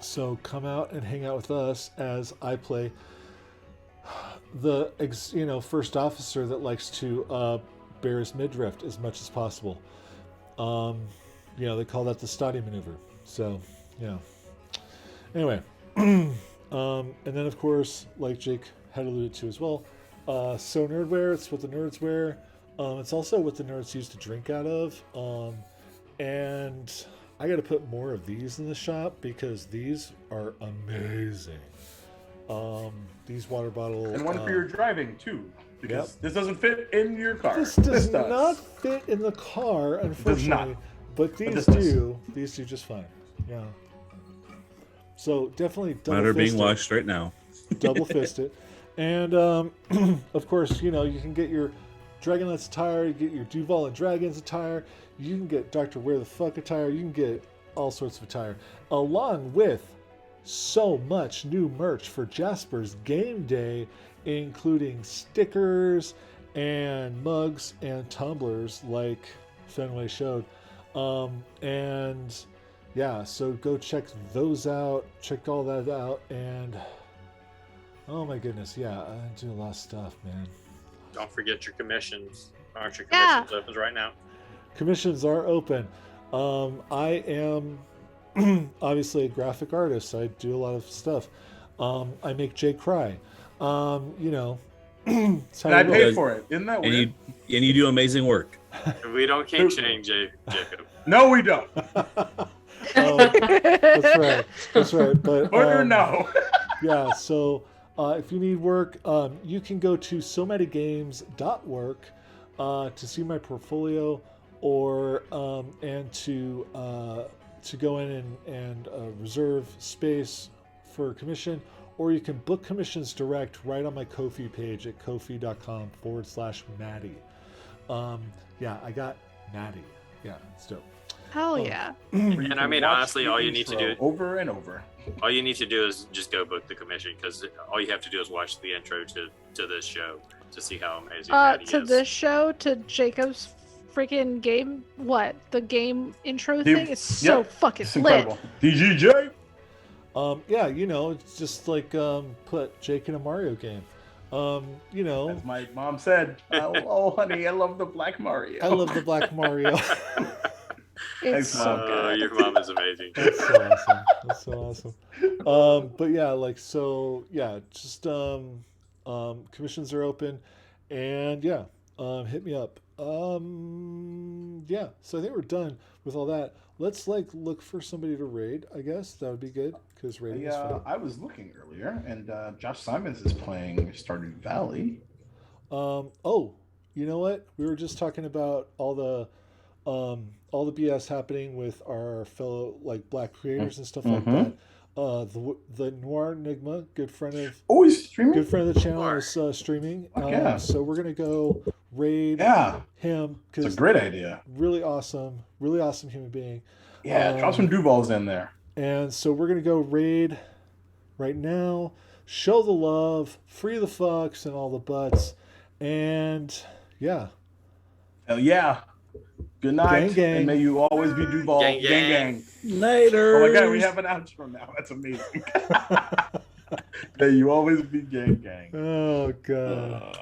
Speaker 1: So come out and hang out with us as I play the first officer that likes to bear his midriff as much as possible. They call that the Stoddy maneuver. So yeah. Anyway, and then of course, like Jake had alluded to as well, So Nerdwear, it's what the nerds wear. It's also what the nerds use to drink out of. And I got to put more of these in the shop because these are amazing. These water bottle,
Speaker 2: and one for your driving too, because
Speaker 1: Yep.
Speaker 2: this doesn't fit in your car.
Speaker 1: This does not fit in the car, unfortunately. But these
Speaker 2: this
Speaker 1: do. These do just fine. Yeah. So definitely double
Speaker 7: Matter being
Speaker 1: fisted.
Speaker 7: washed right now.
Speaker 1: Double fisted. And of course, you can get your Dragonlance attire, you get your Duval and Dragons attire, you can get Dr. Where the Fuck attire, you can get all sorts of attire, along with so much new merch for Jasper's Game Day, including stickers and mugs and tumblers like Fenway showed. And yeah, so go check those out, check all that out, and oh my goodness, yeah, I do a lot of stuff, man.
Speaker 4: Don't forget your commissions. Aren't your
Speaker 5: Yeah.
Speaker 4: commissions open right now?
Speaker 1: Commissions are open. I am obviously a graphic artist. I do a lot of stuff. I make Jay cry. It's how
Speaker 2: And
Speaker 1: it
Speaker 2: I
Speaker 1: goes.
Speaker 2: paid for it. Isn't that
Speaker 7: And
Speaker 2: weird?
Speaker 7: you do amazing work.
Speaker 4: We don't keep saying Jacob.
Speaker 2: No, we don't.
Speaker 1: That's right. That's right. But
Speaker 2: Or no.
Speaker 1: yeah, so if you need work, you can go to SoMattyGameZ.work to see my portfolio, or and to go in and reserve space for commission, or you can book commissions direct right on my Ko-fi page at kofi.com/Maddie. Yeah, I got Maddie. Yeah, it's dope.
Speaker 5: Hell yeah.
Speaker 4: And I mean,
Speaker 2: Watch
Speaker 4: honestly,
Speaker 2: the
Speaker 4: all you need to
Speaker 2: intro
Speaker 4: do
Speaker 2: over and over.
Speaker 4: all you need to do is just go book the commission, because all you have to do is watch the intro to this show to see how amazing Maddie
Speaker 5: To
Speaker 4: is.
Speaker 5: this show, to Jacob's freaking game, the game intro
Speaker 2: Dude,
Speaker 5: thing is so
Speaker 2: yep,
Speaker 5: fucking
Speaker 2: It's
Speaker 5: lit.
Speaker 2: incredible. DGJ.
Speaker 1: Yeah, it's just like put Jake in a Mario game.
Speaker 2: As my mom said, oh, honey, I love the Black Mario.
Speaker 1: I love the Black Mario.
Speaker 5: It's
Speaker 2: Thanks,
Speaker 5: so
Speaker 2: Mom.
Speaker 5: good.
Speaker 4: Your mom is amazing.
Speaker 1: That's so awesome. That's so awesome. But yeah, like so yeah, just commissions are open and yeah, hit me up. Yeah, so I think we're done with all that. Let's like look for somebody to raid, I guess. That would be good because raiding is fun.
Speaker 2: I was looking earlier, and Josh Simons is playing Stardew Valley.
Speaker 1: Oh, you know what? We were just talking about all the BS happening with our fellow like black creators and stuff like that. The Noir Enigma, good friend of
Speaker 2: He's streaming.
Speaker 1: good friend of the channel, is streaming.
Speaker 2: Yeah.
Speaker 1: So we're gonna go raid him
Speaker 2: It's a
Speaker 1: because
Speaker 2: great idea.
Speaker 1: really awesome human being.
Speaker 2: Yeah, drop some Duvals in there.
Speaker 1: And so we're gonna go raid right now, show the love, free the fucks and all the butts, and yeah.
Speaker 2: Hell yeah. Good night.
Speaker 1: Gang, gang.
Speaker 2: And may you always be Duval.
Speaker 4: Gang, gang.
Speaker 7: Later.
Speaker 2: Oh my god, we have an outro now. That's amazing. May you always be gang gang.
Speaker 1: Oh god.